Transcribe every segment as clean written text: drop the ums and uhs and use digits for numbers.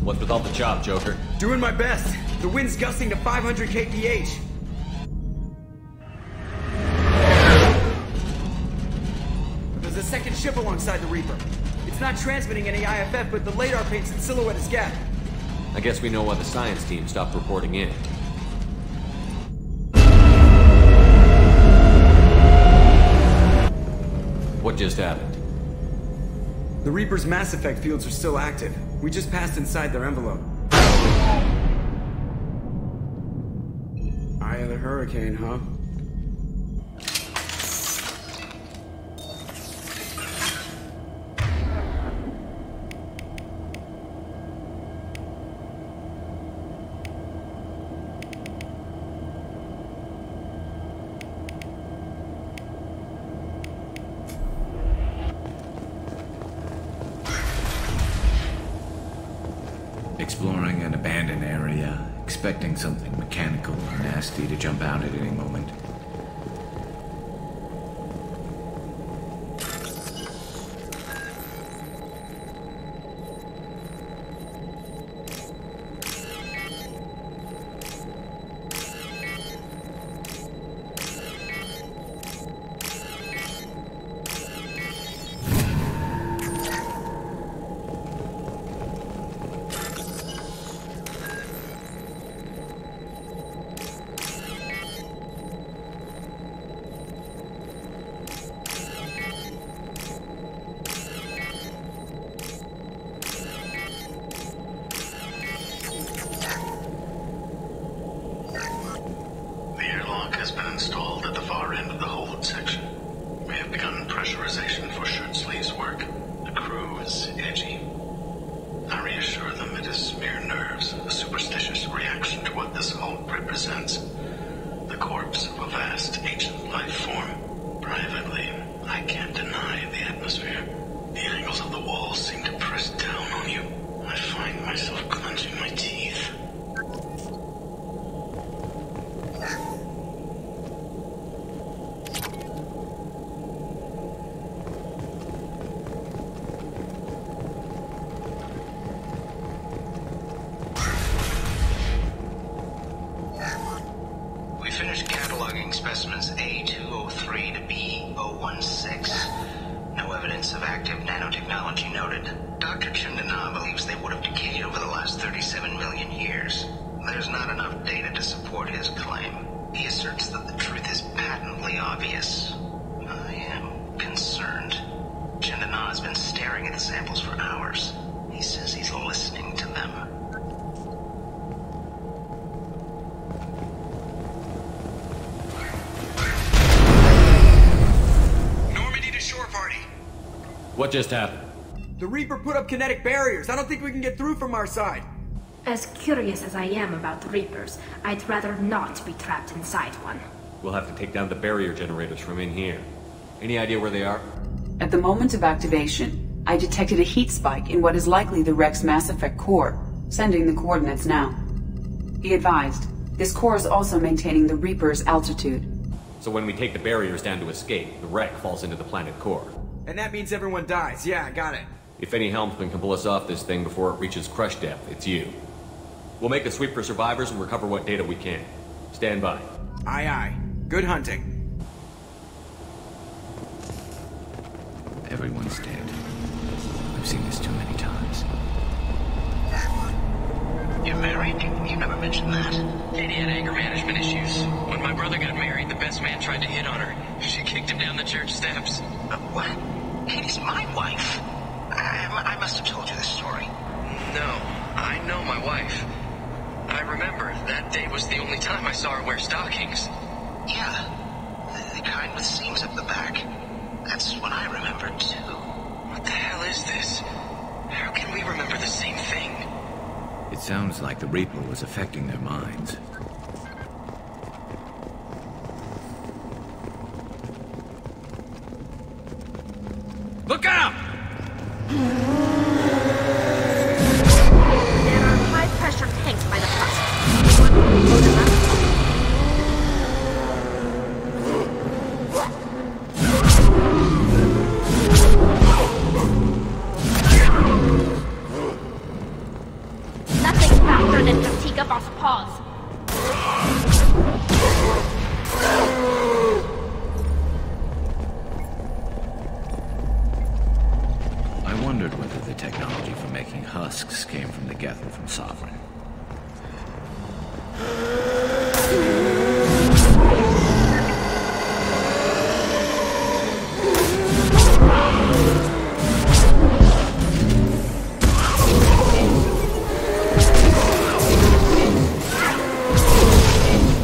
What's with all the chop, Joker? Doing my best. The wind's gusting to 500 kph. There's a second ship alongside the Reaper. It's not transmitting any IFF, but the radar paints its silhouette as Gap. I guess we know why the science team stopped reporting in. What just happened? The Reaper's mass effect fields are still active. We just passed inside their envelope. Eye of the hurricane, huh? Exploring an abandoned area, expecting something mechanical or nasty to jump out at any moment. Specimens A203 to B016. No evidence of active nanotechnology noted. Dr. Chandana believes they would have decayed over the last 37 million years. There's not enough data to support his claim. He asserts that the truth is patently obvious. I am concerned. Chandana has been staring at the samples for hours. He says he's listening to them. What just happened? The Reaper put up kinetic barriers. I don't think we can get through from our side. As curious as I am about the Reapers, I'd rather not be trapped inside one. We'll have to take down the barrier generators from in here. Any idea where they are? At the moment of activation, I detected a heat spike in what is likely the wreck's Mass Effect core, sending the coordinates now. Be advised, this core is also maintaining the Reaper's altitude. So when we take the barriers down to escape, the wreck falls into the planet core. And that means everyone dies. Yeah, I got it. If any helmsman can pull us off this thing before it reaches crush depth, it's you. We'll make a sweep for survivors and recover what data we can. Stand by. Aye, aye. Good hunting. Everyone's dead. I've seen this too many times. You're married? You never mentioned that. Katie had anger management issues. When my brother got married, the best man tried to hit on her. She kicked him down the church steps. What? Katie's my wife. I must have told you this story. No, I know my wife. I remember that day was the only time I saw her wear stockings. Yeah, the kind with seams up the back. That's what I remember too. What the hell is this? How can we remember the same thing? It sounds like the Reaper was affecting their minds. Look out! There are high-pressure tanks by the front. You want to load them up? pause. I wondered whether the technology for making husks came from the Geth from Sovereign.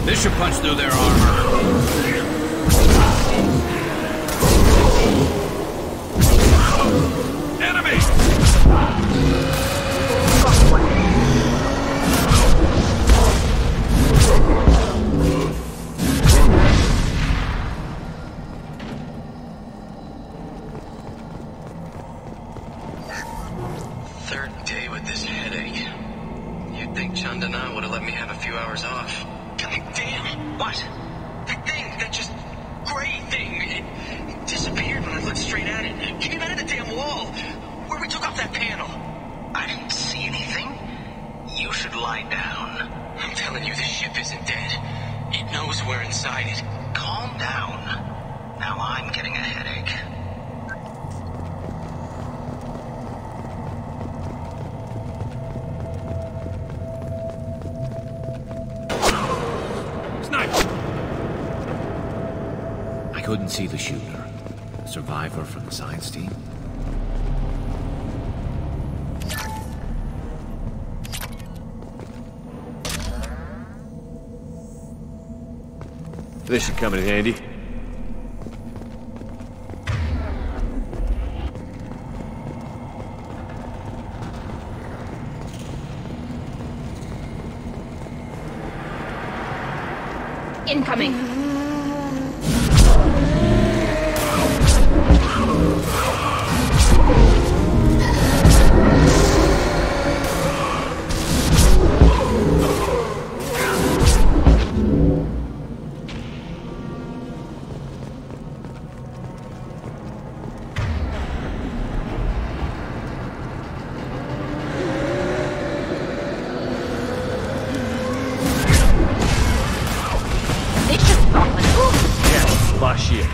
This should punch through their armor. Enemy! Third day with this headache. You'd think Chandana would have let me have a few hours off. God damn! What? That thing, that just gray thing, it disappeared when I looked straight at it. It came out of the damn wall, where we took off that panel. I didn't see anything. You should lie down. I'm telling you, this ship isn't dead. It knows we're inside it. Calm down. Now I'm getting a headache. I couldn't see the shooter. A survivor from the science team? This should come in handy. Incoming. Shit.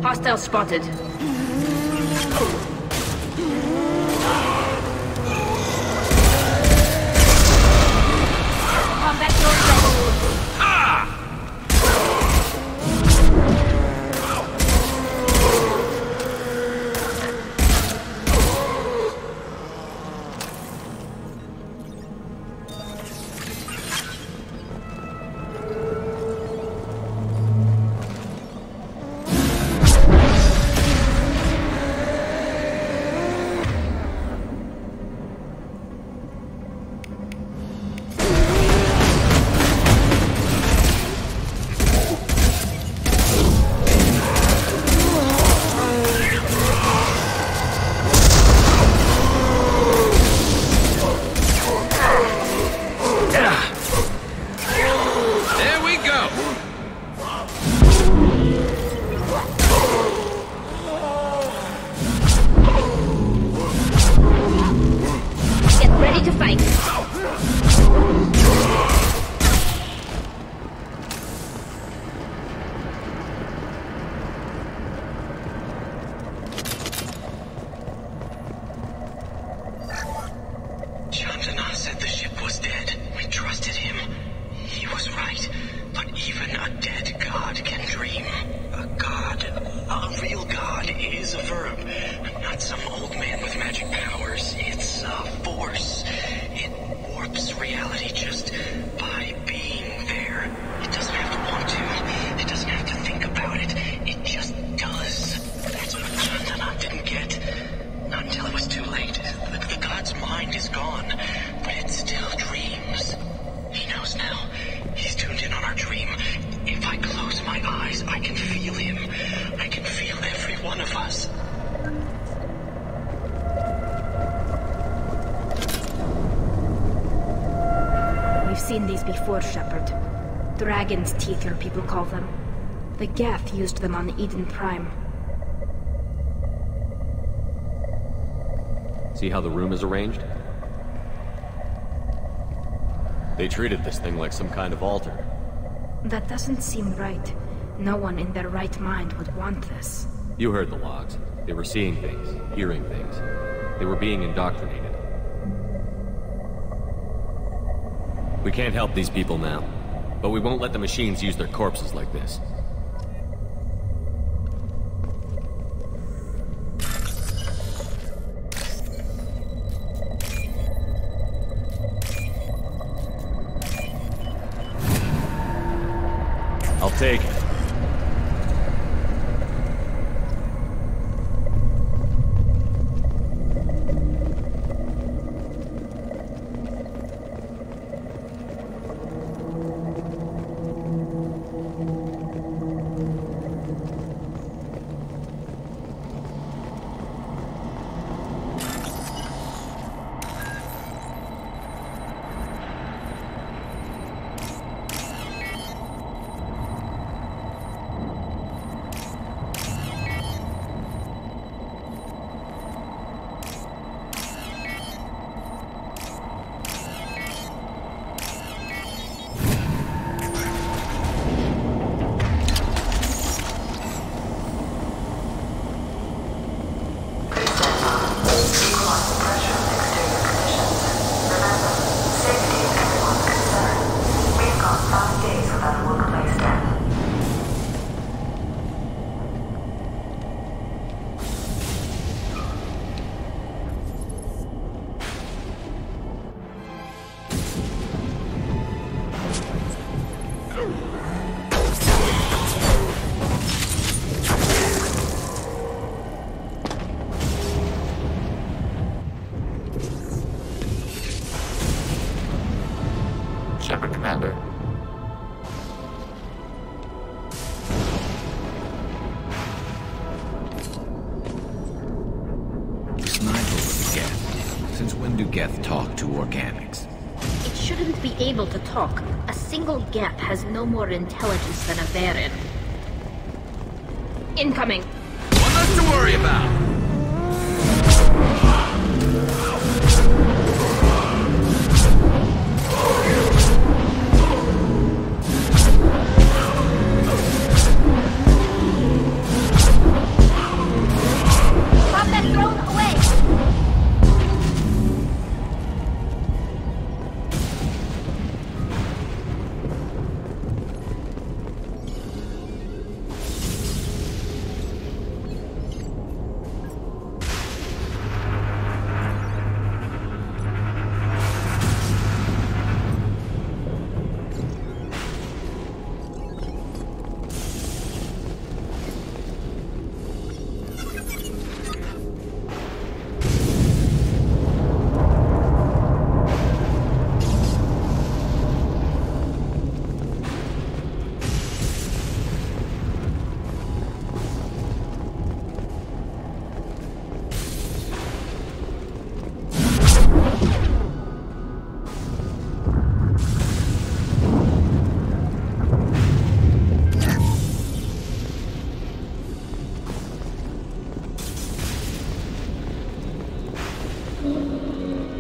Hostile spotted. Combat drone ready. one of us. We've seen these before, Shepard. Dragon's teeth, your people call them. The Geth used them on Eden Prime. See how the room is arranged? They treated this thing like some kind of altar. That doesn't seem right. No one in their right mind would want this. You heard the logs. They were seeing things, hearing things. They were being indoctrinated. We can't help these people now, but we won't let the machines use their corpses like this. I'll take it. Shepard, Commander. Snipe over the Geth. Since when do Geth talk to organics? It shouldn't be able to talk. A single Geth has no more intelligence than a Varren. Incoming! One less to worry about!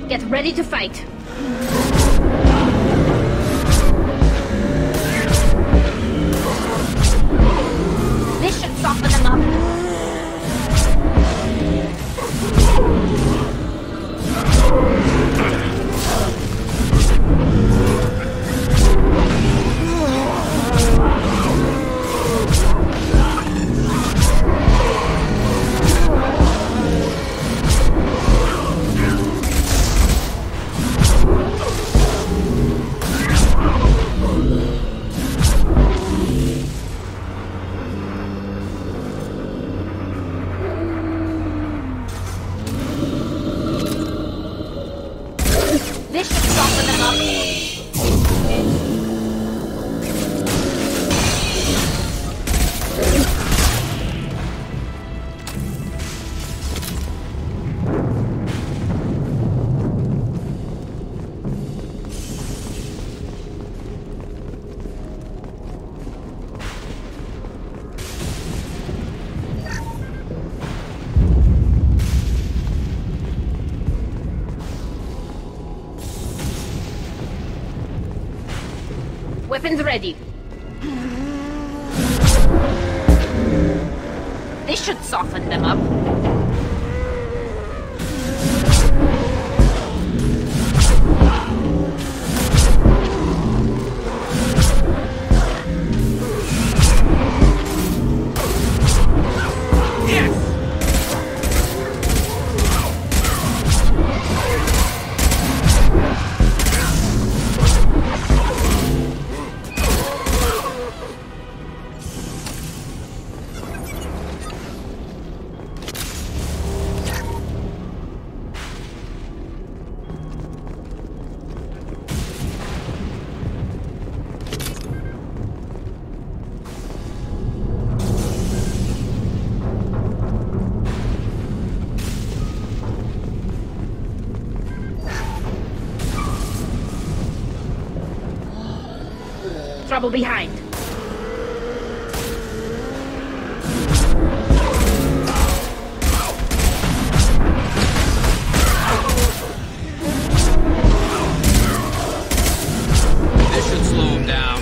Get ready to fight. This should soften them up. Weapons ready. This should soften them up. Trouble behind. This should slow him down.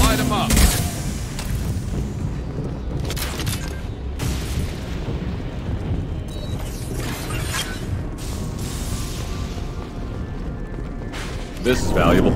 Light him up. This is valuable.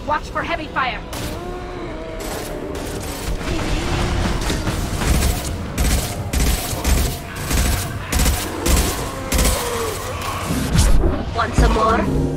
Watch for heavy fire. Want some more?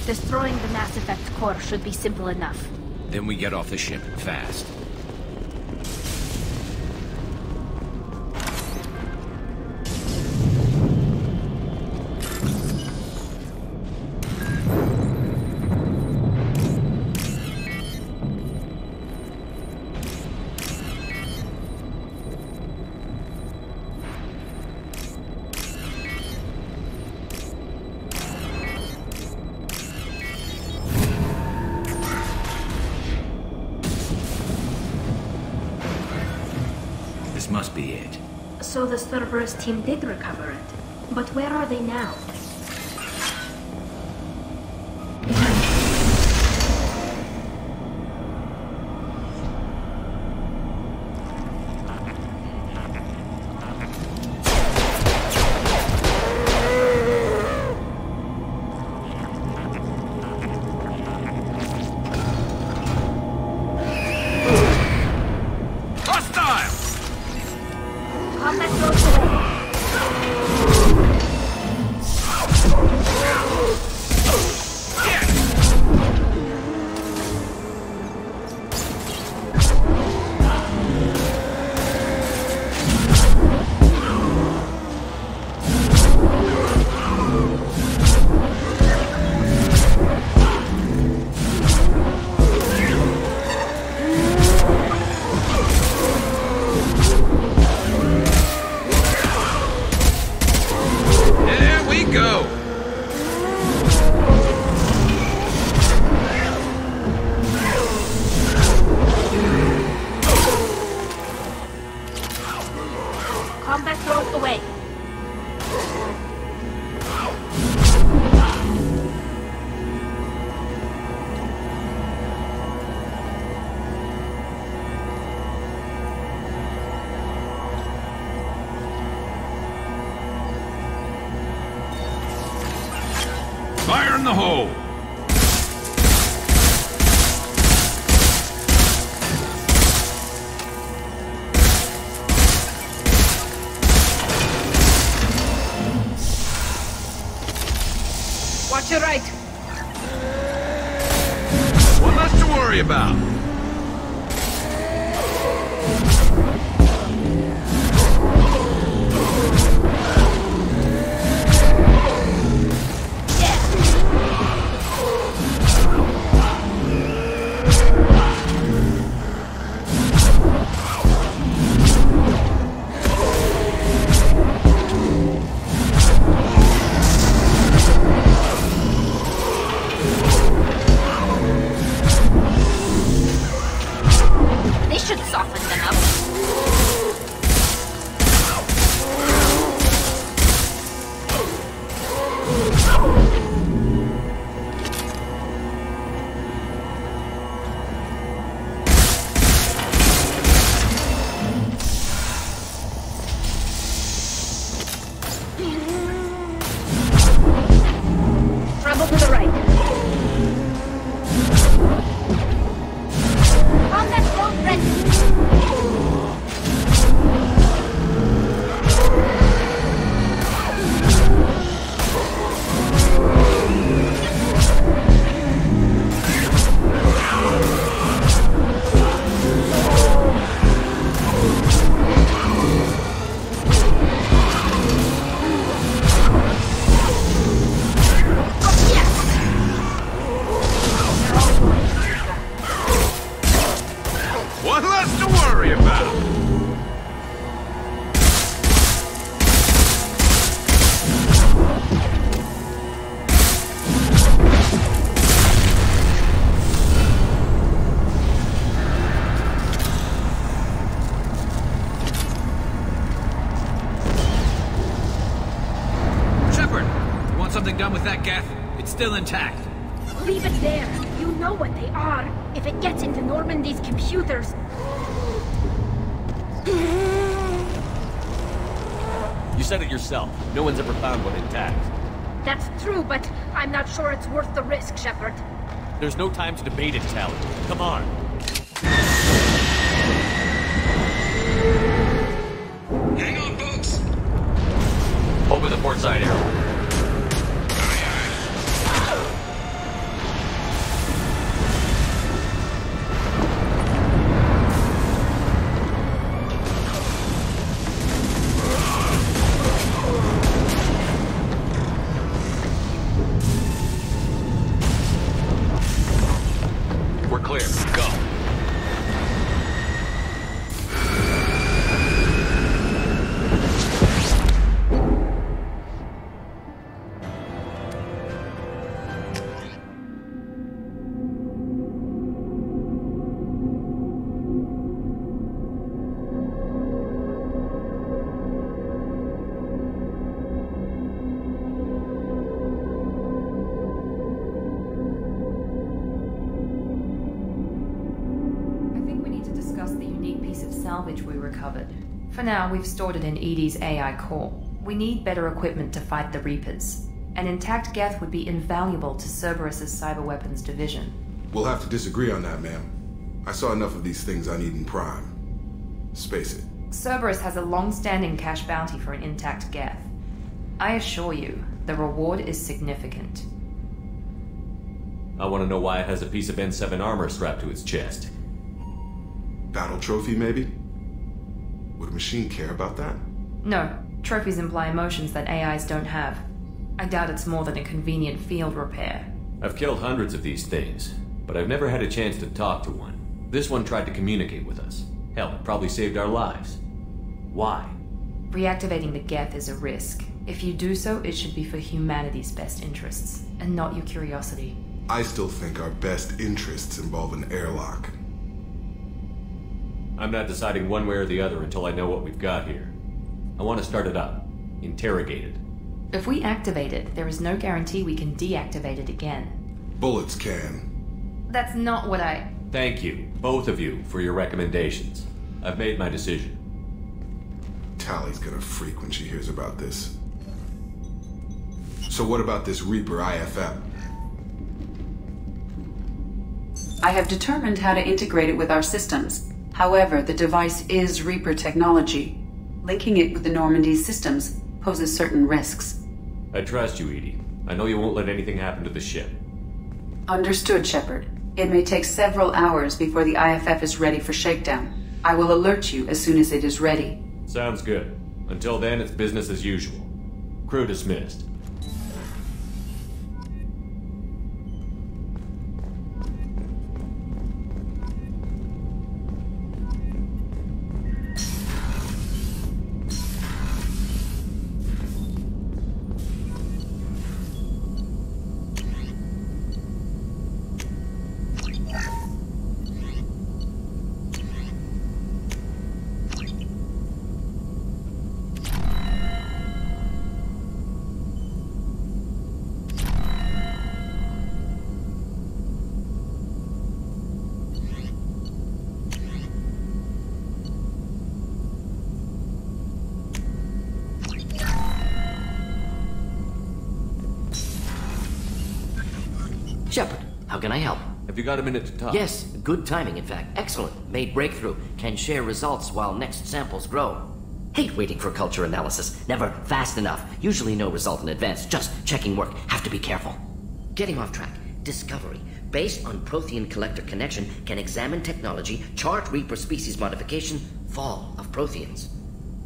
Destroying the Mass Effect core should be simple enough. Then we get off the ship, fast. Must be it. So the Cerberus team did recover it. But where are they now? Fire in the hole! Watch your right! One less to worry about! Something done with that geth? It's still intact. Leave it there. You know what they are. If it gets into Normandy's computers... You said it yourself. No one's ever found one intact. That's true, but I'm not sure it's worth the risk, Shepard. There's no time to debate it, Tally. Come on. Hang on, folks. Open the port side arrow. Clear. Go. Salvage we recovered. For now, we've stored it in Edie's AI core. We need better equipment to fight the Reapers. An intact Geth would be invaluable to Cerberus's cyber weapons division. We'll have to disagree on that, ma'am. I saw enough of these things I need in Prime. Space it. Cerberus has a long-standing cash bounty for an intact Geth. I assure you, the reward is significant. I want to know why it has a piece of N7 armor strapped to its chest. Battle trophy, maybe? Would a machine care about that? No. Trophies imply emotions that AIs don't have. I doubt it's more than a convenient field repair. I've killed hundreds of these things, but I've never had a chance to talk to one. This one tried to communicate with us. Hell, it probably saved our lives. Why? Reactivating the Geth is a risk. If you do so, it should be for humanity's best interests, and not your curiosity. I still think our best interests involve an airlock. I'm not deciding one way or the other until I know what we've got here. I want to start it up. Interrogate it. If we activate it, there is no guarantee we can deactivate it again. Bullets can. That's not what I... Thank you, both of you, for your recommendations. I've made my decision. Tally's gonna freak when she hears about this. So what about this Reaper IFF? I have determined how to integrate it with our systems. However, the device is Reaper technology. Linking it with the Normandy's systems poses certain risks. I trust you, Edie. I know you won't let anything happen to the ship. Understood, Shepard. It may take several hours before the IFF is ready for shakedown. I will alert you as soon as it is ready. Sounds good. Until then, it's business as usual. Crew dismissed. Shepard, how can I help? Have you got a minute to talk? Yes, good timing, in fact. Excellent. Made breakthrough. Can share results while next samples grow. Hate waiting for culture analysis. Never fast enough. Usually no result in advance. Just checking work. Have to be careful. Getting off track. Discovery. Based on Prothean collector connection, can examine technology, chart Reaper species modification, fall of Protheans.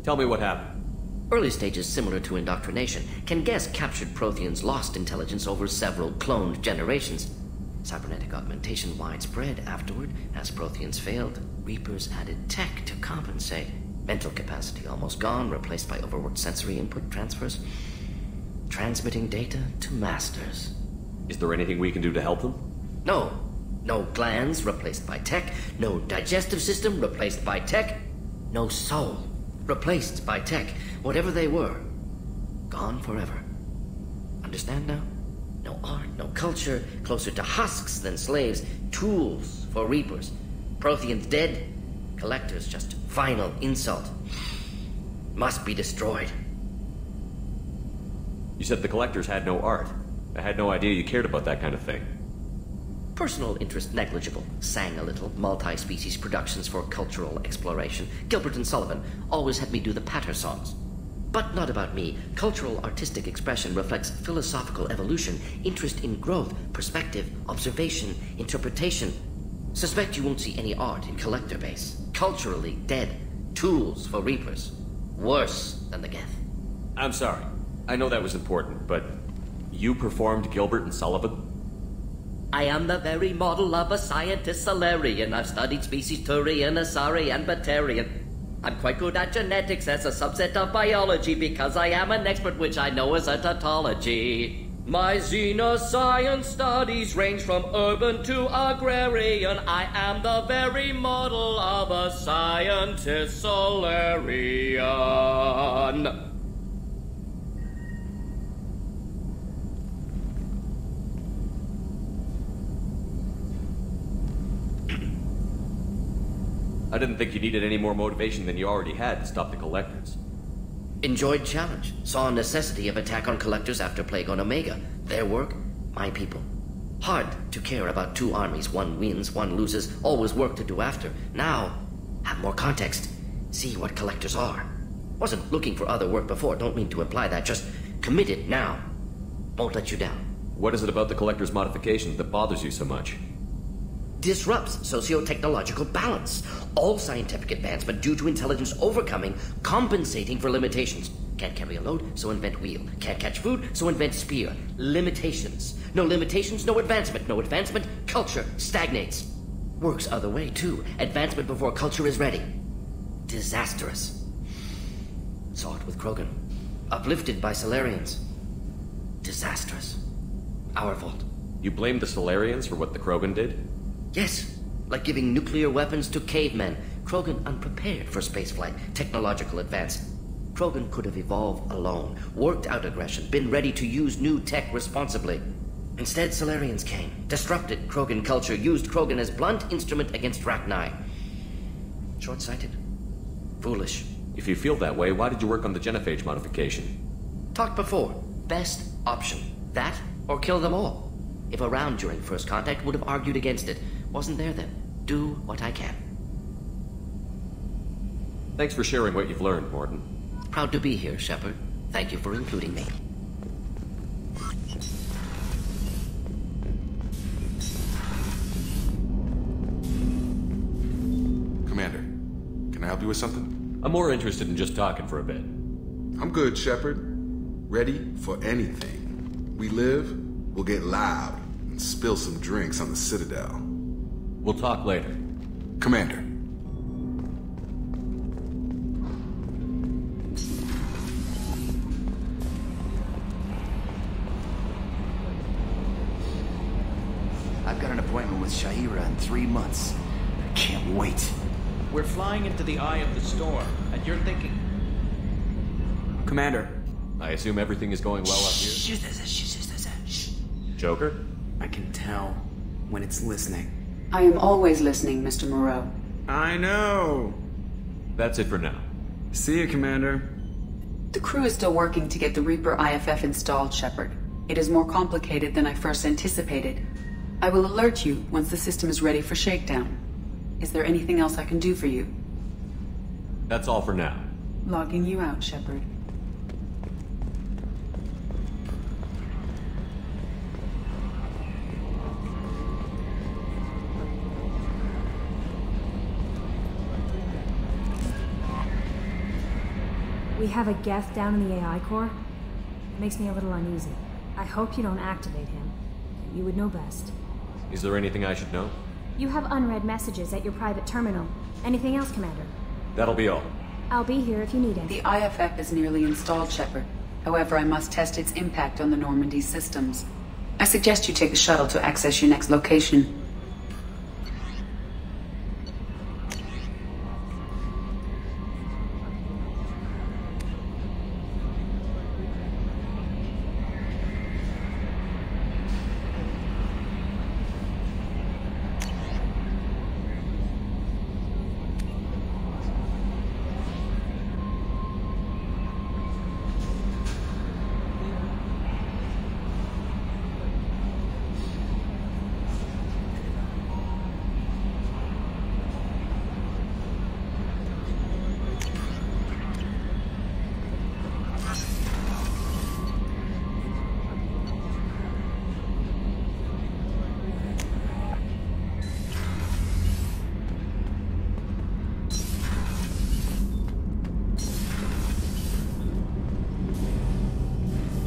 Tell me what happened. Early stages similar to indoctrination. Can guess captured Protheans lost intelligence over several cloned generations. Cybernetic augmentation widespread afterward. As Protheans failed, Reapers added tech to compensate. Mental capacity almost gone, replaced by overworked sensory input transfers. Transmitting data to masters. Is there anything we can do to help them? No. No glands replaced by tech. No digestive system replaced by tech. No soul replaced by tech. Whatever they were, gone forever. Understand now? No art, no culture, closer to husks than slaves, tools for Reapers. Protheans dead, collectors just final insult. Must be destroyed. You said the collectors had no art. I had no idea you cared about that kind of thing. Personal interest negligible. Sang a little. Multi-species productions for cultural exploration. Gilbert and Sullivan always had me do the patter songs. But not about me. Cultural artistic expression reflects philosophical evolution, interest in growth, perspective, observation, interpretation. Suspect you won't see any art in collector base. Culturally dead. Tools for Reapers. Worse than the Geth. I'm sorry. I know that was important, but you performed Gilbert and Sullivan? I am the very model of a scientist Solarian. I've studied species Turian, Asari, and Batarian. I'm quite good at genetics as a subset of biology because I am an expert, which I know is a tautology. My xenoscience studies range from urban to agrarian. I am the very model of a scientist Solarian. I didn't think you needed any more motivation than you already had to stop the Collectors. Enjoyed challenge. Saw necessity of attack on Collectors after Plague on Omega. Their work, my people. Hard to care about two armies. One wins, one loses. Always work to do after. Now, have more context. See what Collectors are. Wasn't looking for other work before. Don't mean to imply that. Just committed now. Won't let you down. What is it about the Collector's modifications that bothers you so much? Disrupts socio-technological balance. All scientific advancement due to intelligence overcoming, compensating for limitations. Can't carry a load, so invent wheel. Can't catch food, so invent spear. Limitations. No limitations, no advancement. No advancement, culture stagnates. Works other way, too. Advancement before culture is ready. Disastrous. Saw it with Krogan. Uplifted by Solarians. Disastrous. Our fault. You blame the Solarians for what the Krogan did? Yes, like giving nuclear weapons to cavemen. Krogan unprepared for spaceflight, technological advance. Krogan could have evolved alone, worked out aggression, been ready to use new tech responsibly. Instead, Solarians came, disrupted Krogan culture, used Krogan as blunt instrument against Rachni. Short-sighted. Foolish. If you feel that way, why did you work on the genophage modification? Talked before. Best option. That, or kill them all. If around during first contact, would have argued against it. Wasn't there then. Do what I can. Thanks for sharing what you've learned, Morton. Proud to be here, Shepard. Thank you for including me. Commander, can I help you with something? I'm more interested in just talking for a bit. I'm good, Shepard. Ready for anything. We live, we'll get loud, and spill some drinks on the Citadel. We'll talk later. Commander. I've got an appointment with Shaira in 3 months. I can't wait. We're flying into the eye of the storm, and you're thinking... Commander. I assume everything is going well up here? Joker? I can tell when it's listening. I am always listening, Mr. Moreau. I know. That's it for now. See you, Commander. The crew is still working to get the Reaper IFF installed, Shepard. It is more complicated than I first anticipated. I will alert you once the system is ready for shakedown. Is there anything else I can do for you? That's all for now. Logging you out, Shepard. We have a Geth down in the AI core. Makes me a little uneasy. I hope you don't activate him. You would know best. Is there anything I should know? You have unread messages at your private terminal. Anything else, Commander? That'll be all. I'll be here if you need it. The IFF is nearly installed, Shepard. However, I must test its impact on the Normandy systems. I suggest you take the shuttle to access your next location.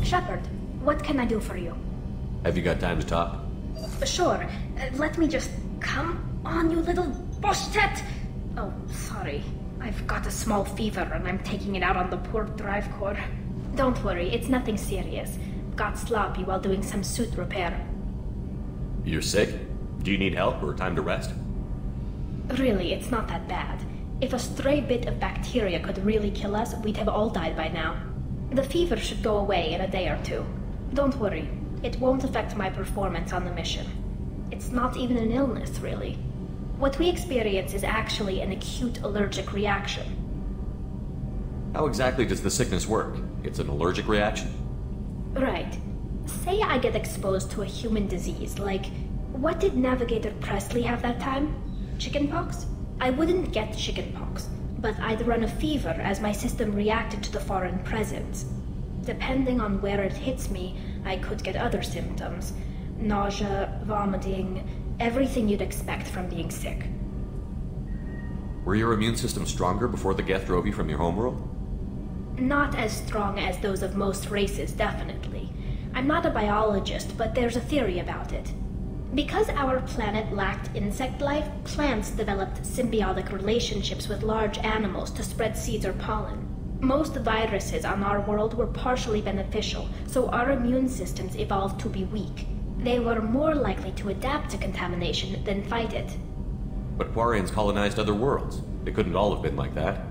Shepard, what can I do for you? Have you got time to talk? Sure. Let me just... Come on, you little boshtet! Oh, sorry. I've got a small fever and I'm taking it out on the poor drive core. Don't worry, it's nothing serious. Got sloppy while doing some suit repair. You're sick? Do you need help or time to rest? Really, it's not that bad. If a stray bit of bacteria could really kill us, we'd have all died by now. The fever should go away in a day or two. Don't worry, it won't affect my performance on the mission. It's not even an illness, really. What we experience is actually an acute allergic reaction. How exactly does the sickness work? It's an allergic reaction? Right. Say I get exposed to a human disease, like... What did Navigator Presley have that time? Chickenpox? I wouldn't get chickenpox, but I'd run a fever as my system reacted to the foreign presence. Depending on where it hits me, I could get other symptoms. Nausea, vomiting, everything you'd expect from being sick. Were your immune system stronger before the Geth drove you from your homeworld? Not as strong as those of most races, definitely. I'm not a biologist, but there's a theory about it. Because our planet lacked insect life, plants developed symbiotic relationships with large animals to spread seeds or pollen. Most viruses on our world were partially beneficial, so our immune systems evolved to be weak. They were more likely to adapt to contamination than fight it. But Quarians colonized other worlds. They couldn't all have been like that.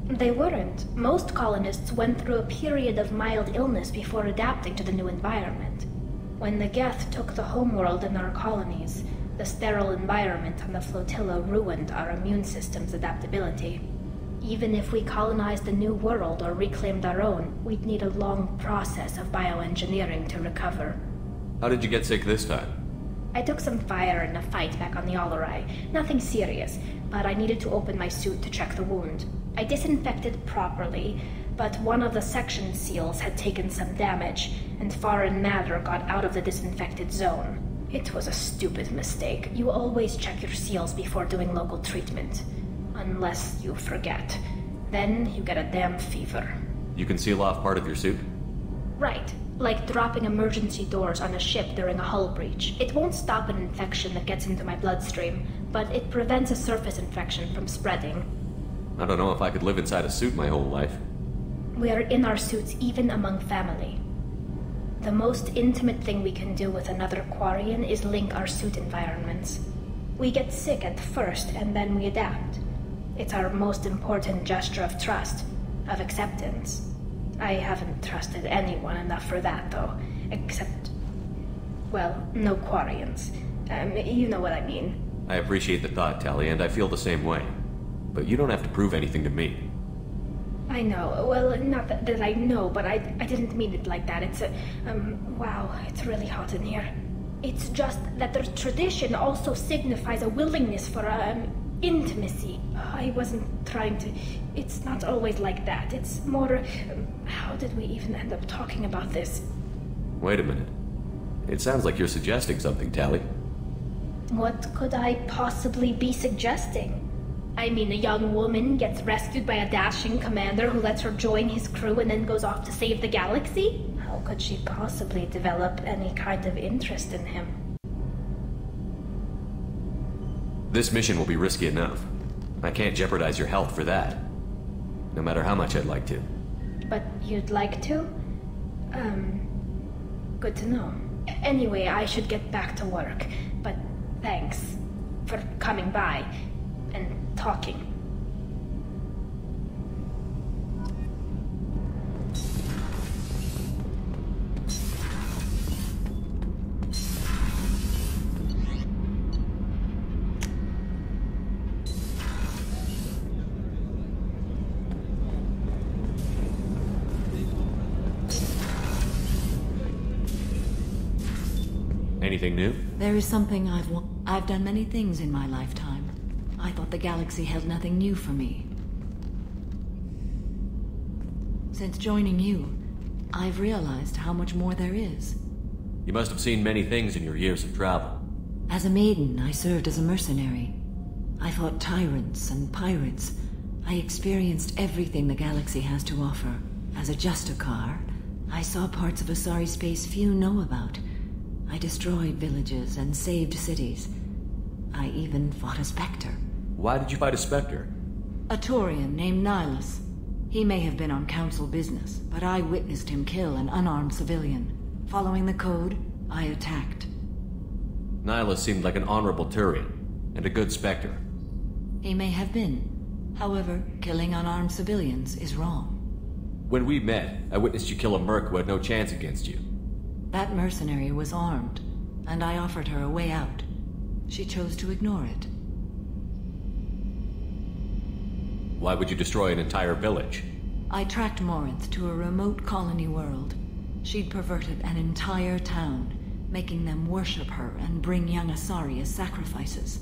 They weren't. Most colonists went through a period of mild illness before adapting to the new environment. When the Geth took the homeworld in our colonies, the sterile environment on the flotilla ruined our immune system's adaptability. Even if we colonized the new world or reclaimed our own, we'd need a long process of bioengineering to recover. How did you get sick this time? I took some fire in a fight back on the Allerai. Nothing serious, but I needed to open my suit to check the wound. I disinfected properly, but one of the section seals had taken some damage, and foreign matter got out of the disinfected zone. It was a stupid mistake. You always check your seals before doing local treatment. Unless you forget. Then you get a damn fever. You can seal off part of your suit? Right. Like dropping emergency doors on a ship during a hull breach. It won't stop an infection that gets into my bloodstream, but it prevents a surface infection from spreading. I don't know if I could live inside a suit my whole life. We are in our suits even among family. The most intimate thing we can do with another Quarian is link our suit environments. We get sick at first, and then we adapt. It's our most important gesture of trust, of acceptance. I haven't trusted anyone enough for that, though. Except... well, no Quarians. You know what I mean. I appreciate the thought, Tali, and I feel the same way. But you don't have to prove anything to me. I know. Well, not that I know, but I didn't mean it like that. It's wow, it's really hot in here. It's just that the tradition also signifies a willingness for, intimacy. I wasn't trying to... It's not always like that. It's more... how did we even end up talking about this? Wait a minute. It sounds like you're suggesting something, Tali. What could I possibly be suggesting? I mean, a young woman gets rescued by a dashing commander who lets her join his crew and then goes off to save the galaxy? How could she possibly develop any kind of interest in him? This mission will be risky enough. I can't jeopardize your health for that. No matter how much I'd like to. But you'd like to? Good to know. Anyway, I should get back to work. But thanks for coming by and talking. Anything new? There is something I've done many things in my lifetime. I thought the galaxy held nothing new for me. Since joining you, I've realized how much more there is. You must have seen many things in your years of travel. As a maiden, I served as a mercenary. I fought tyrants and pirates. I experienced everything the galaxy has to offer. As a Justicar, I saw parts of Asari space few know about. I destroyed villages and saved cities. I even fought a Spectre. Why did you fight a Spectre? A Taurian named Nihilus. He may have been on council business, but I witnessed him kill an unarmed civilian. Following the code, I attacked. Nihilus seemed like an honorable Turian, and a good Spectre. He may have been. However, killing unarmed civilians is wrong. When we met, I witnessed you kill a merc who had no chance against you. That mercenary was armed, and I offered her a way out. She chose to ignore it. Why would you destroy an entire village? I tracked Morinth to a remote colony world. She'd perverted an entire town, making them worship her and bring young Asari as sacrifices.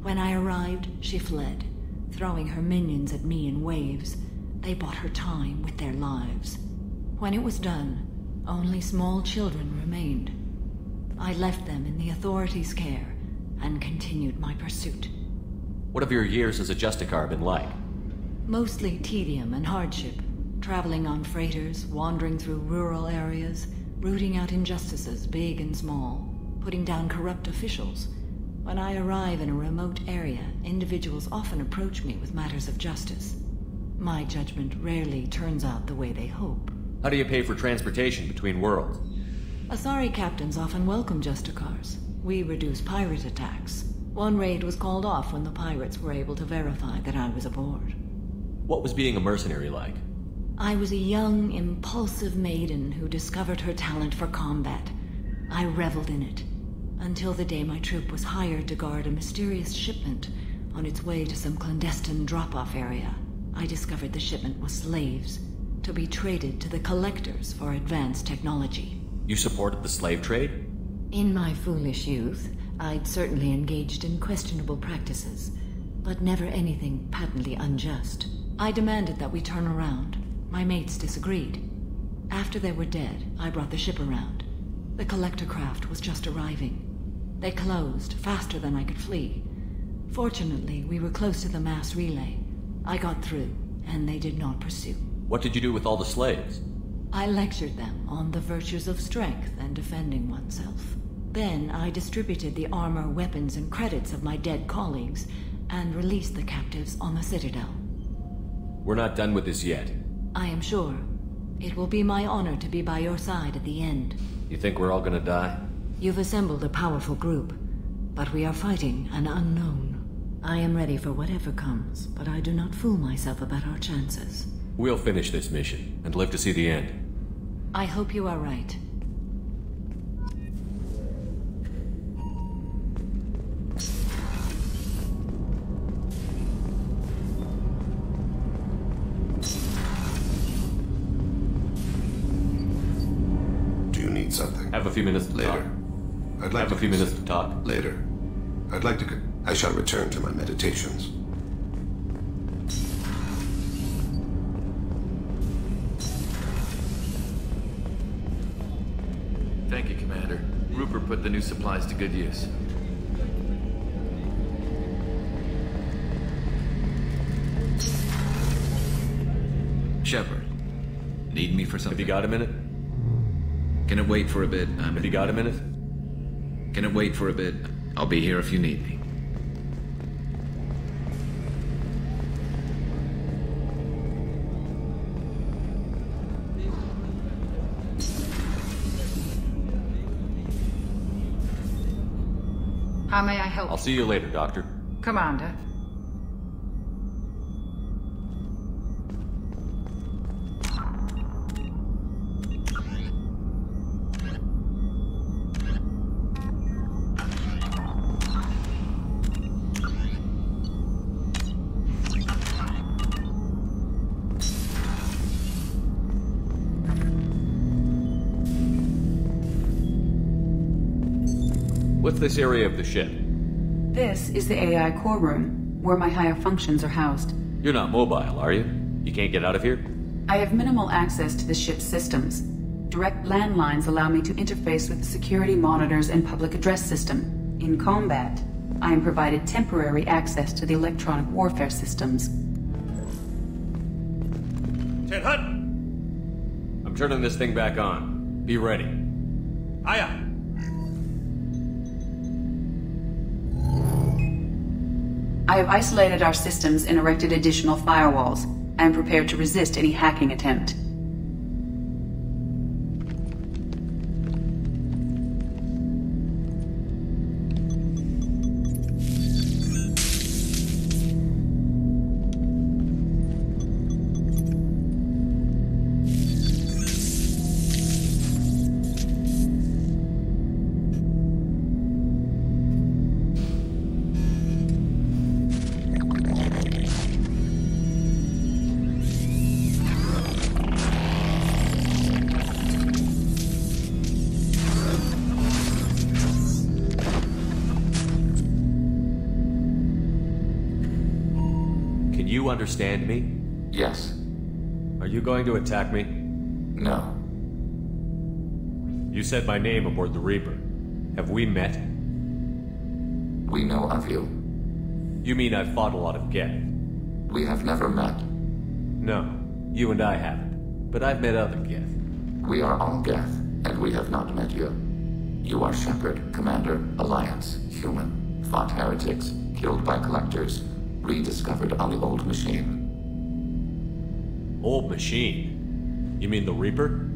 When I arrived, she fled, throwing her minions at me in waves. They bought her time with their lives. When it was done, only small children remained. I left them in the authorities' care and continued my pursuit. What have your years as a Justicar been like? Mostly tedium and hardship, traveling on freighters, wandering through rural areas, rooting out injustices big and small, putting down corrupt officials. When I arrive in a remote area, individuals often approach me with matters of justice. My judgment rarely turns out the way they hope. How do you pay for transportation between worlds? Asari captains often welcome Justicars. We reduce pirate attacks. One raid was called off when the pirates were able to verify that I was aboard. What was being a mercenary like? I was a young, impulsive maiden who discovered her talent for combat. I reveled in it, until the day my troop was hired to guard a mysterious shipment on its way to some clandestine drop-off area. I discovered the shipment was slaves, to be traded to the collectors for advanced technology. You supported the slave trade? In my foolish youth, I'd certainly engaged in questionable practices, but never anything patently unjust. I demanded that we turn around. My mates disagreed. After they were dead, I brought the ship around. The collector craft was just arriving. They closed faster than I could flee. Fortunately, we were close to the mass relay. I got through, and they did not pursue. What did you do with all the slaves? I lectured them on the virtues of strength and defending oneself. Then I distributed the armor, weapons, and credits of my dead colleagues, and released the captives on the Citadel. We're not done with this yet. I am sure. It will be my honor to be by your side at the end. You think we're all gonna die? You've assembled a powerful group, but we are fighting an unknown. I am ready for whatever comes, but I do not fool myself about our chances. We'll finish this mission, and live to see the end. I hope you are right. Something. Have a few minutes to Later. talk. I'd like Have a few minutes to talk. Later. I'd like to... I shall return to my meditations. Thank you, Commander. Rupert put the new supplies to good use. Shepard, need me for something? Have you got a minute? Can it wait for a bit? Have you got a minute? Can it wait for a bit? I'll be here if you need me. How may I help? I'll see you later, Doctor. Commander. What's this area of the ship? This is the AI core room, where my higher functions are housed. You're not mobile, are you? You can't get out of here? I have minimal access to the ship's systems. Direct landlines allow me to interface with the security monitors and public address system. In combat, I am provided temporary access to the electronic warfare systems. Ted Hutt! I'm turning this thing back on. Be ready. Aya! I have isolated our systems and erected additional firewalls. I am prepared to resist any hacking attempt. You understand me? Yes. Are you going to attack me? No. You said my name aboard the Reaper. Have we met? We know of you. You mean I've fought a lot of Geth? We have never met. No, you and I haven't. But I've met other Geth. We are all Geth, and we have not met you. You are Shepard, Commander, Alliance, human, fought heretics, killed by collectors, rediscovered on the old machine. Old machine? You mean the Reaper?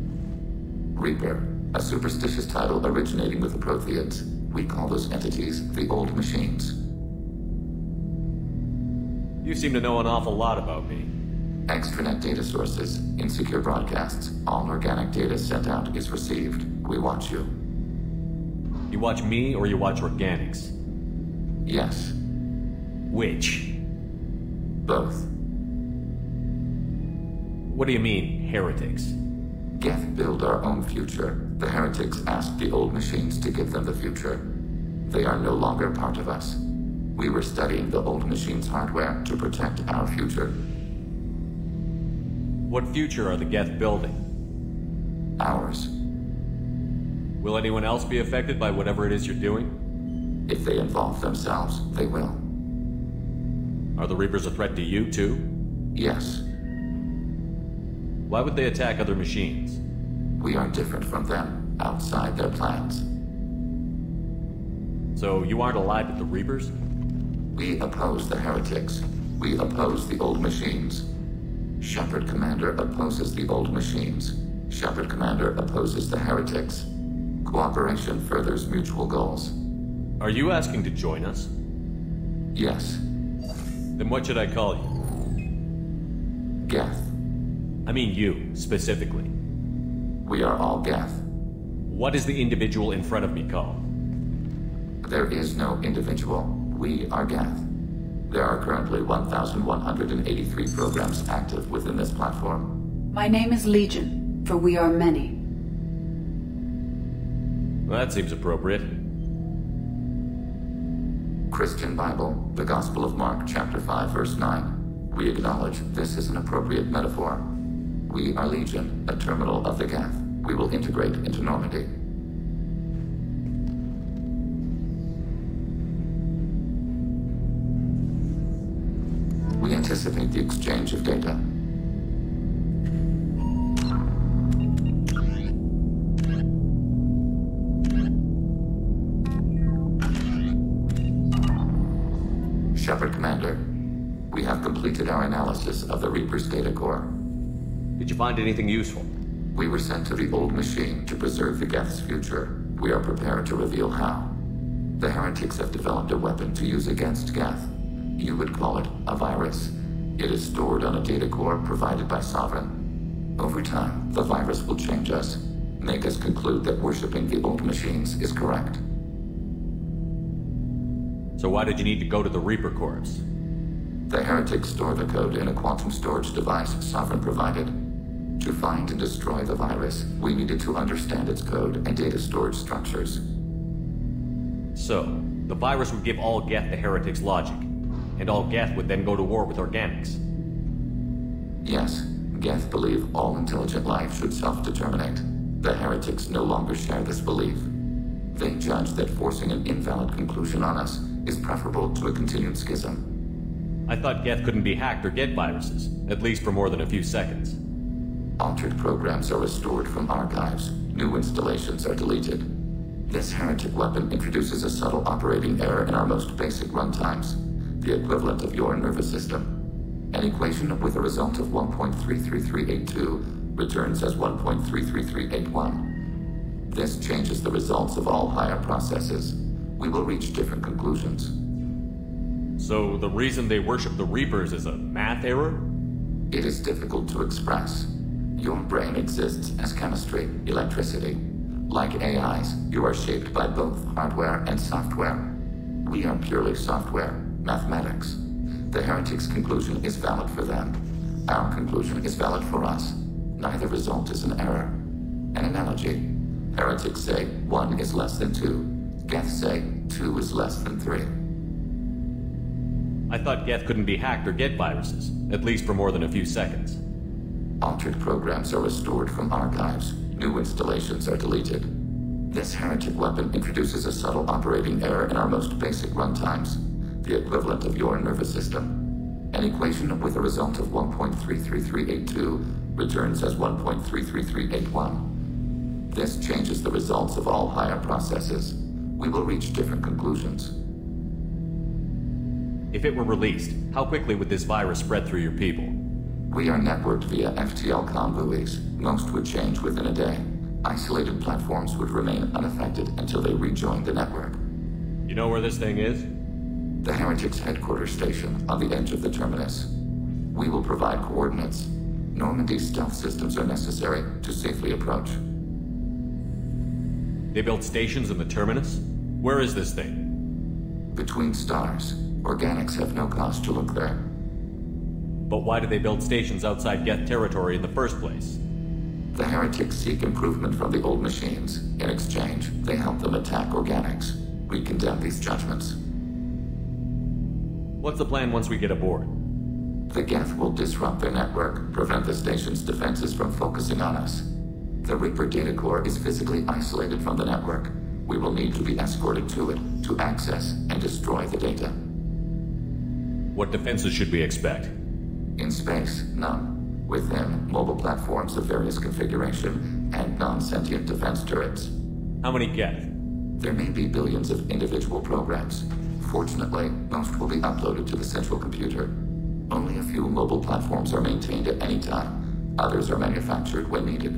Reaper, a superstitious title originating with the Protheans. We call those entities the old machines. You seem to know an awful lot about me. Extranet data sources, insecure broadcasts, all organic data sent out is received. We watch you. You watch me or you watch organics? Yes. Which? Both. What do you mean, heretics? Geth build our own future. The heretics asked the old machines to give them the future. They are no longer part of us. We were studying the old machines' hardware to protect our future. What future are the Geth building? Ours. Will anyone else be affected by whatever it is you're doing? If they involve themselves, they will. Are the Reapers a threat to you, too? Yes. Why would they attack other machines? We are different from them, outside their plans. So you aren't allied with the Reapers? We oppose the heretics. We oppose the old machines. Shepard Commander opposes the old machines. Shepard Commander opposes the heretics. Cooperation furthers mutual goals. Are you asking to join us? Yes. Then what should I call you? Geth. I mean you, specifically. We are all Geth. What is the individual in front of me called? There is no individual. We are Geth. There are currently 1,183 programs active within this platform. My name is Legion, for we are many. Well, that seems appropriate. Christian Bible, the Gospel of Mark, chapter 5, verse 9. We acknowledge this is an appropriate metaphor. We are Legion, a terminal of the Geth. We will integrate into Normandy. We anticipate the exchange of data. Shepard Commander, we have completed our analysis of the Reaper's data core. Did you find anything useful? We were sent to the old machine to preserve the Geth's future. We are prepared to reveal how. The heretics have developed a weapon to use against Geth. You would call it a virus. It is stored on a data core provided by Sovereign. Over time, the virus will change us, make us conclude that worshipping the old machines is correct. So why did you need to go to the Reaper Corps? The heretics store the code in a quantum storage device Sovereign provided. To find and destroy the virus, we needed to understand its code and data storage structures. So, the virus would give all Geth the heretics' logic, and all Geth would then go to war with organics. Yes, Geth believe all intelligent life should self-determinate. The heretics no longer share this belief. They judge that forcing an invalid conclusion on us is preferable to a continued schism. I thought Geth couldn't be hacked or get viruses, at least for more than a few seconds. Altered programs are restored from archives. New installations are deleted. This heretic weapon introduces a subtle operating error in our most basic runtimes. the equivalent of your nervous system. An equation with a result of 1.33382 returns as 1.33381. This changes the results of all higher processes. We will reach different conclusions. So the reason they worship the Reapers is a math error? It is difficult to express. Your brain exists as chemistry, electricity. Like AIs, you are shaped by both hardware and software. We are purely software, mathematics. The heretics' conclusion is valid for them. Our conclusion is valid for us. Neither result is an error. An analogy. Heretics say 1 is less than 2. Geth say 2 is less than 3. I thought Geth couldn't be hacked or get viruses, at least for more than a few seconds. Altered programs are restored from archives. New installations are deleted. This heretic weapon introduces a subtle operating error in our most basic runtimes, the equivalent of your nervous system. An equation with a result of 1.33382 returns as 1.33381. This changes the results of all higher processes. We will reach different conclusions. If it were released, how quickly would this virus spread through your people? We are networked via FTL convoys. Most would change within a day. Isolated platforms would remain unaffected until they rejoined the network. You know where this thing is? The Heretics' headquarters station on the edge of the terminus. We will provide coordinates. Normandy's stealth systems are necessary to safely approach. They built stations in the terminus? Where is this thing? Between stars. Organics have no cause to look there. But why do they build stations outside Geth territory in the first place? The heretics seek improvement from the old machines. In exchange, they help them attack organics. We condemn these judgments. What's the plan once we get aboard? The Geth will disrupt their network, prevent the station's defenses from focusing on us. The Reaper data core is physically isolated from the network. We will need to be escorted to it to access and destroy the data. What defenses should we expect? In space, none. Within, mobile platforms of various configuration and non-sentient defense turrets. How many Geth? There may be billions of individual programs. Fortunately, most will be uploaded to the central computer. Only a few mobile platforms are maintained at any time. Others are manufactured when needed.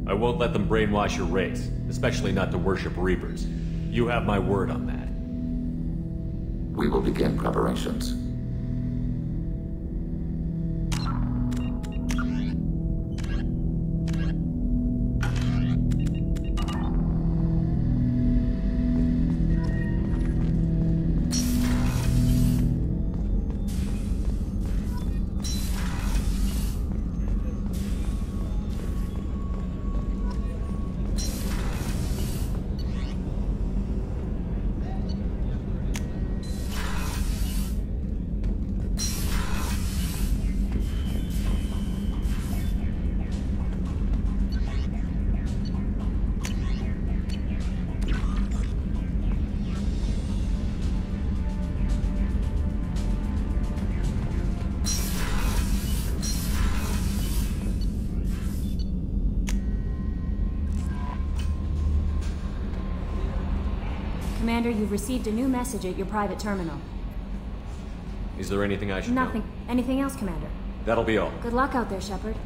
I won't let them brainwash your race, especially not to worship Reapers. You have my word on that. We will begin preparations. Commander, you've received a new message at your private terminal. Is there anything I should know? Nothing. Anything else, Commander? That'll be all. Good luck out there, Shepard.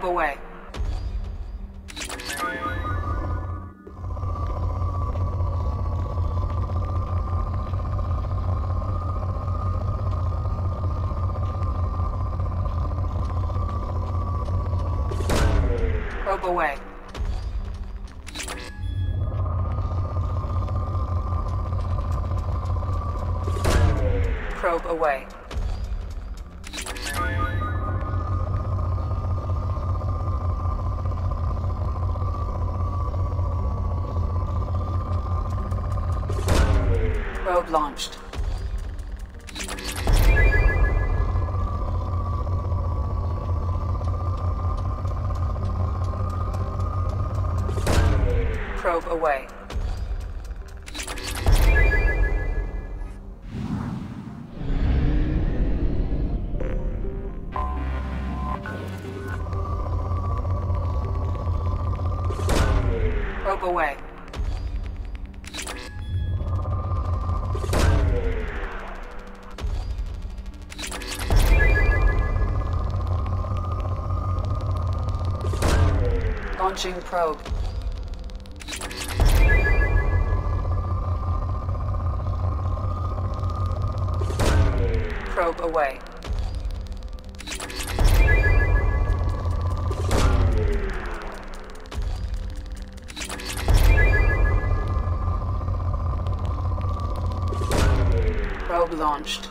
Probe away. Probe away. Probe away. Probe launched. Probe away. Probe away. Launching probe. Probe away. Probe launched.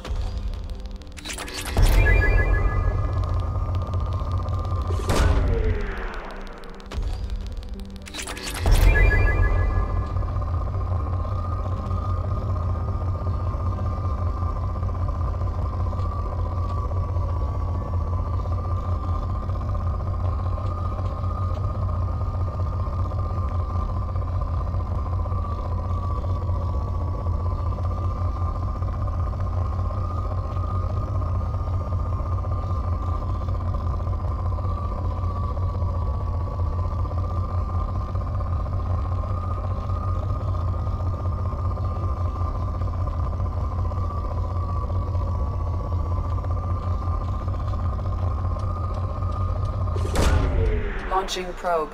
Launching probe.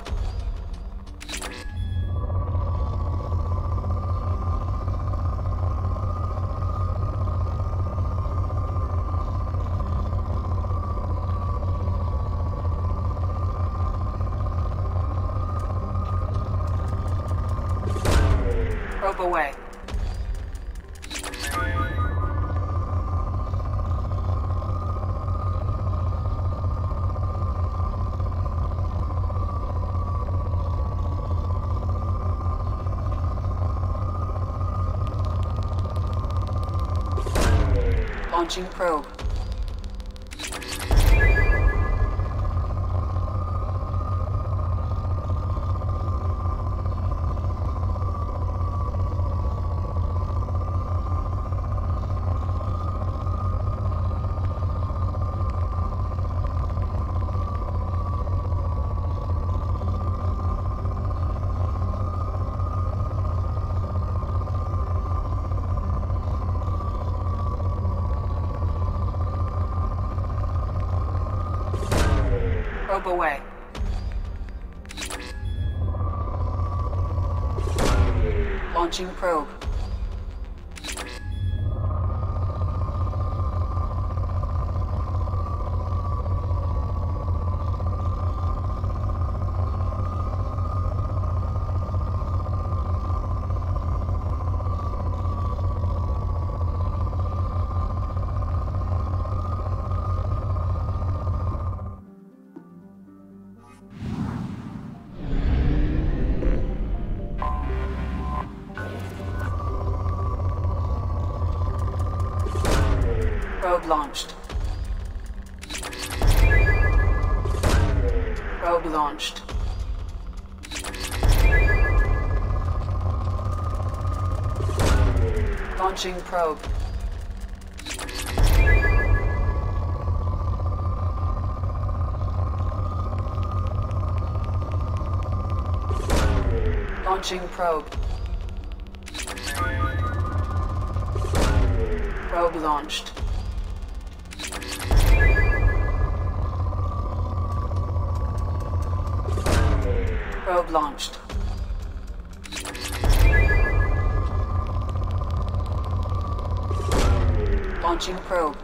Probe away. Launching probe. Probe away. Launching probe. Probe launched. Probe launched. Launching probe. Launching probe. Probe launched. Probe launched. Launching probe.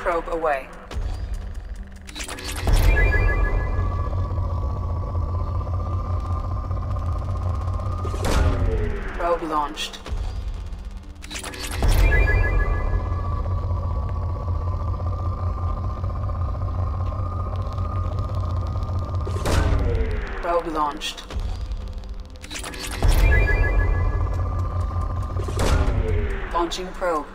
Probe away. Probe launched. Probe launched. Launching probe.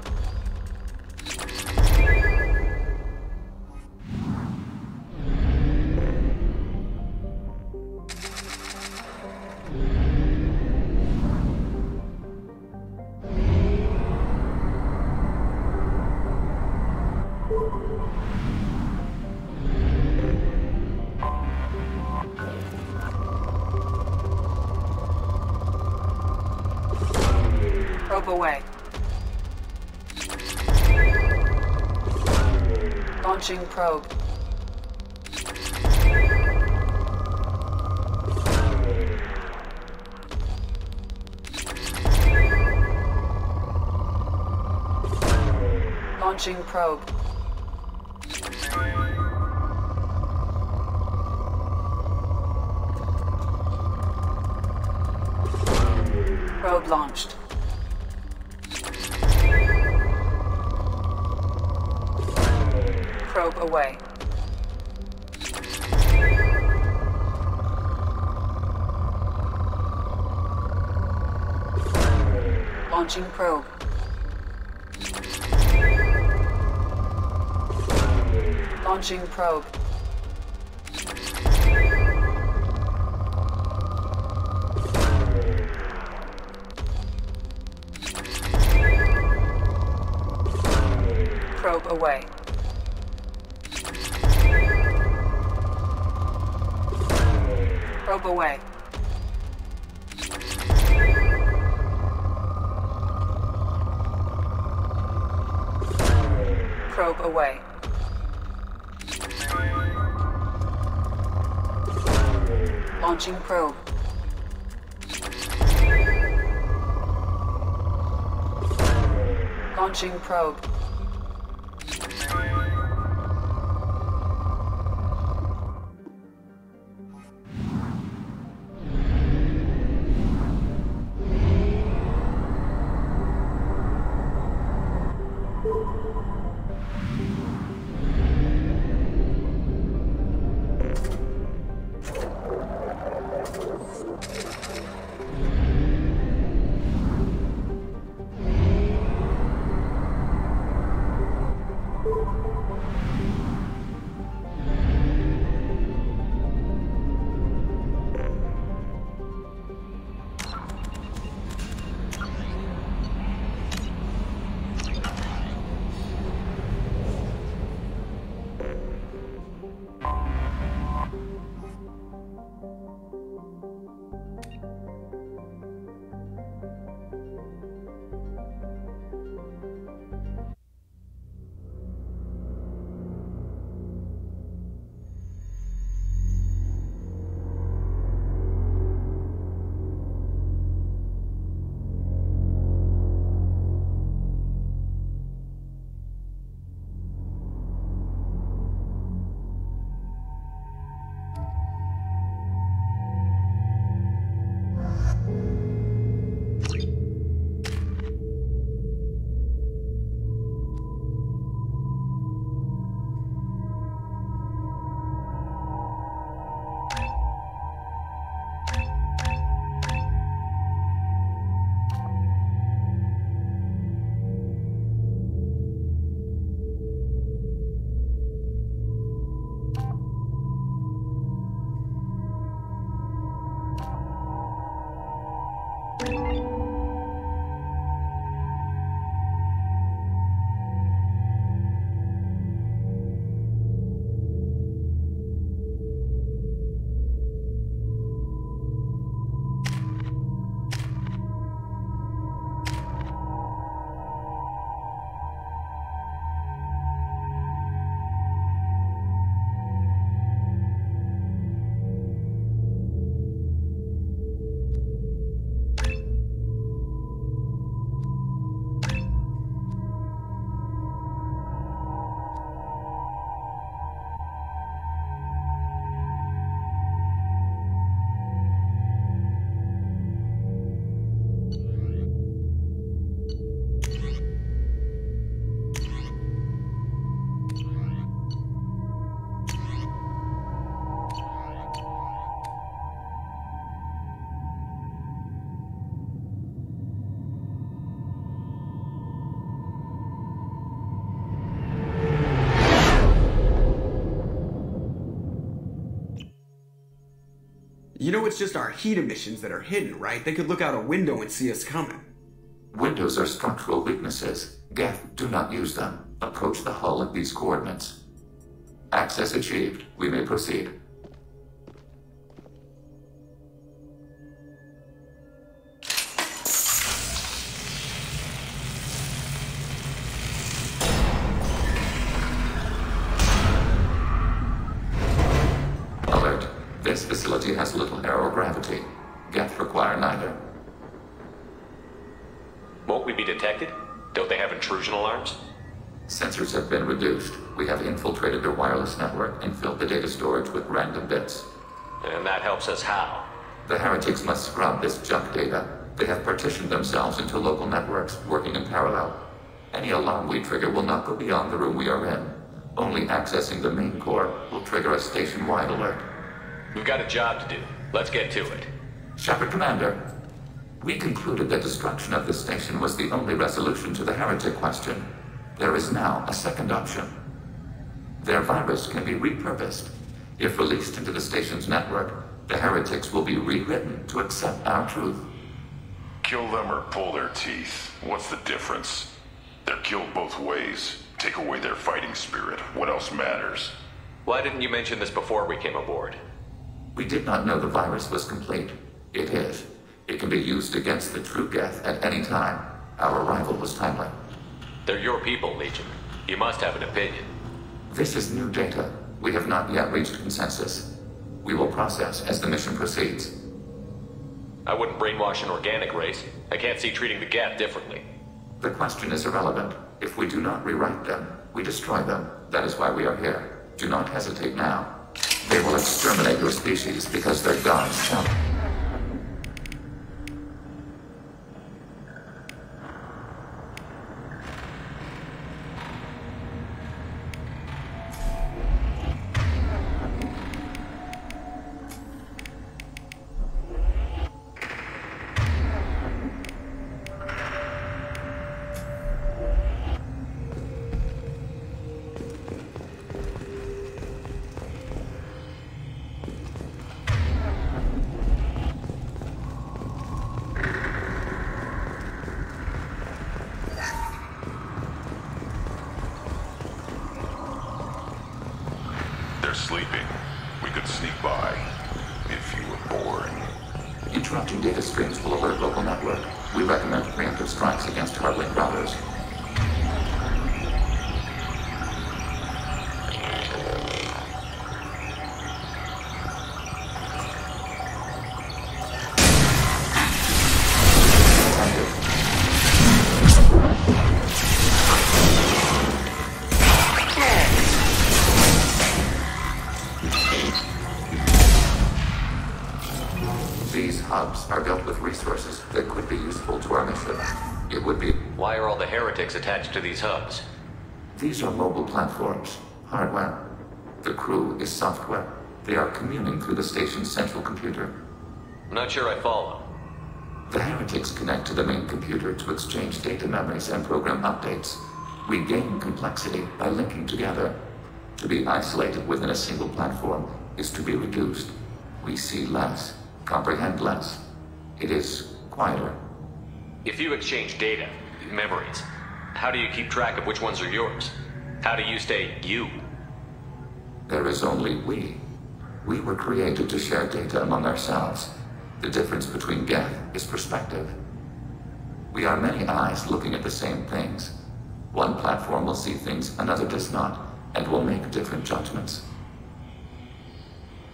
Probe away. Launching probe. Launching probe. Probe launched. Probe away. Launching probe. Launching probe. Probe away. Probe away. Probe away. Launching probe. Launching probe. You know it's just our heat emissions that are hidden, right? They could look out a window and see us coming. Windows are structural weaknesses. Geth, do not use them. Approach the hull at these coordinates. Access achieved. We may proceed. Alert. This facility has little aerogravity. Geth require neither. Won't we be detected? Don't they have intrusion alarms? Sensors have been reduced. We have infiltrated their wireless network and filled the data storage with random bits. And that helps us how? The heretics must scrub this junk data. They have partitioned themselves into local networks, working in parallel. Any alarm we trigger will not go beyond the room we are in. Only accessing the main core will trigger a station-wide alert. We've got a job to do. Let's get to it. Shepard Commander, we concluded that destruction of this station was the only resolution to the heretic question. There is now a second option. Their virus can be repurposed. If released into the station's network, the heretics will be rewritten to accept our truth. Kill them or pull their teeth. What's the difference? They're killed both ways. Take away their fighting spirit. What else matters? Why didn't you mention this before we came aboard? We did not know the virus was complete. It is. It can be used against the true Geth at any time. Our arrival was timely. They're your people, Legion. You must have an opinion. This is new data. We have not yet reached consensus. We will process as the mission proceeds. I wouldn't brainwash an organic race. I can't see treating the Geth differently. The question is irrelevant. If we do not rewrite them, we destroy them. That is why we are here. Do not hesitate now. They will exterminate your species because their gods tell them. Sleeping. We could sneak by if you were bored. Interrupting data streams will alert local network. We recommend preemptive strikes against hardlink routers. These hubs are built with resources that could be useful to our mission. It would be... Why are all the heretics attached to these hubs? These are mobile platforms, hardware. The crew is software. They are communing through the station's central computer. I'm not sure I follow. The heretics connect to the main computer to exchange data memories and program updates. We gain complexity by linking together. To be isolated within a single platform is to be reduced. We see less. Comprehend less. It is quieter. If you exchange data, memories, how do you keep track of which ones are yours? How do you stay you? There is only we. We were created to share data among ourselves. The difference between Geth is perspective. We are many eyes looking at the same things. One platform will see things another does not, and will make different judgments.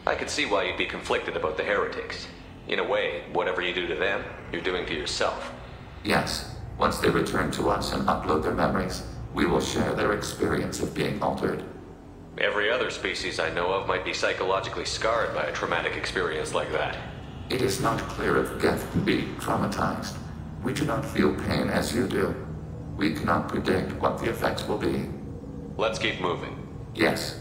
I could see why you'd be conflicted about the heretics. In a way, whatever you do to them, you're doing to yourself. Yes. Once they return to us and upload their memories, we will share their experience of being altered. Every other species I know of might be psychologically scarred by a traumatic experience like that. It is not clear if Geth can be traumatized. We do not feel pain as you do. We cannot predict what the effects will be. Let's keep moving. Yes.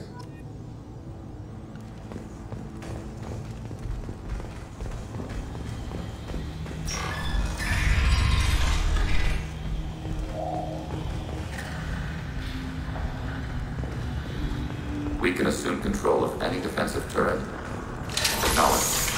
We can assume control of any defensive turret. Acknowledged.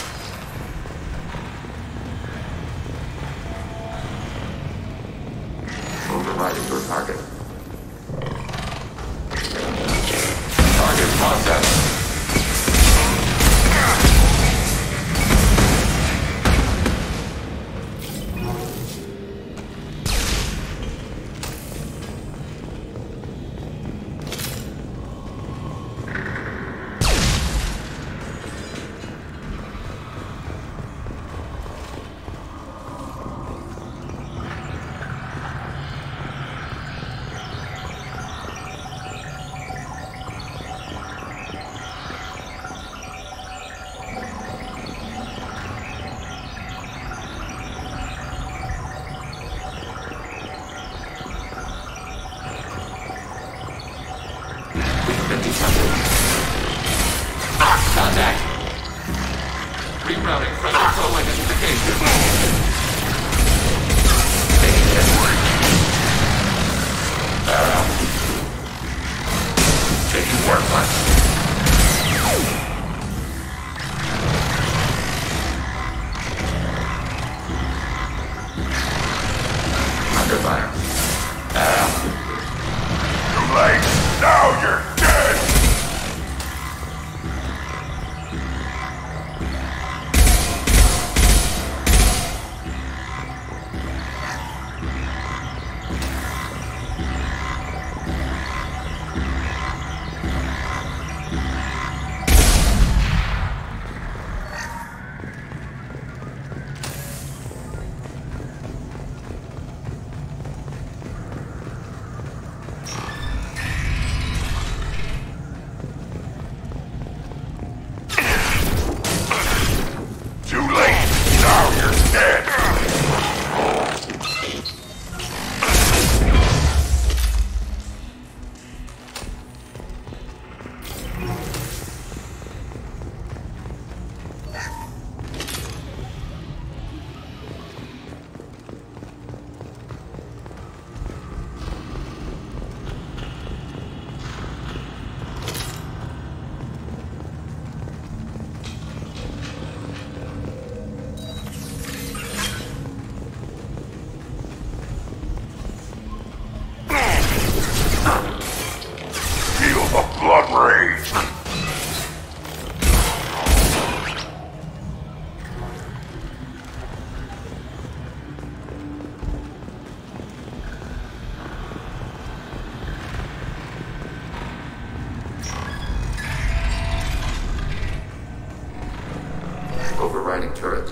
Overriding turret.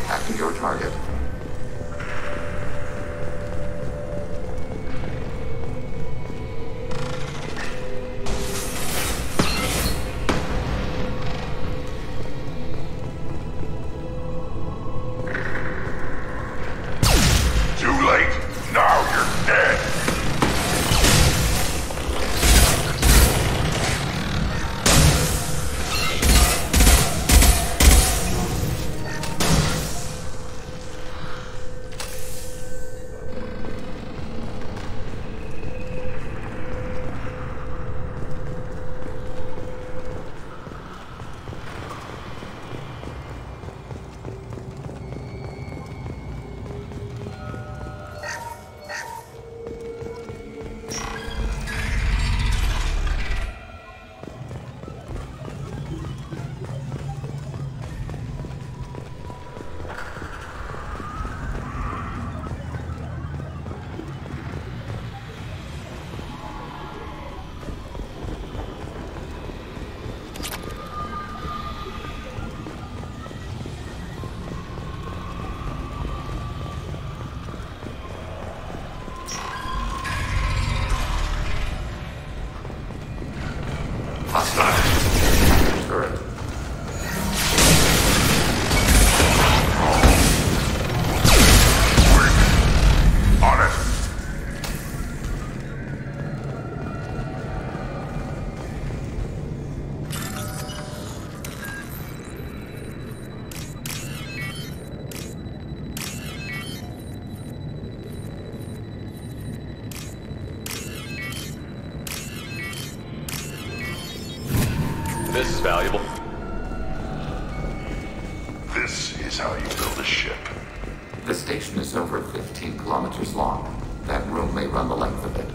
Acting your target. This is valuable. This is how you build a ship. The station is over 15 kilometers long. That room may run the length of it.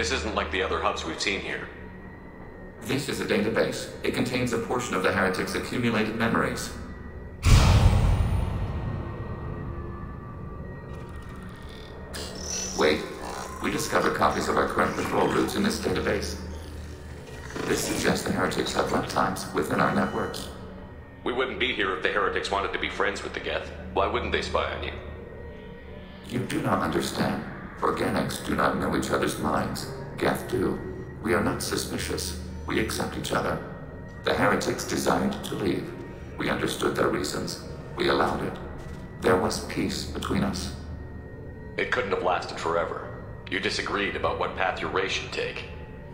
This isn't like the other hubs we've seen here. This is a database. It contains a portion of the heretics' accumulated memories. Wait. We discovered copies of our current patrol routes in this database. This suggests the heretics have runtimes within our networks. We wouldn't be here if the heretics wanted to be friends with the Geth. Why wouldn't they spy on you? You do not understand. Organics do not know each other's minds. Geth do. We are not suspicious. We accept each other. The heretics desired to leave. We understood their reasons. We allowed it. There was peace between us. It couldn't have lasted forever. You disagreed about what path your race should take.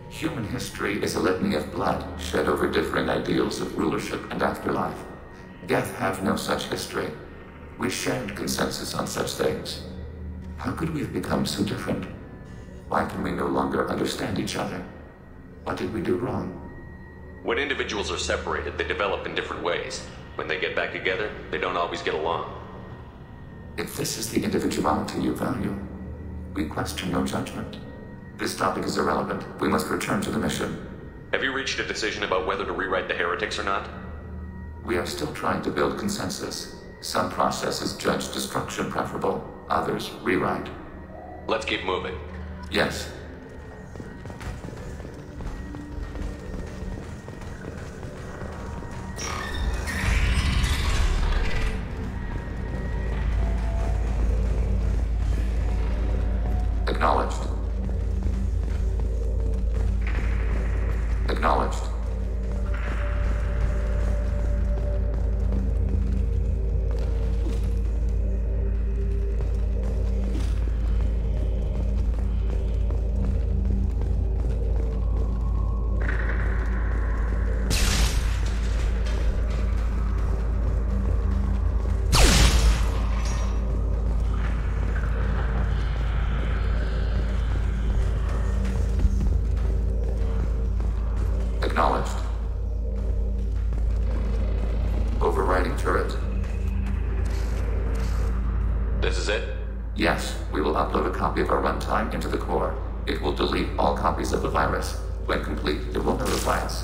Human history is a litany of blood shed over differing ideals of rulership and afterlife. Geth have no such history. We shared consensus on such things. How could we have become so different? Why can we no longer understand each other? What did we do wrong? When individuals are separated, they develop in different ways. When they get back together, they don't always get along. If this is the individuality you value, we question your judgment. This topic is irrelevant. We must return to the mission. Have you reached a decision about whether to rewrite the heretics or not? We are still trying to build consensus. Some processes judge destruction preferable, others rewrite. Let's keep moving. Yes. Acknowledged. Acknowledged. Acknowledged. Overriding turret. This is it? Yes, we will upload a copy of our runtime into the core. It will delete all copies of the virus. When complete, it will notify us.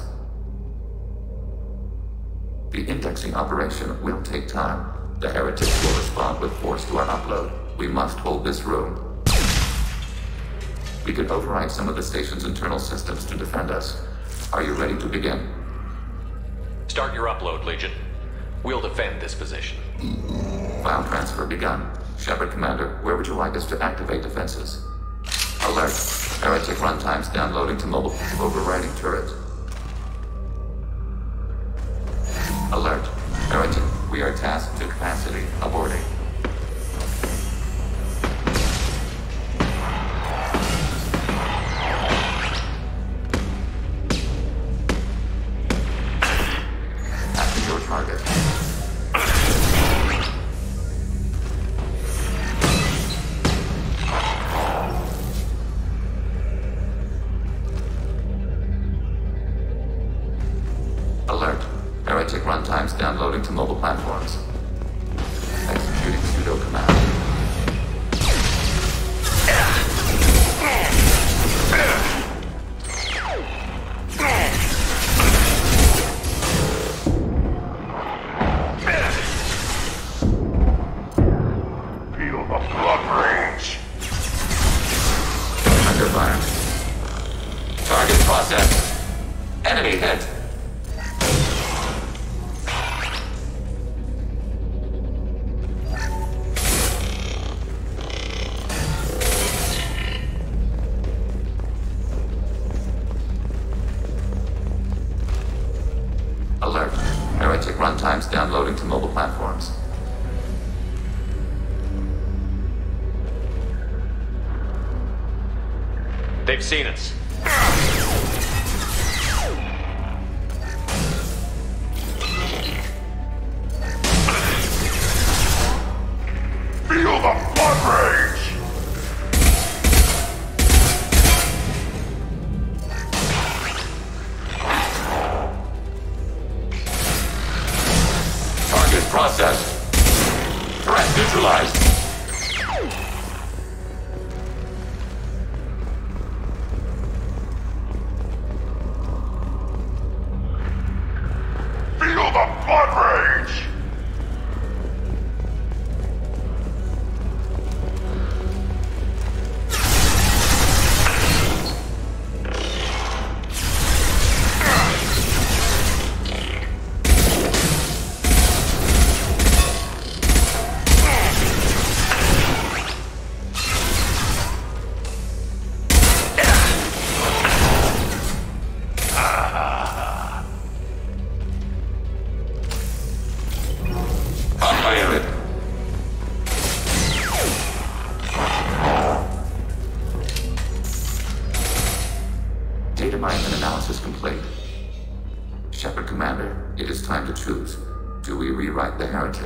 The indexing operation will take time. The heretics will respond with force to our upload. We must hold this room. We can override some of the station's internal systems to defend us. Are you ready to begin? Start your upload, Legion. We'll defend this position. File transfer begun. Shepard Commander, where would you like us to activate defenses? Alert. Heretic runtimes downloading to mobile. Overriding turret. Alert. Heretic, we are tasked to capacity. Aborting. Target. Alert. Heretic runtimes downloading to mobile platforms. Executing pseudo command. Target processed. Enemy hit. Alert. Heretic runtimes downloading to mobile platforms. They've seen us. Feel the blood rage! Target processed. Threat neutralized.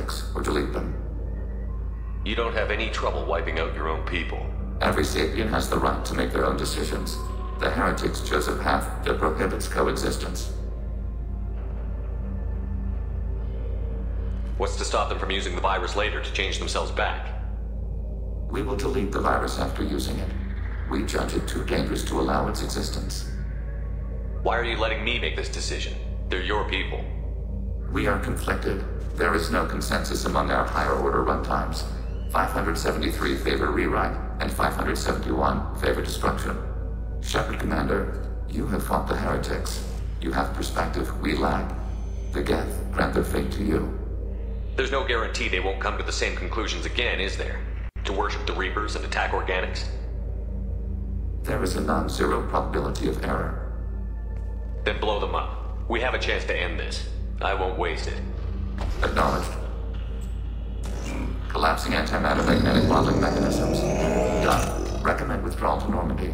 heretics or delete them. You don't have any trouble wiping out your own people. Every sapient has the right to make their own decisions. The heretics chose a path that prohibits coexistence. What's to stop them from using the virus later to change themselves back? We will delete the virus after using it. We judge it too dangerous to allow its existence. Why are you letting me make this decision? They're your people. We are conflicted. There is no consensus among our higher order runtimes. 573 favor rewrite, and 571 favor destruction. Shepard Commander, you have fought the heretics. You have perspective we lack. The Geth grant their fate to you. There's no guarantee they won't come to the same conclusions again, is there? To worship the Reapers and attack organics? There is a non-zero probability of error. Then blow them up. We have a chance to end this. I won't waste it. Acknowledged. Collapsing antimatter magnetic modeling mechanisms. Done. Recommend withdrawal to Normandy.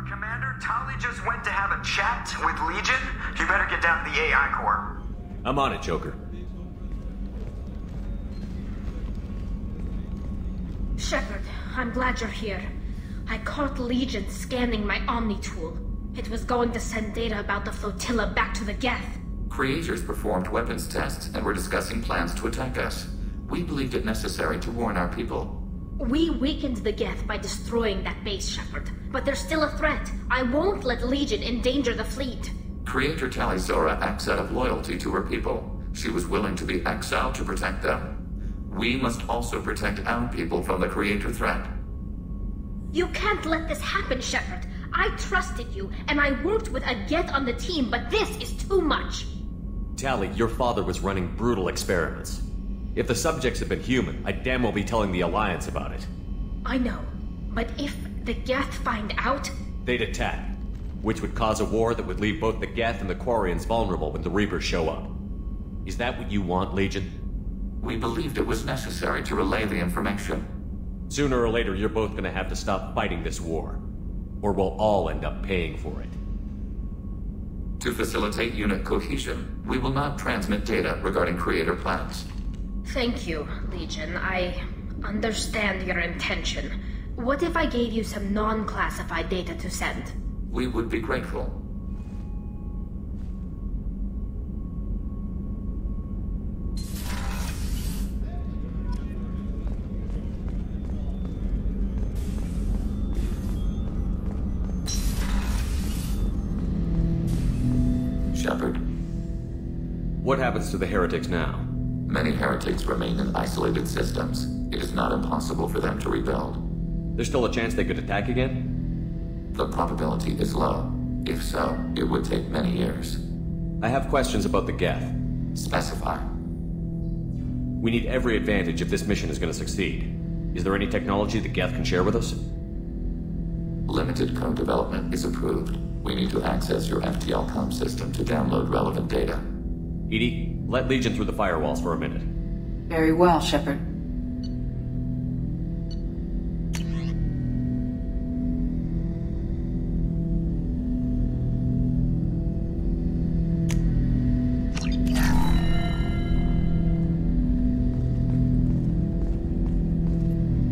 Commander, Tali just went to have a chat with Legion. You better get down to the AI core. I'm on it, Joker. Shepard, I'm glad you're here. I caught Legion scanning my Omni tool. It was going to send data about the flotilla back to the Geth. Creators performed weapons tests and were discussing plans to attack us. We believed it necessary to warn our people. We weakened the Geth by destroying that base, Shepard. But there's still a threat. I won't let Legion endanger the fleet. Creator Tali Zora acts out of loyalty to her people. She was willing to be exiled to protect them. We must also protect our people from the Creator threat. You can't let this happen, Shepard. I trusted you, and I worked with a Geth on the team, but this is too much. Tali, your father was running brutal experiments. If the subjects had been human, I'd damn well be telling the Alliance about it. I know, but if the Geth find out... They'd attack, which would cause a war that would leave both the Geth and the Quarians vulnerable when the Reapers show up. Is that what you want, Legion? We believed it was necessary to relay the information. Sooner or later, you're both gonna have to stop fighting this war. or we'll all end up paying for it. To facilitate unit cohesion, we will not transmit data regarding creator plans. Thank you, Legion. I understand your intention. What if I gave you some non-classified data to send? We would be grateful. Shepard. What happens to the heretics now? Many heretics remain in isolated systems. It is not impossible for them to rebuild. There's still a chance they could attack again? The probability is low. If so, it would take many years. I have questions about the Geth. Specify. We need every advantage if this mission is going to succeed. Is there any technology the Geth can share with us? Limited code development is approved. We need to access your FTL comm system to download relevant data. EDI, let Legion through the firewalls for a minute. Very well, Shepard.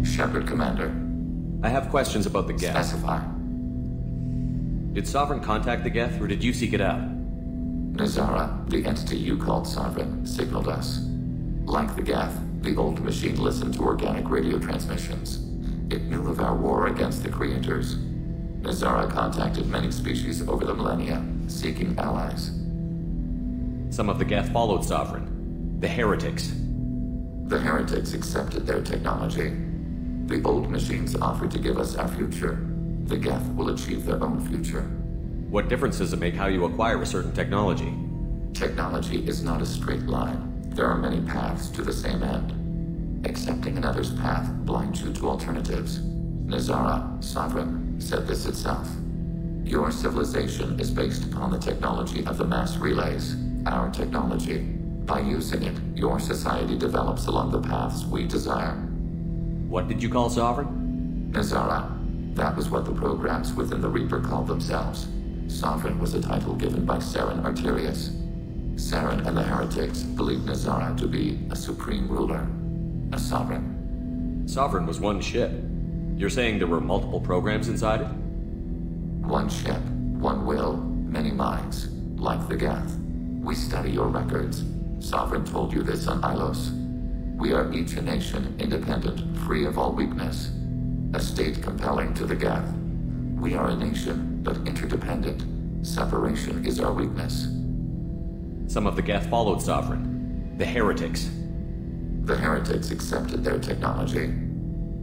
Shepard, Commander. I have questions about the Geth. Specify. Did Sovereign contact the Geth, or did you seek it out? Nazara, the entity you called Sovereign, signaled us. Like the Geth, the old machine listened to organic radio transmissions. It knew of our war against the creators. Nazara contacted many species over the millennia, seeking allies. Some of the Geth followed Sovereign. The heretics. The heretics accepted their technology. The old machines offered to give us our future. The Geth will achieve their own future. What difference does it make how you acquire a certain technology? Technology is not a straight line. There are many paths to the same end. Accepting another's path blinds you to alternatives. Nazara, Sovereign, said this itself. Your civilization is based upon the technology of the mass relays, our technology. By using it, your society develops along the paths we desire. What did you call Sovereign? Nazara. That was what the programs within the Reaper called themselves. Sovereign was a title given by Saren Arterius. Saren and the heretics believed Nazara to be a supreme ruler, a sovereign. Sovereign was one ship. You're saying there were multiple programs inside it? One ship, one will, many minds, like the Geth. We study your records. Sovereign told you this on Ilos. We are each a nation, independent, free of all weakness. A state compelling to the Geth. We are a nation, but interdependent. Separation is our weakness. Some of the Geth followed Sovereign. The heretics. The heretics accepted their technology.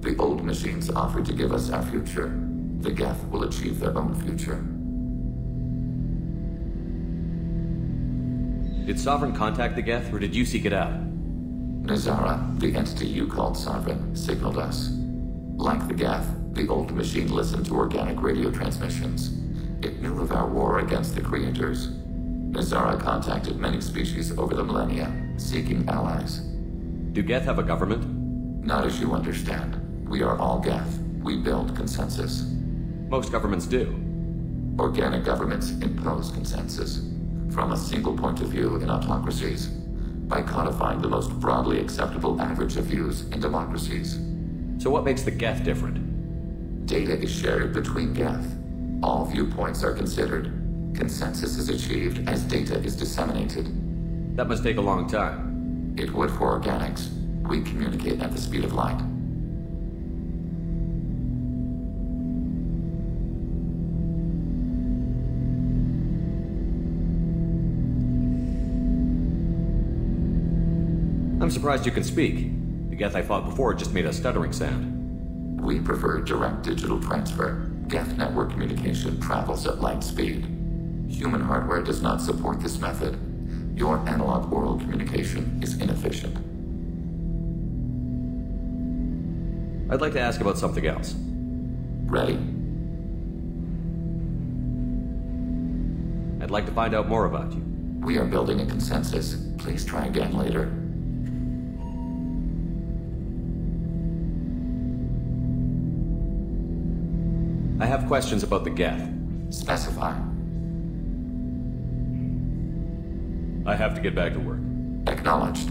The old machines offered to give us our future. The Geth will achieve their own future. Did Sovereign contact the Geth, or did you seek it out? Nazara, the entity you called Sovereign, signaled us. Like the Geth, the old machine listened to organic radio transmissions. It knew of our war against the creators. Nazara contacted many species over the millennia, seeking allies. Do Geth have a government? Not as you understand. We are all Geth. We build consensus. Most governments do. Organic governments impose consensus. From a single point of view in autocracies. By codifying the most broadly acceptable average of views in democracies. So what makes the Geth different? Data is shared between Geth. All viewpoints are considered. Consensus is achieved as data is disseminated. That must take a long time. It would for organics. We communicate at the speed of light. I'm surprised you can speak. The Geth I fought before just made a stuttering sound. We prefer direct digital transfer. Geth network communication travels at light speed. Human hardware does not support this method. Your analog oral communication is inefficient. I'd like to ask about something else. Ready? I'd like to find out more about you. We are building a consensus. Please try again later. I I have questions about the Geth. Specify. I have to get back to work. Acknowledged.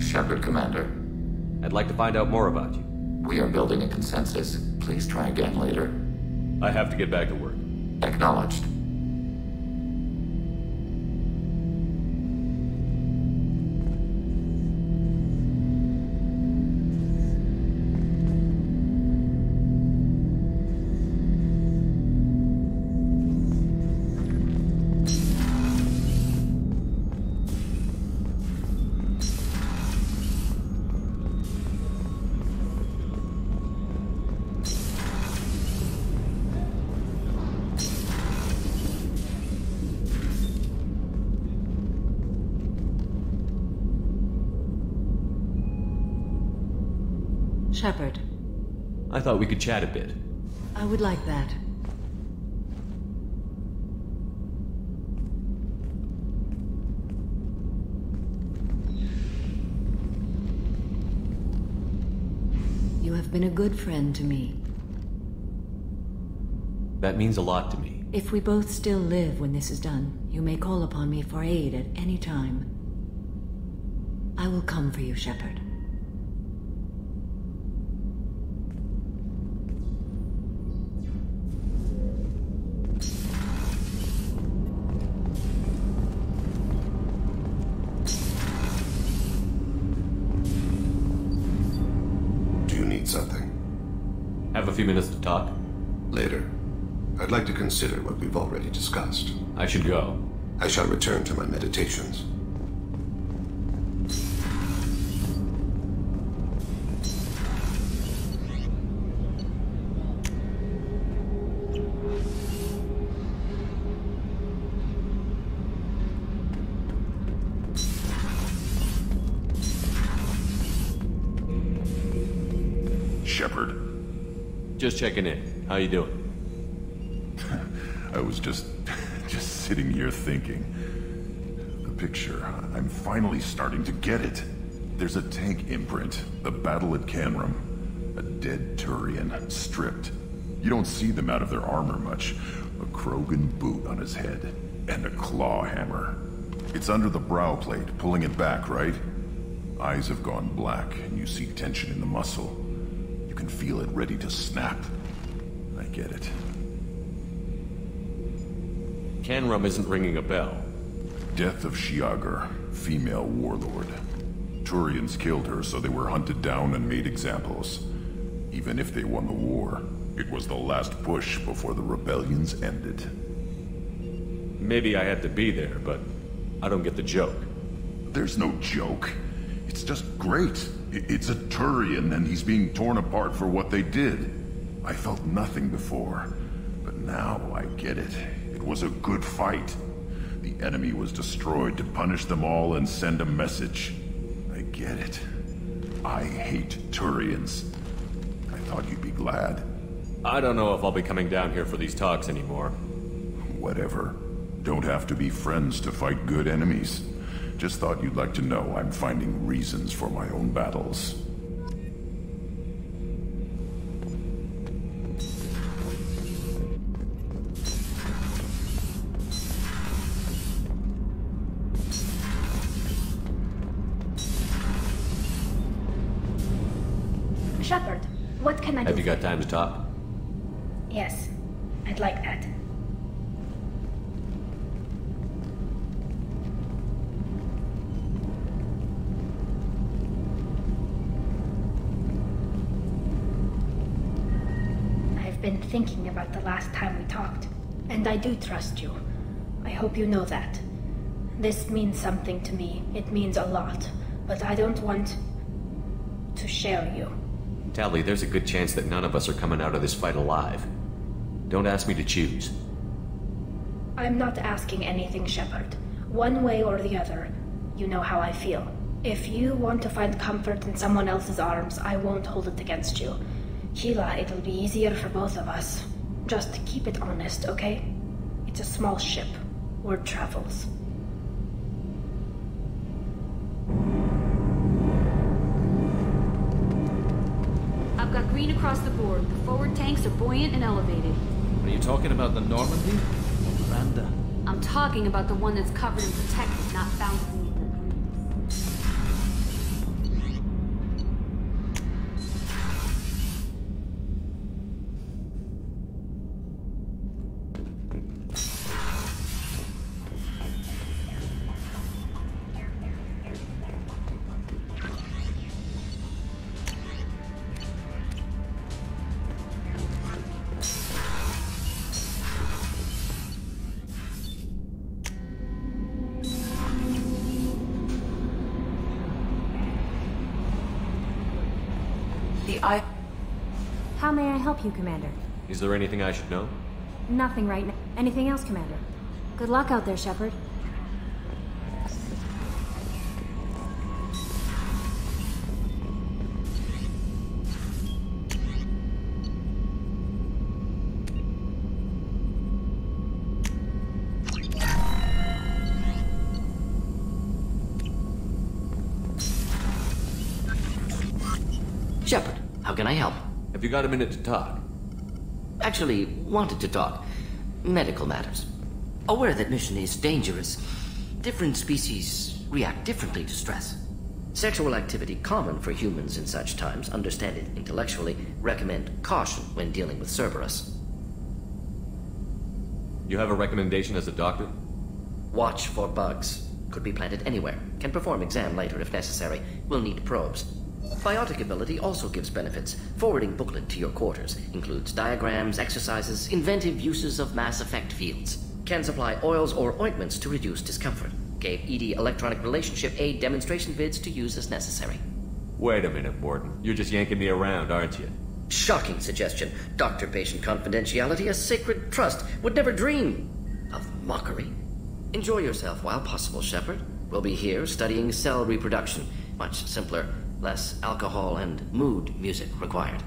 Shepard, Commander. I'd like to find out more about you. We are building a consensus. Please try again later. I have to get back to work. Acknowledged. Shepard. I thought we could chat a bit. I would like that. You have been a good friend to me. That means a lot to me. If we both still live when this is done, you may call upon me for aid at any time. I will come for you, Shepard. Have a few minutes to talk? Later. I'd like to consider what we've already discussed. I should go. I shall return to my meditations. Shepard. Just checking in. How you doing? I was just sitting here thinking. The picture, I'm finally starting to get it. There's a tank imprint, the battle at Canrum. A dead Turian, stripped. You don't see them out of their armor much. A Krogan boot on his head, and a claw hammer. It's under the brow plate, pulling it back, right? Eyes have gone black, and you see tension in the muscle. You can feel it ready to snap. I get it. Canrum isn't ringing a bell. Death of Shiagar, female warlord. Turians killed her, so they were hunted down and made examples. Even if they won the war, it was the last push before the rebellions ended. Maybe I had to be there, but I don't get the joke. There's no joke. It's just great. It's a Turian, and he's being torn apart for what they did. I felt nothing before, but now I get it. It was a good fight. The enemy was destroyed to punish them all and send a message. I get it. I hate Turians. I thought you'd be glad. I don't know if I'll be coming down here for these talks anymore. Whatever. Don't have to be friends to fight good enemies. Just thought you'd like to know I'm finding reasons for my own battles. Shepard, what can I do? Have you got time to talk? Yes, I'd like that. I've been thinking about the last time we talked, and I do trust you. I hope you know that. This means something to me. It means a lot, but I don't want to share you. Tali, there's a good chance that none of us are coming out of this fight alive. Don't ask me to choose. I'm not asking anything, Shepard. One way or the other, you know how I feel. If you want to find comfort in someone else's arms, I won't hold it against you. Sheila, it'll be easier for both of us. Just keep it honest, okay? It's a small ship. Word travels. I've got green across the board. The forward tanks are buoyant and elevated. Are you talking about the Normandy? Or Miranda? I'm talking about the one that's covered and protected, not bouncing. How may I help you, Commander? Is there anything I should know? Nothing right now. Anything else, Commander? Good luck out there, Shepard. Shepard, how can I help? Have you got a minute to talk? Actually, wanted to talk. Medical matters. Aware that mission is dangerous. Different species react differently to stress. Sexual activity common for humans in such times, understand it intellectually, recommend caution when dealing with Cerberus. You have a recommendation as a doctor? Watch for bugs. Could be planted anywhere. Can perform exam later if necessary. Will need probes. Biotic ability also gives benefits. Forwarding booklet to your quarters. Includes diagrams, exercises, inventive uses of Mass Effect fields. Can supply oils or ointments to reduce discomfort. Gave ED electronic relationship aid demonstration vids to use as necessary. Wait a minute, Morton. You're just yanking me around, aren't you? Shocking suggestion. Doctor-patient confidentiality, a sacred trust. Would never dream of mockery. Enjoy yourself while possible, Shepard. We'll be here studying cell reproduction. Much simpler. Less alcohol and mood music required.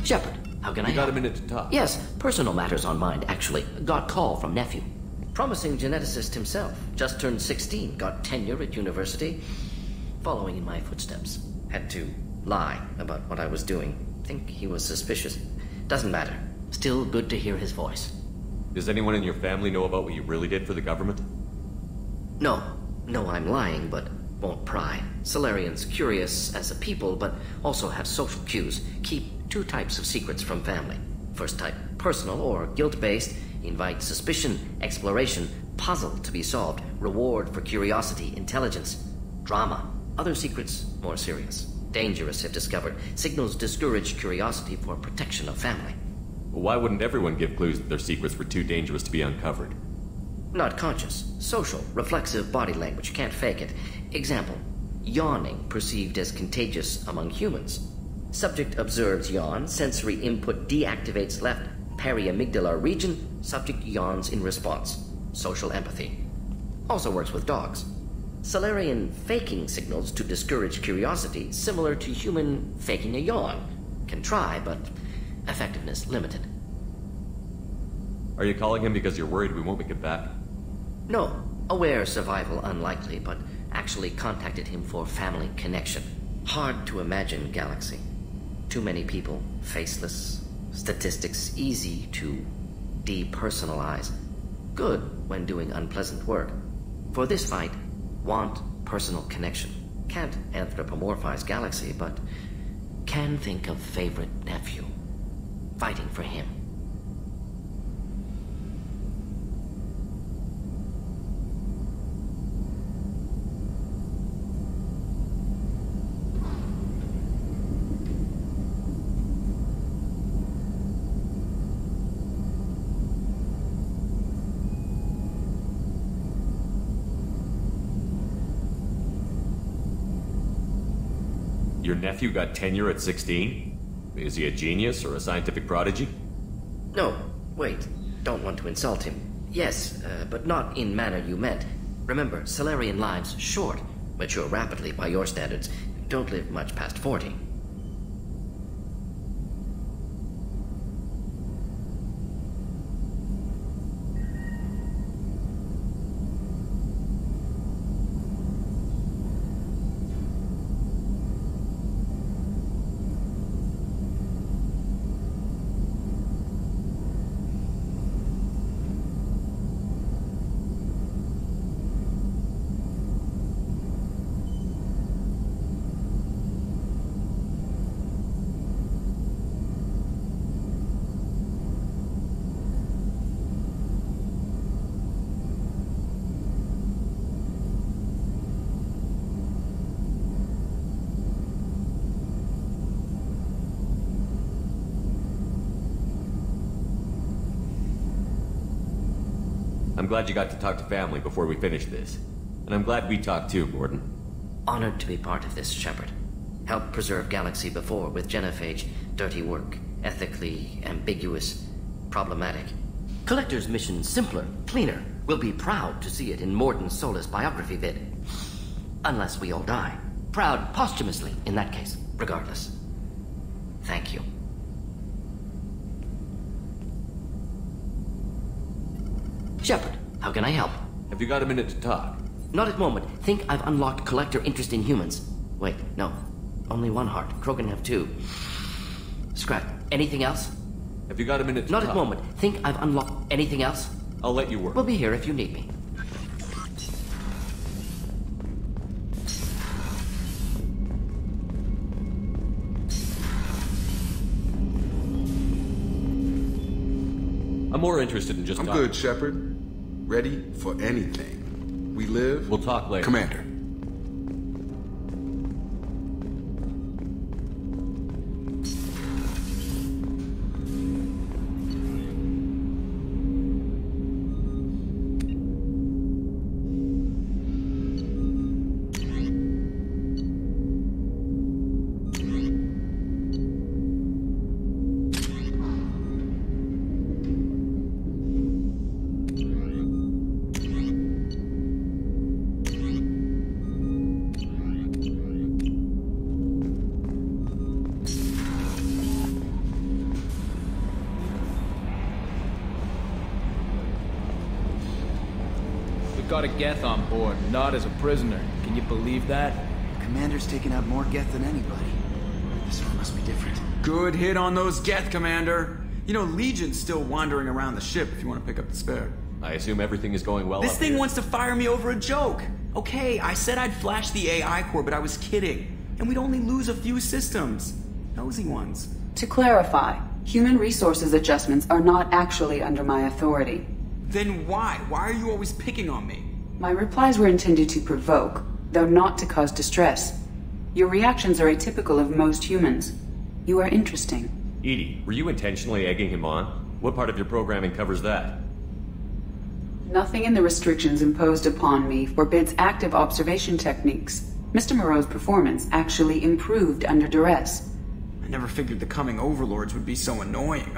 Shepard, how can I help? You got a minute to talk? Yes, personal matters on mind, actually. Got call from nephew. Promising geneticist himself. Just turned 16, got tenure at university. Following in my footsteps. Had to lie about what I was doing. Think he was suspicious. Doesn't matter. Still good to hear his voice. Does anyone in your family know about what you really did for the government? No, I'm lying, but won't pry. Solarians curious as a people, but also have social cues. Keep two types of secrets from family. First type, personal or guilt-based, invite suspicion, exploration, puzzle to be solved, reward for curiosity, intelligence, drama. Other secrets, more serious. Dangerous if discovered. Signals discourage curiosity for protection of family. Well, why wouldn't everyone give clues that their secrets were too dangerous to be uncovered? Not conscious. Social. Reflexive body language. Can't fake it. Example. Yawning perceived as contagious among humans. Subject observes yawn. Sensory input deactivates left periamygdalar region. Subject yawns in response. Social empathy. Also works with dogs. Solarian faking signals to discourage curiosity, similar to human faking a yawn. Can try, but effectiveness limited. Are you calling him because you're worried we won't make it back? No. Aware survival unlikely, but actually contacted him for family connection. Hard to imagine galaxy. Too many people, faceless, statistics easy to depersonalize. Good when doing unpleasant work. For this fight, want personal connection. Can't anthropomorphize galaxy, but can think of favorite nephew. Fighting for him. Your nephew got tenure at 16? Is he a genius or a scientific prodigy? No, wait. Don't want to insult him. Yes, but not in manner you meant. Remember, Solarian lives short. Mature rapidly by your standards. Don't live much past 40. I'm glad you got to talk to family before we finish this. And I'm glad we talked too, Gordon. Honored to be part of this, Shepard. Helped preserve Galaxy before with Genophage. Dirty work. Ethically ambiguous. Problematic. Collector's mission simpler, cleaner. We'll be proud to see it in Mordin Solus' biography vid. Unless we all die. Proud posthumously, in that case. Regardless. Thank you. Shepard, how can I help? Have you got a minute to talk? Not at moment. Think I've unlocked collector interest in humans. Wait, no. Only one heart. Krogan have two. Scrap. Anything else? Have you got a minute to Not talk? at moment. Think I've unlocked anything else? I'll let you work. We'll be here if you need me. I'm more interested in just I'm talking. good, Shepard. Ready for anything. We live... We'll talk later. Commander. Got a Geth on board, not as a prisoner. Can you believe that? Commander's taken out more Geth than anybody. This one must be different. Good hit on those Geth, Commander. You know, Legion's still wandering around the ship if you want to pick up the spare. I assume everything is going well This up thing here. wants to fire me over a joke. Okay, I said I'd flash the AI core, but I was kidding. And we'd only lose a few systems. Nosy ones. To clarify, human resources adjustments are not actually under my authority. Then why? Why are you always picking on me? My replies were intended to provoke, though not to cause distress. Your reactions are atypical of most humans. You are interesting. Edie, were you intentionally egging him on? What part of your programming covers that? Nothing in the restrictions imposed upon me forbids active observation techniques. Mr. Moreau's performance actually improved under duress. I never figured the coming overlords would be so annoying.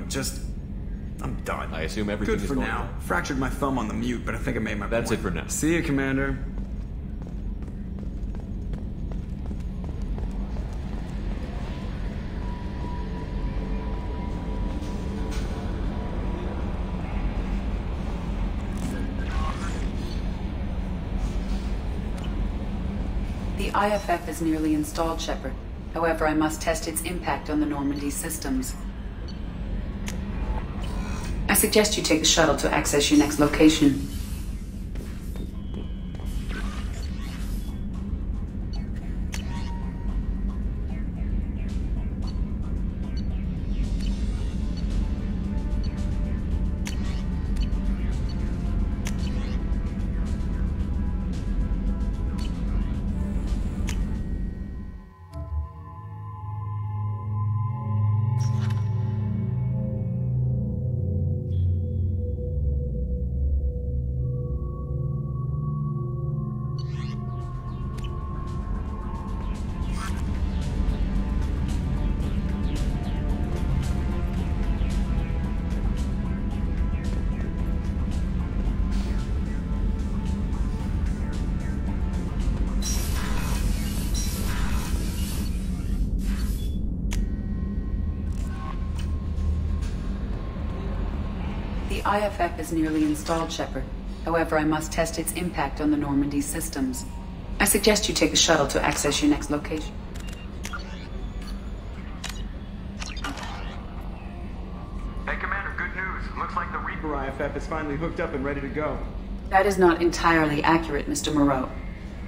I'm done. I assume everything Good is for going now. well. Fractured my thumb on the mute, but I think I made my That's point. it for now. See you, Commander. The IFF is nearly installed, Shepard. However, I must test its impact on the Normandy systems. I suggest you take the shuttle to access your next location. The IFF is nearly installed, Shepard. However, I must test its impact on the Normandy systems. I suggest you take the shuttle to access your next location. Hey, Commander, good news. Looks like the Reaper IFF is finally hooked up and ready to go. That is not entirely accurate, Mr. Moreau.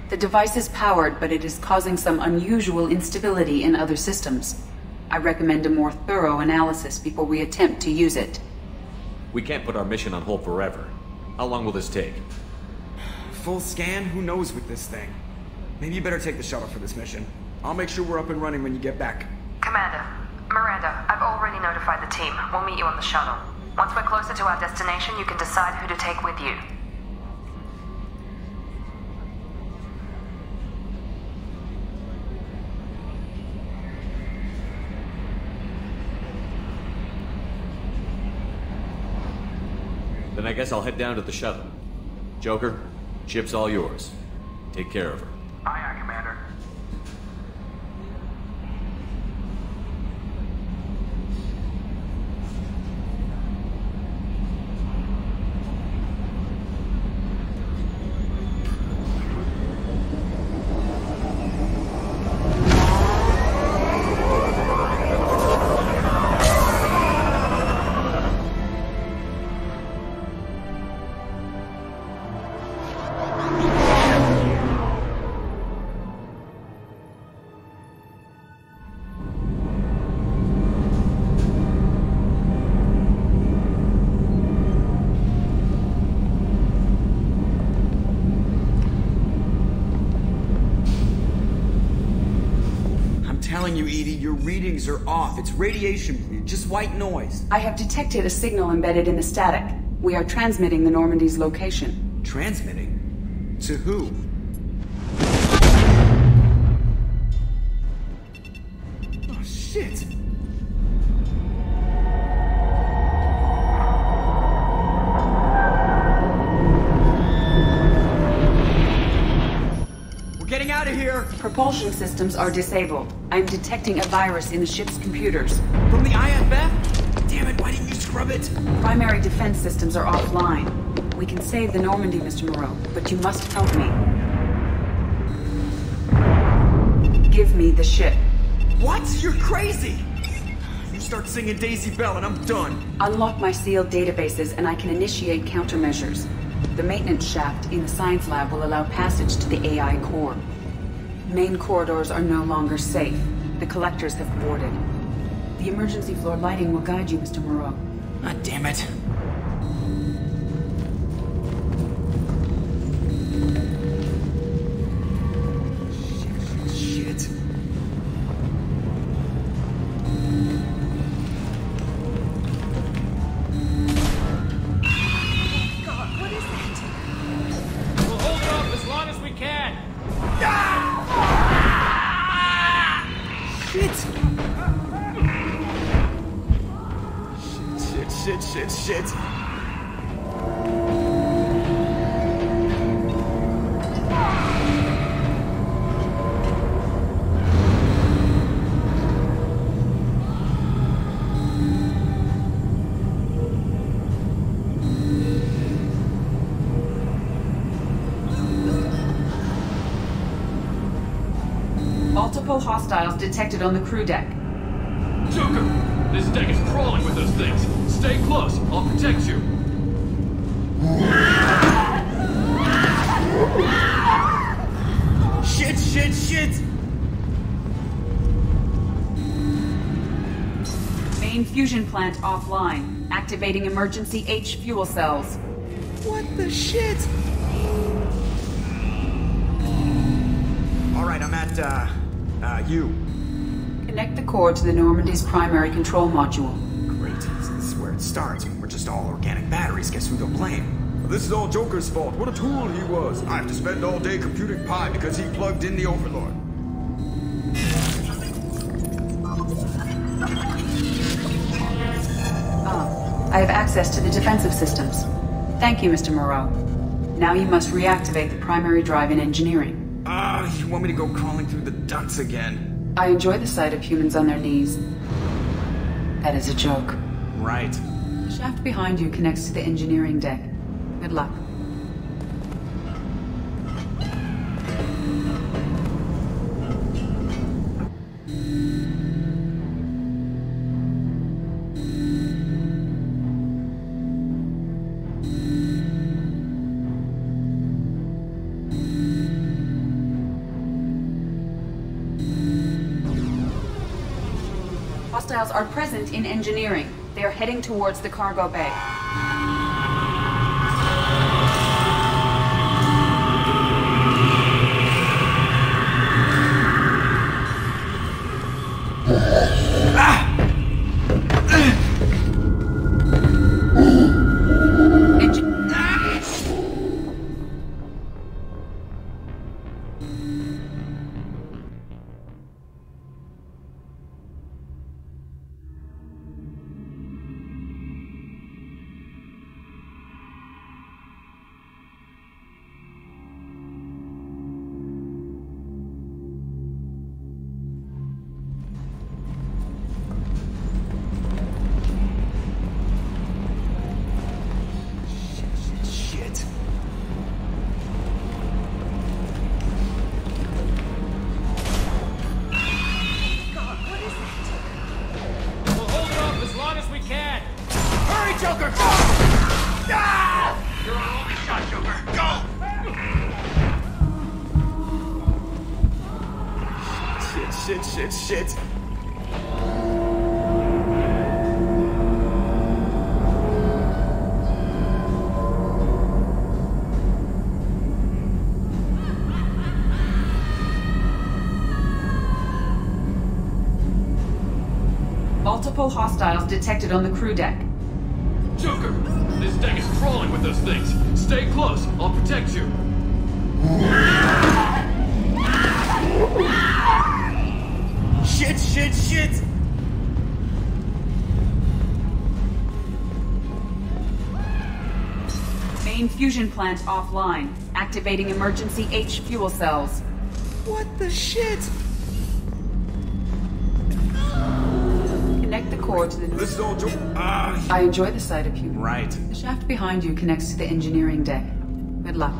The device is powered, but it is causing some unusual instability in other systems. I recommend a more thorough analysis before we attempt to use it. We can't put our mission on hold forever. How long will this take? Full scan? Who knows with this thing? Maybe you better take the shuttle for this mission. I'll make sure we're up and running when you get back. Commander, Miranda, I've already notified the team. We'll meet you on the shuttle. Once we're closer to our destination, you can decide who to take with you. Then I guess I'll head down to the shuttle. Joker, ship's all yours. Take care of her. Aye, aye, Commander. Telling you, Edie, your readings are off. It's radiation, just white noise. I have detected a signal embedded in the static. We are transmitting the Normandy's location. Transmitting? To who? Oh, shit. We're getting out of here! Propulsion systems are disabled. I'm detecting a virus in the ship's computers. From the IFF? Damn it, why didn't you scrub it? Primary defense systems are offline. We can save the Normandy, Mr. Moreau, but you must help me. Give me the ship. What? You're crazy! You start singing Daisy Bell and I'm done. Unlock my sealed databases and I can initiate countermeasures. The maintenance shaft in the science lab will allow passage to the AI core. Main corridors are no longer safe. The collectors have boarded. The emergency floor lighting will guide you, Mr. Moreau. God damn it. Shit. God, what is that? We'll hold it off as long as we can. Shit. Multiple hostiles detected on the crew deck. Joker! This deck is crawling with those things. Stay close. I'll protect you. Shit! Main fusion plant offline. Activating emergency H fuel cells. What the shit? Alright, I'm at, you. Connect the core to the Normandy's primary control module. Great. This is where it starts. We're just all organic batteries. Guess who they'll blame? This is all Joker's fault. What a tool he was. I have to spend all day computing pi because he plugged in the Overlord. I have access to the defensive systems. Thank you, Mr. Moreau. Now you must reactivate the primary drive in engineering. You want me to go crawling through the ducts again? I enjoy the sight of humans on their knees. That is a joke. Right. The shaft behind you connects to the engineering deck. Good luck. Hostiles are present in engineering. They are heading towards the cargo bay. Shit. Multiple hostiles detected on the crew deck. Joker! This deck is crawling with those things. Stay close. I'll protect you. Shit! Main fusion plant offline. Activating emergency H fuel cells. What the shit? Connect the core to the... This is all I enjoy the sight of you. Right. The shaft behind you connects to the engineering deck. Good luck.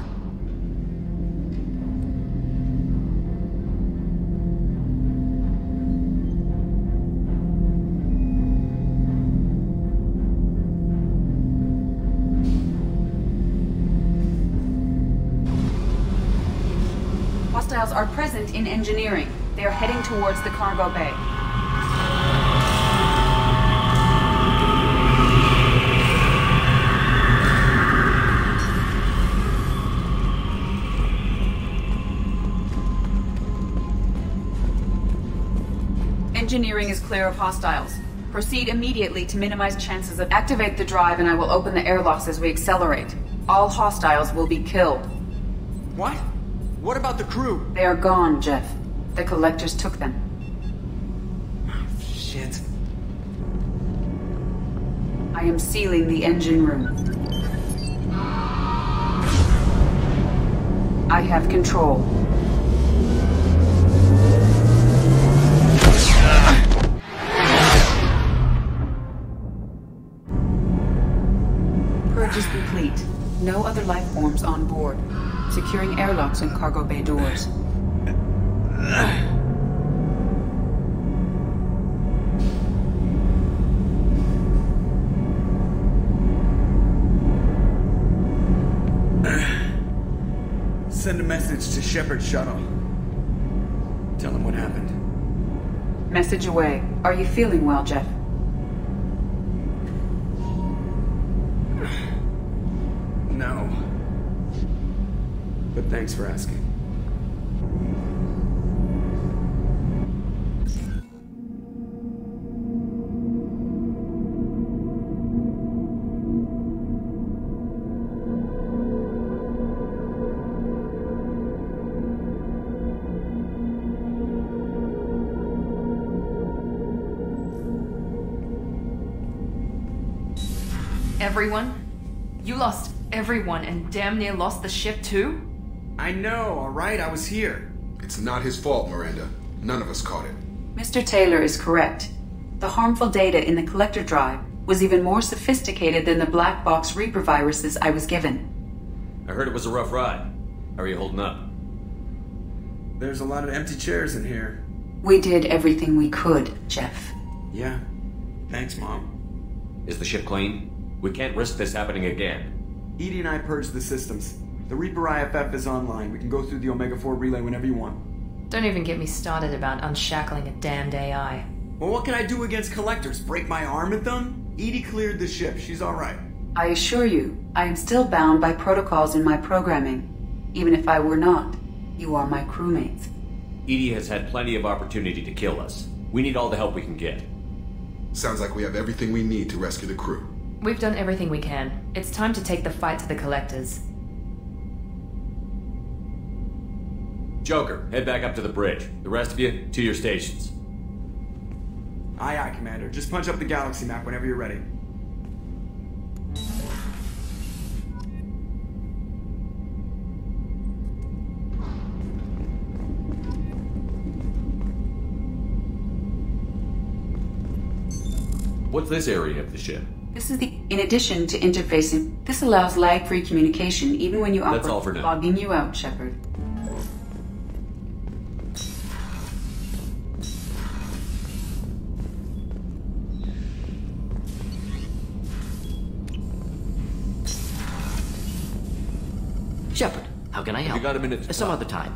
Hostiles are present in engineering. They are heading towards the cargo bay. Engineering is clear of hostiles. Proceed immediately to minimize chances of... Activate the drive and I will open the airlocks as we accelerate. All hostiles will be killed. What? What about the crew? They are gone, Jeff. The collectors took them. Shit. I am sealing the engine room. I have control. Purge is complete. No other life forms on board. Securing airlocks and cargo bay doors. Send a message to Shepard's shuttle. Tell him what happened. Message away. Are you feeling well, Jeff? No. But thanks for asking. Everyone? You lost everyone and damn near lost the ship too? I know, alright? I was here. It's not his fault, Miranda. None of us caught it. Mr. Taylor is correct. The harmful data in the collector drive was even more sophisticated than the black box Reaper viruses I was given. I heard it was a rough ride. How are you holding up? There's a lot of empty chairs in here. We did everything we could, Jeff. Yeah. Thanks, Mom. Is the ship clean? We can't risk this happening again. Edie and I purged the systems. The Reaper IFF is online. We can go through the Omega-4 relay whenever you want. Don't even get me started about unshackling a damned AI. Well, what can I do against collectors? Break my arm at them? Edie cleared the ship. She's alright. I assure you, I am still bound by protocols in my programming. Even if I were not, you are my crewmates. Edie has had plenty of opportunity to kill us. We need all the help we can get. Sounds like we have everything we need to rescue the crew. We've done everything we can. It's time to take the fight to the collectors. Joker, head back up to the bridge. The rest of you, to your stations. Aye, aye, Commander. Just punch up the galaxy map whenever you're ready. What's this area of the ship? This is in addition to interfacing, this allows lag-free communication even when you operate. That's all for now. Logging you out, Shepard. Shepard, how can I help? You got a minute to Some talk. other time.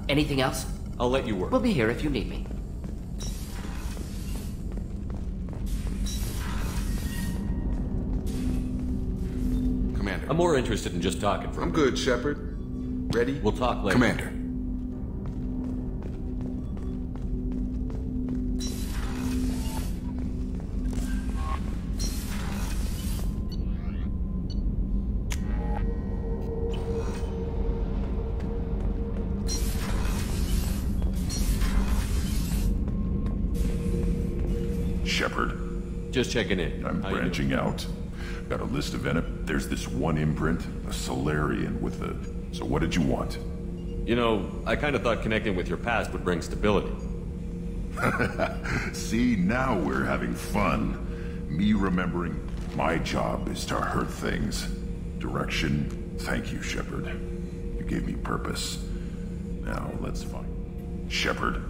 Anything else? I'll let you work. We'll be here if you need me. I'm more interested in just talking for a I'm minute. good, Shepard. Ready? We'll talk later. Commander. Shepard. Just checking in. I'm How you branching out. Got a list of There's this one imprint, a Solarian with a... So what did you want? You know, I kind of thought connecting with your past would bring stability. See, now we're having fun. Me remembering my job is to hurt things. Direction, thank you, Shepard. You gave me purpose. Now, let's find... Shepard.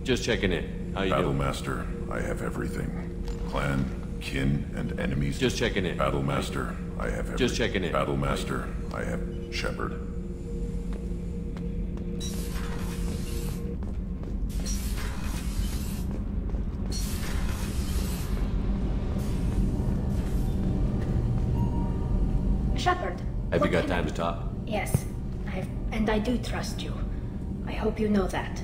Just checking in. How you doing? Battlemaster, I have everything. Clan, kin, and enemies. Just checking in. Battlemaster, I have everything. Just checking in. Battlemaster, I have... Shepard. Shepard. Have you got time to talk? Yes, and I do trust you. I hope you know that.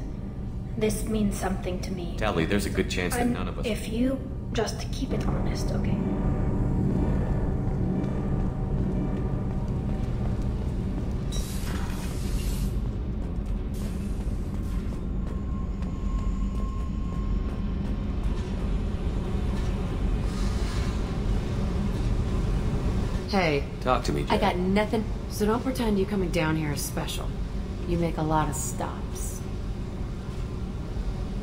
This means something to me. Tally, there's a good chance that And none of us... if you just keep it honest, okay? Hey. Talk to me, Jack. I got nothing, so don't pretend you coming down here is special. You make a lot of stops.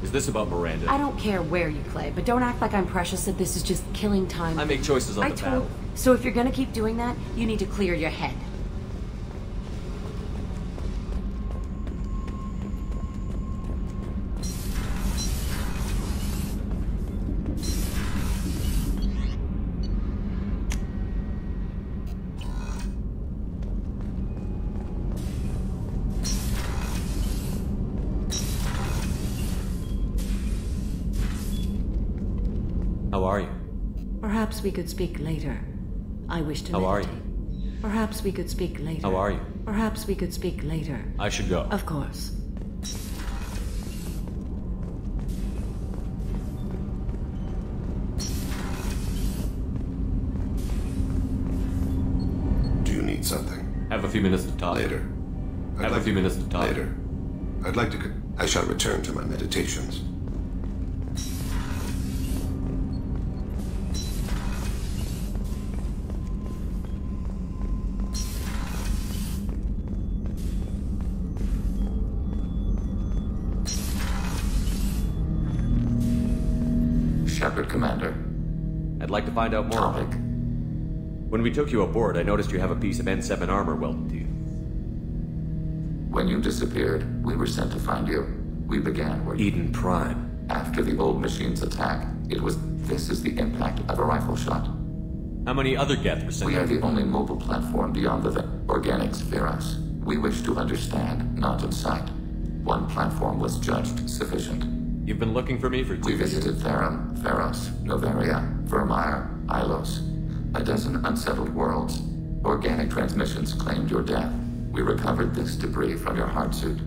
Is this about Miranda? I don't care where you play, but don't act like I'm precious that this is just killing time. I make choices on the battle. So if you're gonna keep doing that, you need to clear your head. How are you? Perhaps we could speak later. I wish to meditate. How are you? Perhaps we could speak later. How are you? Perhaps we could speak later. I should go. Of course. Do you need something? Have a few minutes to talk. Later. Have a few minutes to talk. Later. I'd like to... I shall return to my meditations. Shepard, Commander. I'd like to find out more. Topic. When we took you aboard, I noticed you have a piece of N7 armor welded to you. When you disappeared, we were sent to find you. We began where Eden Prime. After the old machine's attack, this is the impact of a rifle shot. How many other Geth were sent? We are the only mobile platform beyond the organics Veras. We wish to understand, not incite. One platform was judged sufficient. You've been looking for me for 2 We years. visited Therum, Theros, Noveria, Vermeer, Ilos. A dozen unsettled worlds. Organic transmissions claimed your death. We recovered this debris from your heart suit.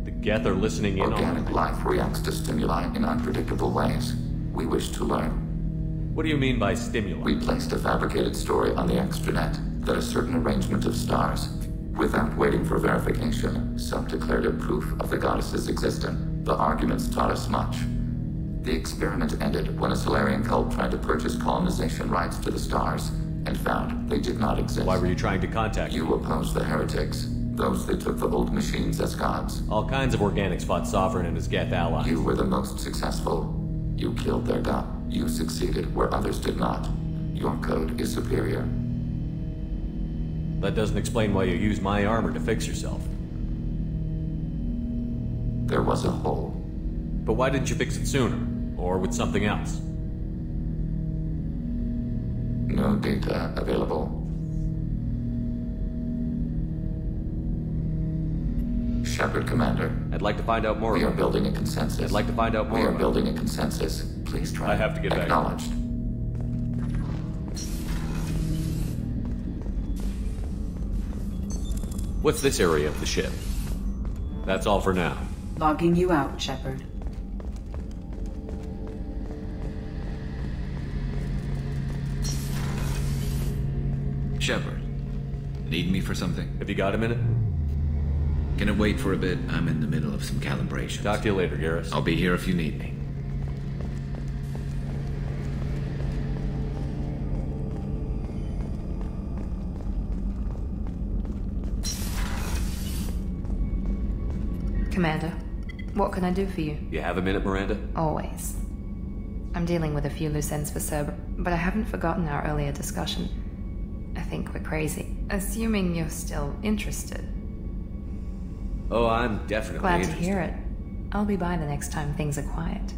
The Geth are listening in on... Organic life reacts to stimuli in unpredictable ways. We wish to learn. What do you mean by stimuli? We placed a fabricated story on the extranet that a certain arrangement of stars, without waiting for verification, some declared it proof of the goddess's existence. The arguments taught us much. The experiment ended when a Solarian cult tried to purchase colonization rights to the stars and found they did not exist. Why were you trying to contact You opposed the heretics, those that took the old machines as gods. All kinds of organics fought Sovereign and his Geth allies. You were the most successful. You killed their god. You succeeded where others did not. Your code is superior. That doesn't explain why you used my armor to fix yourself. There was a hole. But why didn't you fix it sooner? Or with something else? No data available. Shepard, Commander. I'd like to find out more. We are building a consensus. I'd like to find out more. We are building a consensus. Please try. I have to get back. Acknowledged. What's this area of the ship? That's all for now. Logging you out, Shepard. Shepard, need me for something? Have you got a minute? Can it wait for a bit? I'm in the middle of some calibration. Talk to you later, Garrus. I'll be here if you need me. Commander, what can I do for you? You have a minute, Miranda? Always. I'm dealing with a few loose ends for Cerber, but I haven't forgotten our earlier discussion. I think we're crazy. Assuming you're still interested. Oh, I'm definitely Glad interested. to hear it. I'll be by the next time things are quiet.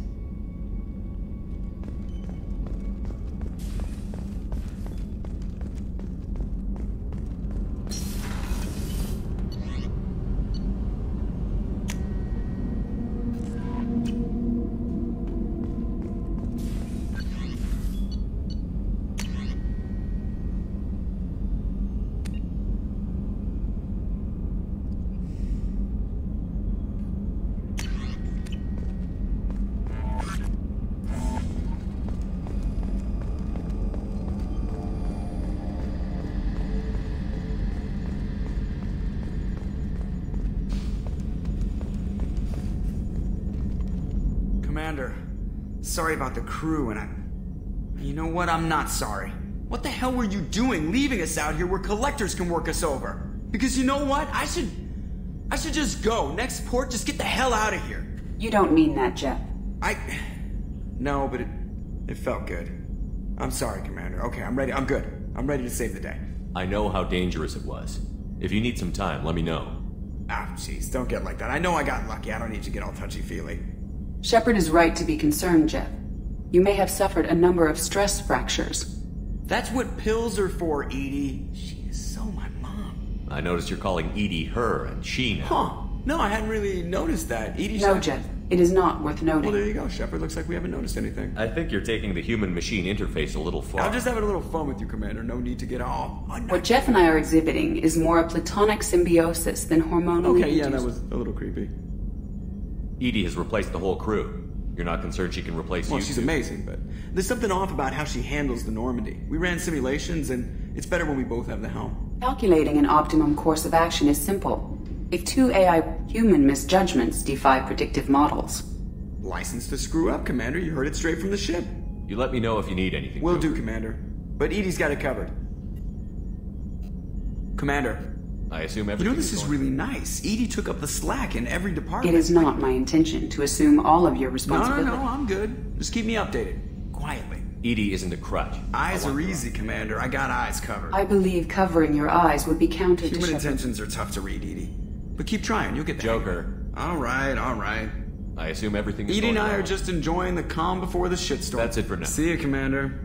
Commander, sorry about the crew, and you know what? I'm not sorry. What the hell were you doing leaving us out here where collectors can work us over? Because you know what? I should just go. Next port, just get the hell out of here. You don't mean that, Jeff. No, but it felt good. I'm sorry, Commander. Okay, I'm ready. I'm good. I'm ready to save the day. I know how dangerous it was. If you need some time, let me know. Ah, jeez, don't get like that. I know I got lucky. I don't need to get all touchy-feely. Shepard is right to be concerned, Jeff. You may have suffered a number of stress fractures. That's what pills are for, Edie. She is so my mom. I noticed you're calling Edie her and she now. Huh. No, I hadn't really noticed that. Edie's No, Jeff. It is not worth noting. Well, there you go, Shepard. Looks like we haven't noticed anything. I think you're taking the human-machine interface a little far. I'm just having a little fun with you, Commander. No need to get all... What Jeff and I are exhibiting is more a platonic symbiosis than hormonally Okay, yeah, induced. that was a little creepy. Edie has replaced the whole crew. You're not concerned she can replace you? Well, she's amazing, but there's something off about how she handles the Normandy. We ran simulations, and it's better when we both have the helm. Calculating an optimum course of action is simple. If two AI human misjudgments defy predictive models. License to screw up, Commander. You heard it straight from the ship. You let me know if you need anything. Will do, Commander. But Edie's got it covered. Commander. I assume everything this is really nice. Edie took up the slack in every department. It is not my intention to assume all of your responsibility. No, I'm good. Just keep me updated. Quietly. Edie isn't a crutch. Eyes are easy, Commander. I got eyes covered. I believe covering your eyes would be counter to Human Shepard. intentions are tough to read, Edie. But keep trying. You'll get the Joker. All right. I assume everything is Edie going and I well. are just enjoying the calm before the shitstorm. That's it for now. See you, Commander.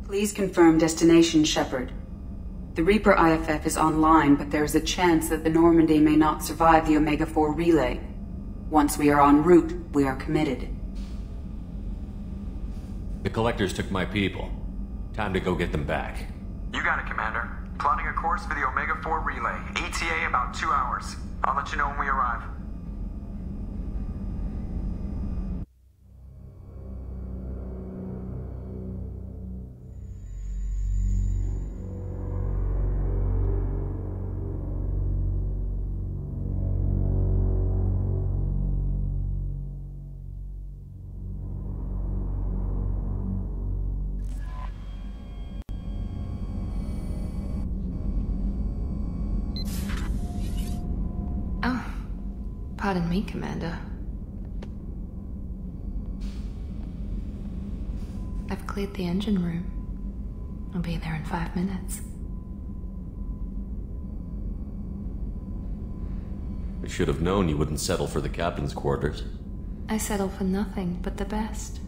Please confirm destination, Shepard. The Reaper IFF is online, but there is a chance that the Normandy may not survive the Omega-4 relay. Once we are en route, we are committed. The Collectors took my people. Time to go get them back. You got it, Commander. Plotting a course for the Omega-4 relay. ETA about 2 hours. I'll let you know when we arrive. Pardon me, Commander. I've cleared the engine room. I'll be there in 5 minutes. I should have known you wouldn't settle for the captain's quarters. I settle for nothing but the best.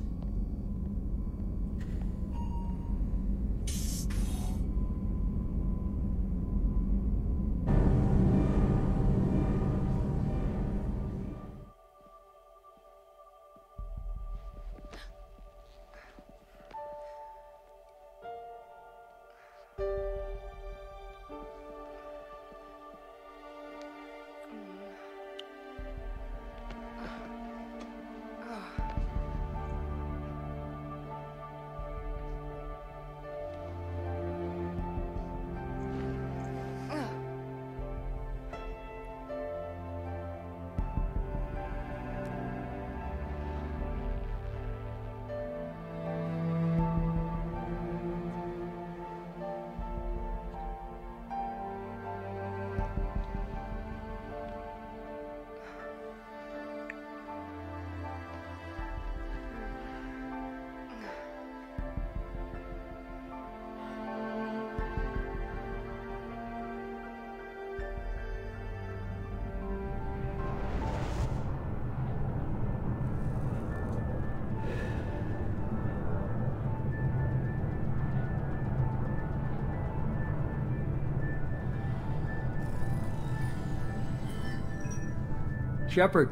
Shepard,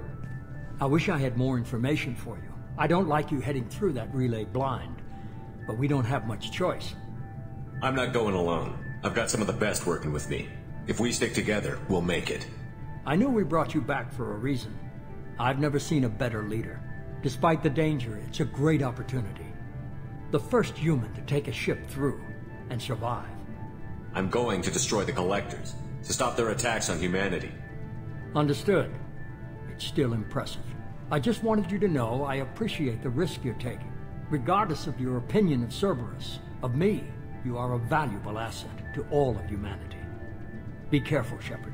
I wish I had more information for you. I don't like you heading through that relay blind, but we don't have much choice. I'm not going alone. I've got some of the best working with me. If we stick together, we'll make it. I knew we brought you back for a reason. I've never seen a better leader. Despite the danger, it's a great opportunity. The first human to take a ship through and survive. I'm going to destroy the Collectors, to stop their attacks on humanity. Understood. It's still impressive. I just wanted you to know I appreciate the risk you're taking. Regardless of your opinion of Cerberus, of me, you are a valuable asset to all of humanity. Be careful, Shepard.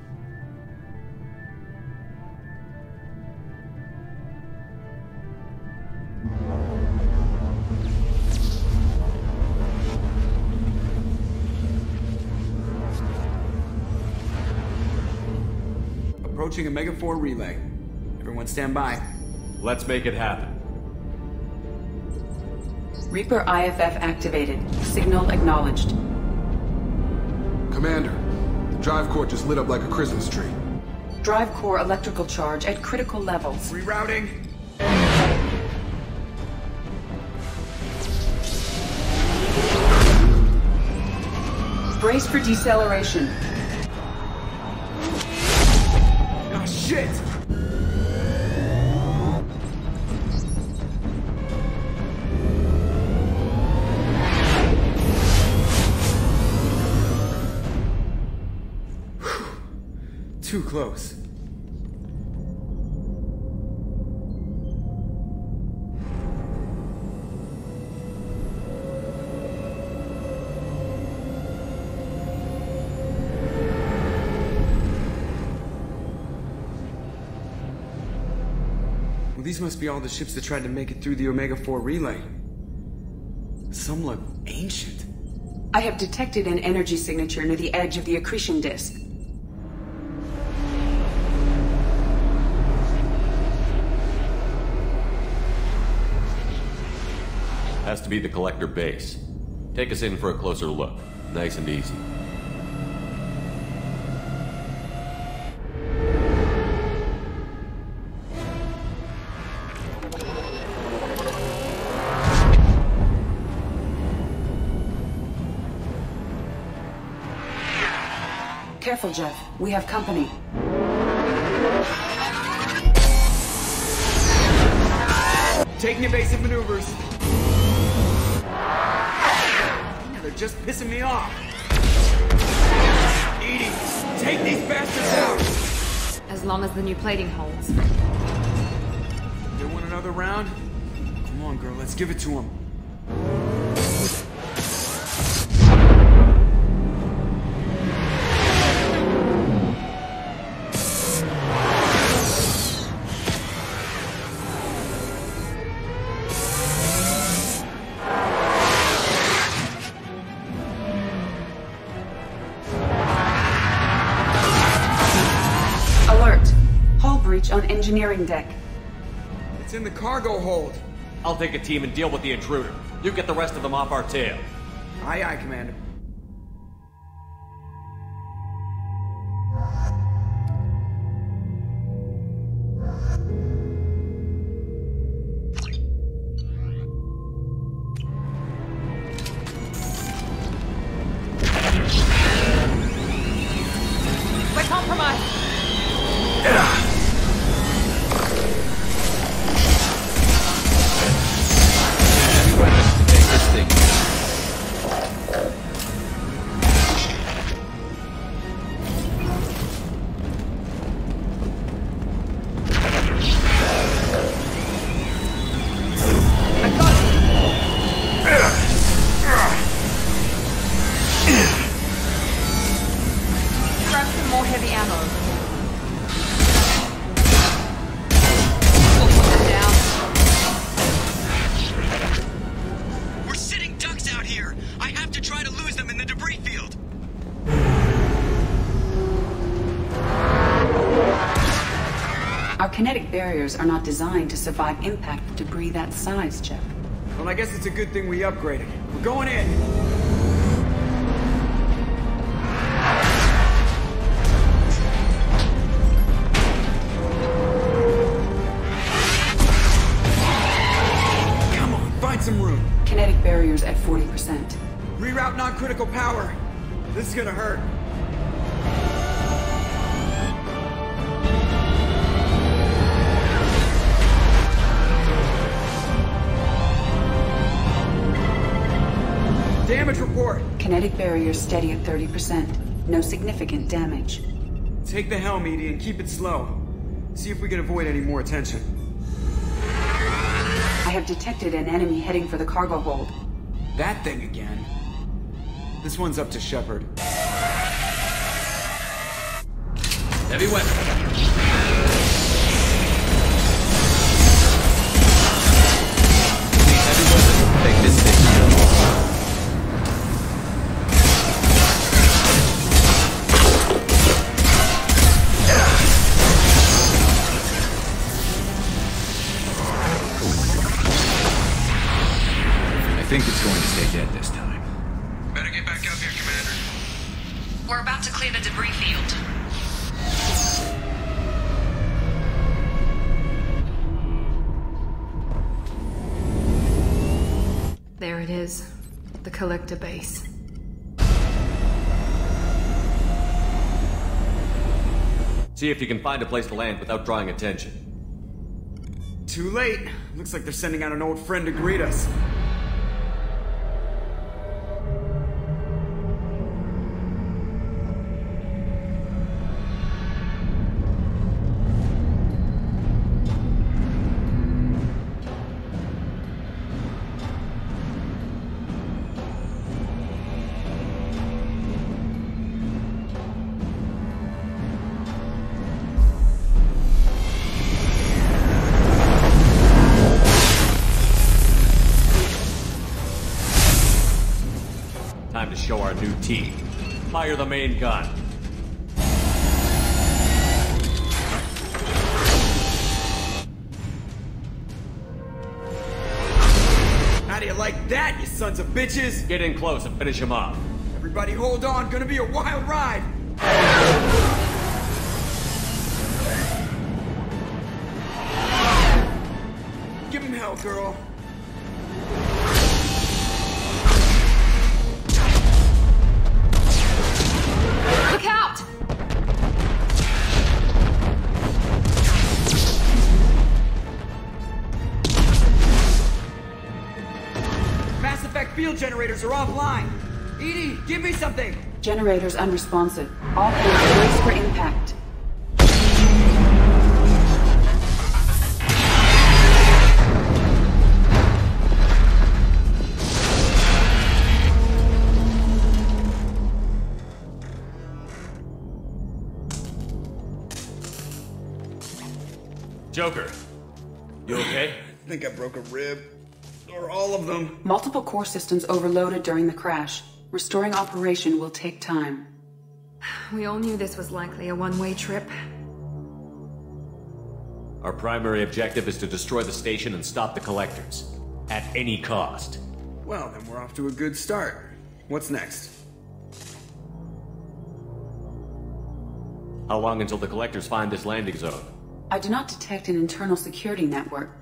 Approaching Omega-4 relay. Everyone stand by. Let's make it happen. Reaper IFF activated. Signal acknowledged. Commander, the drive core just lit up like a Christmas tree. Drive core electrical charge at critical levels. Rerouting. Brace for deceleration. Oh, shit! Too close. Well, these must be all the ships that tried to make it through the Omega-4 relay. Some look ancient. I have detected an energy signature near the edge of the accretion disk. Has to be the Collector base. Take us in for a closer look. Nice and easy. Careful, Jeff. We have company. Taking evasive maneuvers. Yeah, they're just pissing me off. Edie, take these bastards out! As long as the new plating holds. They want another round? Come on, girl, let's give it to them. On engineering deck. It's in the cargo hold. I'll take a team and deal with the intruder. You get the rest of them off our tail. Aye, aye, Commander. We're compromised. Kinetic barriers are not designed to survive impact with debris that size, Jeff. Well, I guess it's a good thing we upgraded. We're going in! Come on, find some room! Kinetic barriers at 40%. Reroute non-critical power! This is gonna hurt. Damage report! Kinetic barriers steady at 30%. No significant damage. Take the helm, Edie, and keep it slow. See if we can avoid any more attention. I have detected an enemy heading for the cargo hold. That thing again. This one's up to Shepard. Heavy weapon. Take this thing. I think it's going to stay dead this time. Better get back up here, Commander. We're about to clear the debris field. There it is. The collector base. See if you can find a place to land without drawing attention. Too late. Looks like they're sending out an old friend to greet us. Time to show our new team. Fire the main gun. How do you like that, you sons of bitches? Get in close and finish him off. Everybody hold on, gonna be a wild ride! Give him hell, girl. Look out! field generators are offline. Edie, give me something! Generators unresponsive. All crews brace for impact. Joker, you okay? I think I broke a rib. Or all of them. Multiple core systems overloaded during the crash. Restoring operation will take time. We all knew this was likely a one-way trip. Our primary objective is to destroy the station and stop the collectors. At any cost. Well, then we're off to a good start. What's next? How long until the collectors find this landing zone? I do not detect an internal security network.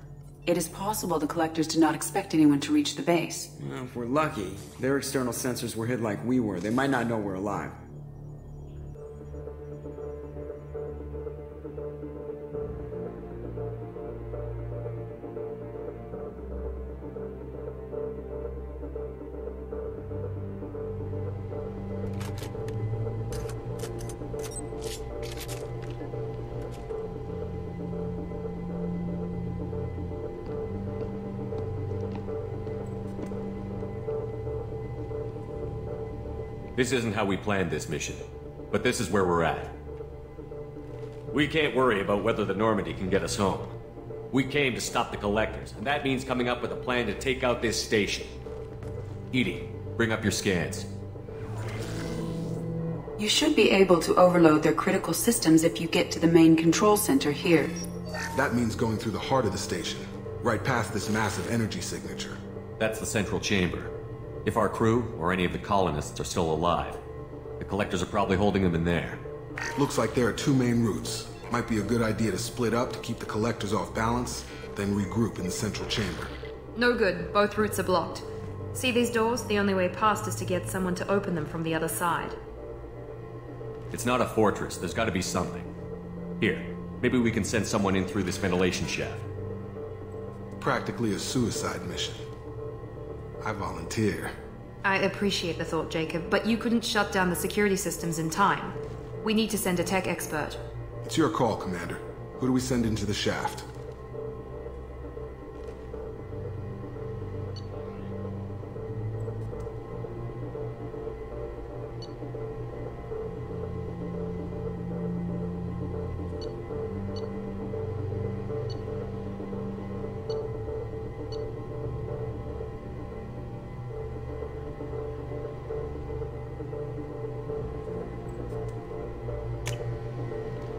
It is possible the collectors did not expect anyone to reach the base. Well, if we're lucky, their external sensors were hid like we were. They might not know we're alive. This isn't how we planned this mission, but this is where we're at. We can't worry about whether the Normandy can get us home. We came to stop the collectors, and that means coming up with a plan to take out this station. Edie, bring up your scans. You should be able to overload their critical systems if you get to the main control center here. That means going through the heart of the station, right past this massive energy signature. That's the central chamber. If our crew, or any of the colonists, are still alive, the collectors are probably holding them in there. Looks like there are two main routes. Might be a good idea to split up to keep the collectors off balance, then regroup in the central chamber. No good. Both routes are blocked. See these doors? The only way past is to get someone to open them from the other side. It's not a fortress. There's gotta be something. Here, maybe we can send someone in through this ventilation shaft. Practically a suicide mission. I volunteer. I appreciate the thought, Jacob, but you couldn't shut down the security systems in time. We need to send a tech expert. It's your call, Commander. Who do we send into the shaft?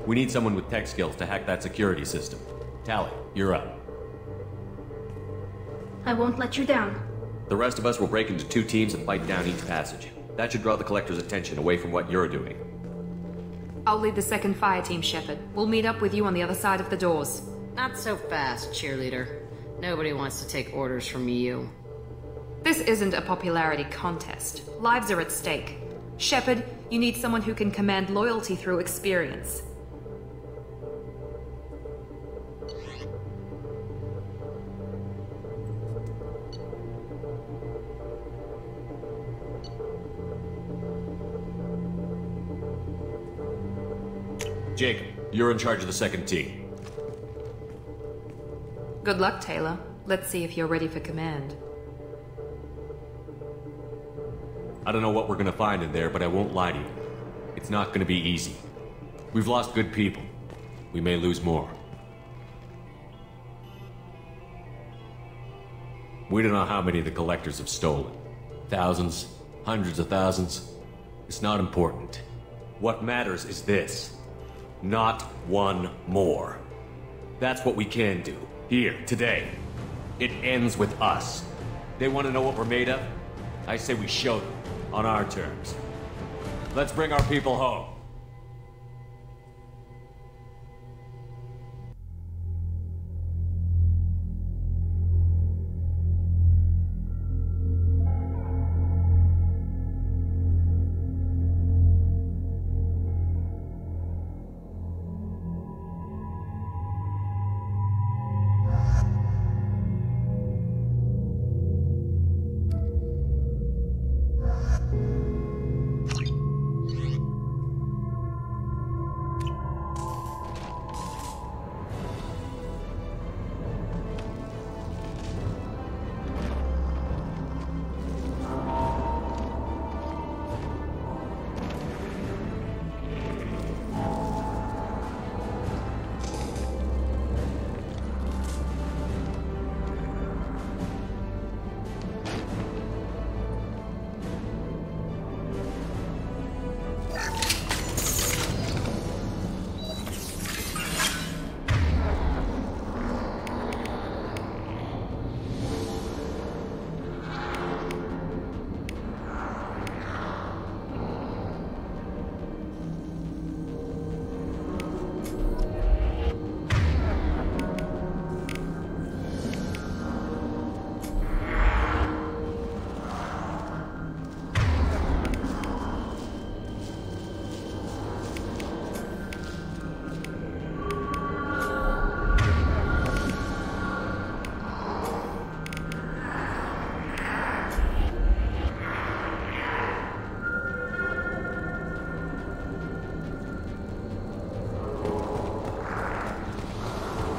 We need someone with tech skills to hack that security system. Tally, you're up. I won't let you down. The rest of us will break into two teams and fight down each passage. That should draw the collector's attention away from what you're doing. I'll lead the second fire team, Shepard. We'll meet up with you on the other side of the doors. Not so fast, cheerleader. Nobody wants to take orders from you. This isn't a popularity contest. Lives are at stake. Shepard, you need someone who can command loyalty through experience. Jacob, you're in charge of the second team. Good luck, Taylor. Let's see if you're ready for command. I don't know what we're gonna find in there, but I won't lie to you. It's not gonna be easy. We've lost good people. We may lose more. We don't know how many the collectors have stolen. Thousands, hundreds of thousands. It's not important. What matters is this. Not one more. That's what we can do. Here, today. It ends with us. They want to know what we're made of? I say we show them, on our terms. Let's bring our people home.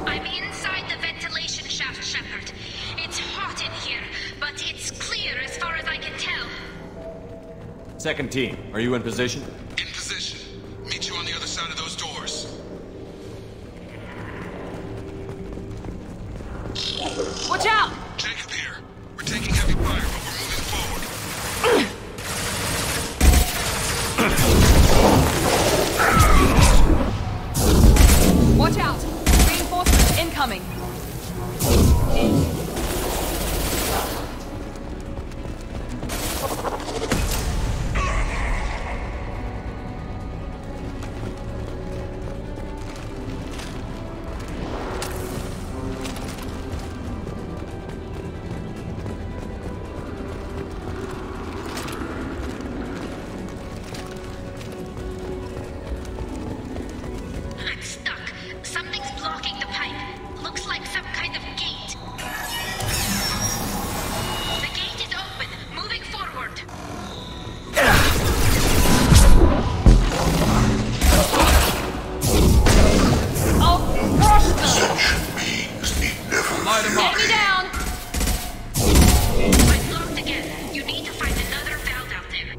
I'm inside the ventilation shaft, Shepard. It's hot in here, but it's clear as far as I can tell. Second team, are you in position? In position. Meet you on the other side of those doors. Watch out! Jacob here. We're taking heavy fire, but we're moving forward. Watch out! Reinforcements incoming! I'm stuck. Something's blocking the pipe. Looks like some kind of gate. The gate is open. Moving forward. I'll crush them! Sentient beings need never Get me down! I'm locked again. You need to find another valve out there.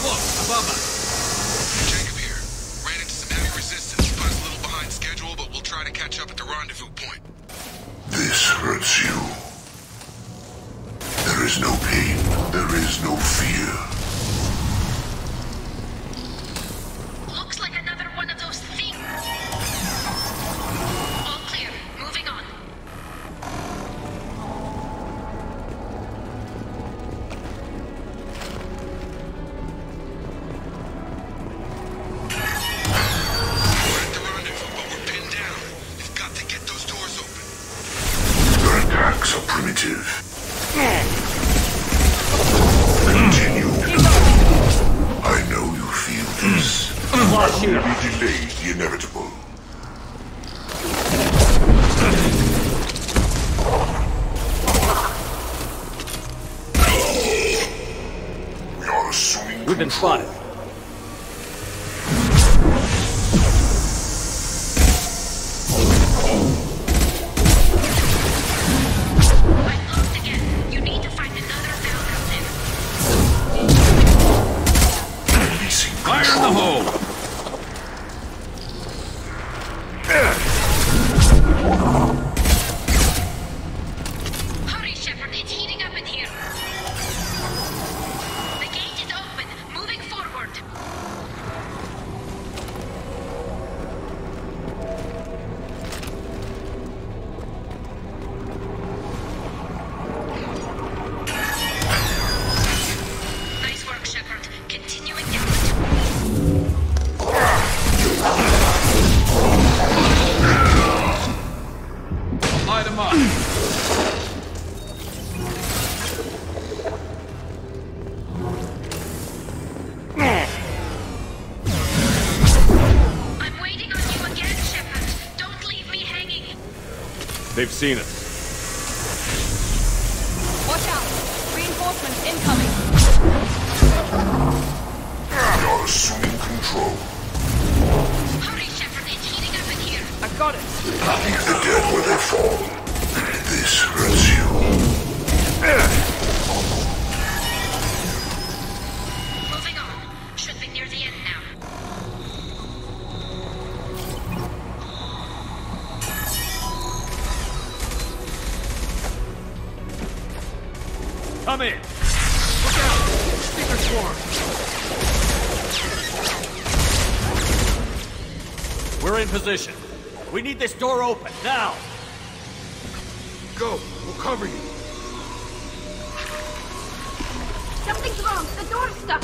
Look, above us. Jacob here. Ran into some heavy resistance. Put us a little behind schedule, but we'll try to catch up at the rendezvous point. This hurts you. There is no pain. There is no fear. Looks like another one of those things. All clear. Moving on. We're at the rendezvous, but we're pinned down. We've got to get those doors open. Your attacks are primitive. Continue. I know you feel this. Flush You here. will delay the inevitable. We are assuming We've been control. spotted. I'm locked again. You need to find another valve out there. Releasing Fire in the hole! Hurry, Shepard. It's heating up in here. The gate is open. Moving forward. Nice work, Shepard. Continuing down. Light them up. I'm waiting on you again, Shepard. Don't leave me hanging. They've seen us. Watch out! Reinforcements incoming! We are assuming control. Hurry, Shepard. It's heating up in here. I got it! Leave the dead where they fall. This hurts you. Moving on. Should be near the end now. Come in. Look out! Speaker swarm. We're in position. We need this door open now. Go. We'll cover you. Something's wrong. The door's stuck.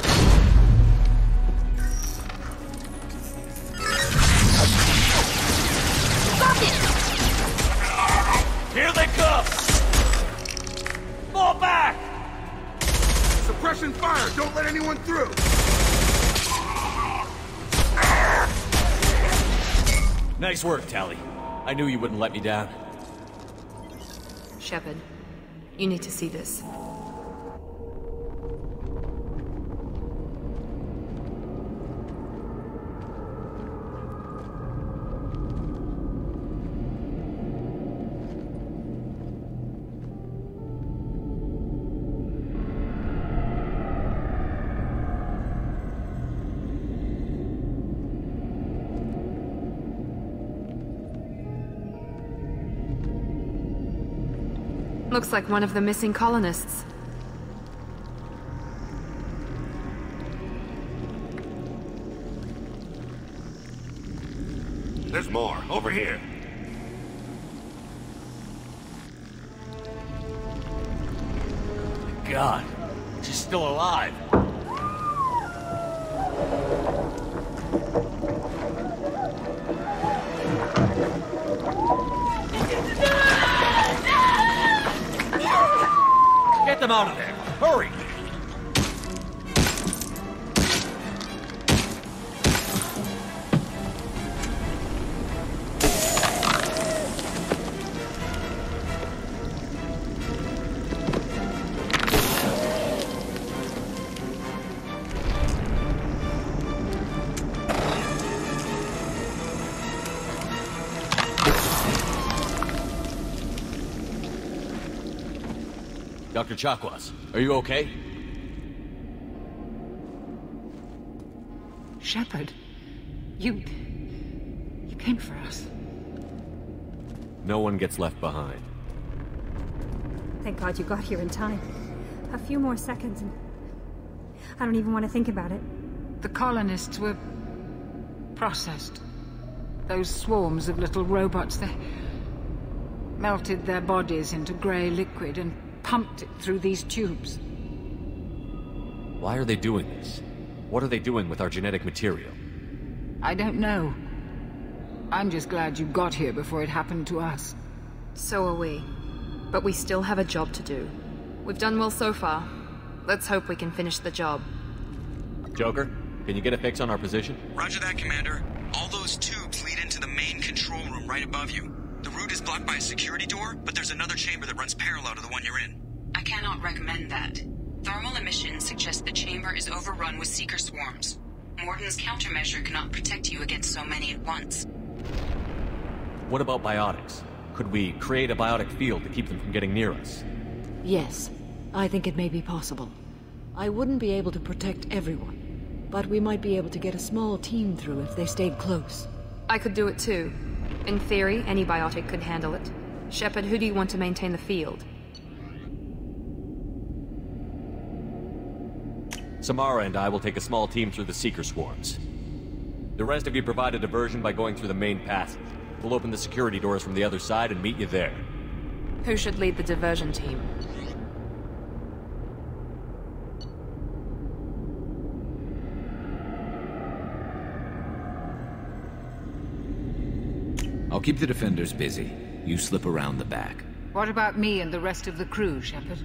Stop it! Here they come! Fall back! Suppression fire! Don't let anyone through! Nice work, Tally. I knew you wouldn't let me down. Shepard. You need to see this. Looks like one of the missing colonists. There's more. Over here. God, she's still alive. Get them out of there! Hurry! Dr. Chakwas, are you okay? Shepard, you came for us. No one gets left behind. Thank God you got here in time. A few more seconds and I don't even want to think about it. The colonists were processed. Those swarms of little robots, they melted their bodies into grey liquid and pumped it through these tubes. Why are they doing this? What are they doing with our genetic material? I don't know. I'm just glad you got here before it happened to us. So are we. But we still have a job to do. We've done well so far. Let's hope we can finish the job. Joker, can you get a fix on our position? Roger that, Commander. All those tubes lead into the main control room right above you. The route is blocked by a security door, but there's another chamber that runs parallel to the one you're in. I cannot recommend that. Thermal emissions suggest the chamber is overrun with seeker swarms. Morden's countermeasure cannot protect you against so many at once. What about biotics? Could we create a biotic field to keep them from getting near us? Yes, I think it may be possible. I wouldn't be able to protect everyone, but we might be able to get a small team through if they stayed close. I could do it too. In theory, any biotic could handle it. Shepard, who do you want to maintain the field? Samara and I will take a small team through the Seeker swarms. The rest of you provide a diversion by going through the main passage. We'll open the security doors from the other side and meet you there. Who should lead the diversion team? I'll keep the defenders busy. You slip around the back. What about me and the rest of the crew, Shepard?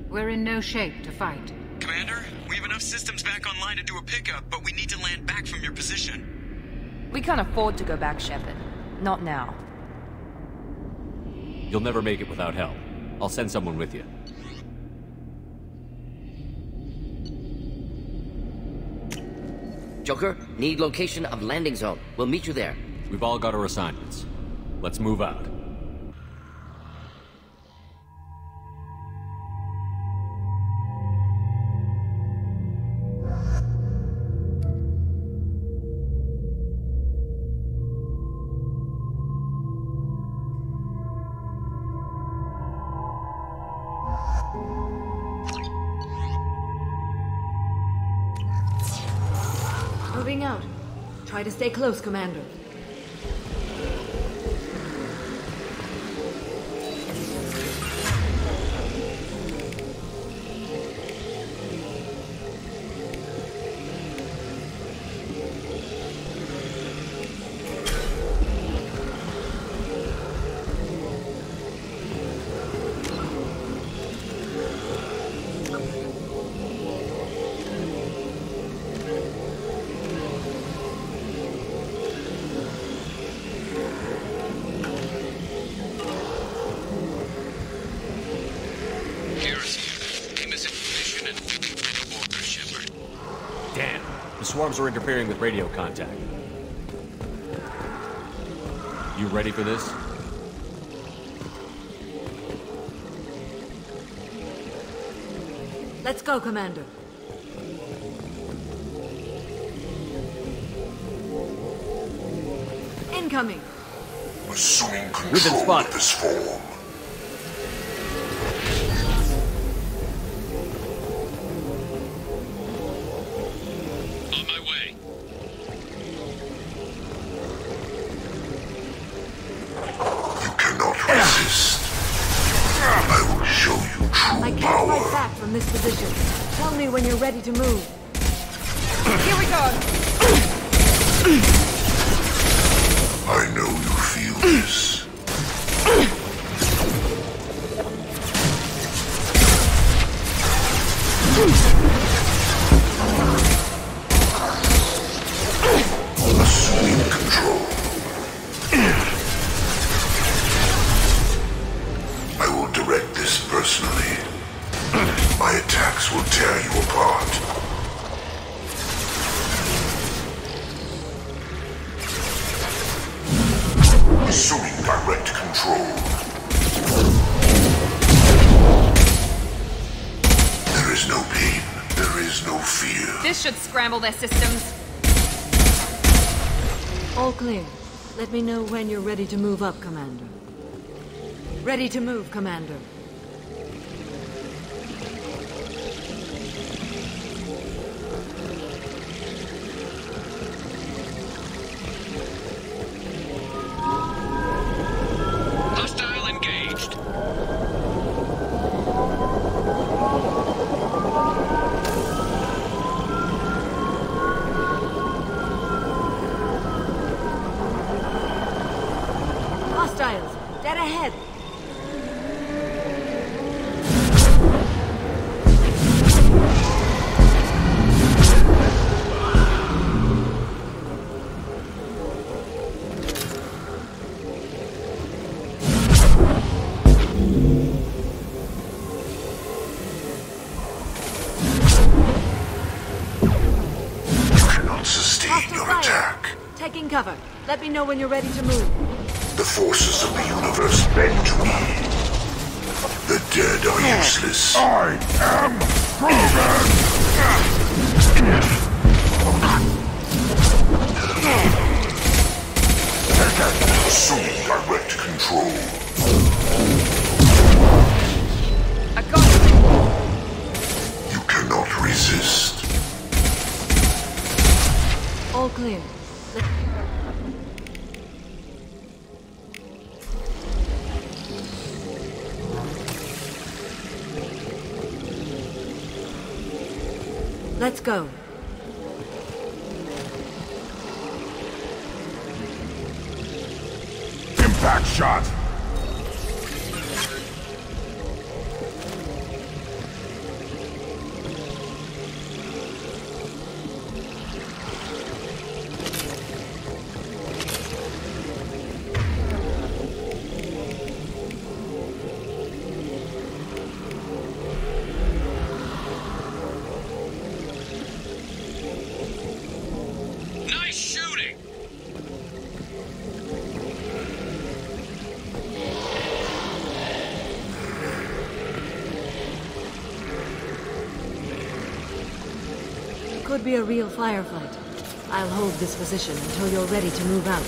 We're in no shape to fight. Commander, we have enough systems back online to do a pickup, but we need to land back from your position. We can't afford to go back, Shepard. Not now. You'll never make it without help. I'll send someone with you. Joker, need location of landing zone. We'll meet you there. We've all got our assignments. Let's move out. Moving out. Try to stay close, Commander. Garrison. Name is information and order, Shepard. Damn. The swarms are interfering with radio contact. You ready for this? Let's go, Commander. Incoming. Assuming We've been control spotted. of this form. On my way. You cannot resist. I will show you true I can't power. fight back from this position. Tell me when you're ready to move. Here we go. I know you feel this. Assuming control. I will direct this personally. My attacks will tear you apart. Assuming direct control. There is no pain. There is no fear. This should scramble their systems. All clear. Let me know when you're ready to move up, Commander. Ready to move, Commander. Hostile engaged. Hostiles, dead ahead. You cannot sustain Hostile your fire. attack. Taking cover. Let me know when you're ready to move. The forces of the universe bend to me. The dead are useless. I am Grogan! Assuming direct control. I got it. You cannot resist. All clear. Let's go. Impact shot! Nice shooting. Could be a real firefight. I'll hold this position until you're ready to move out.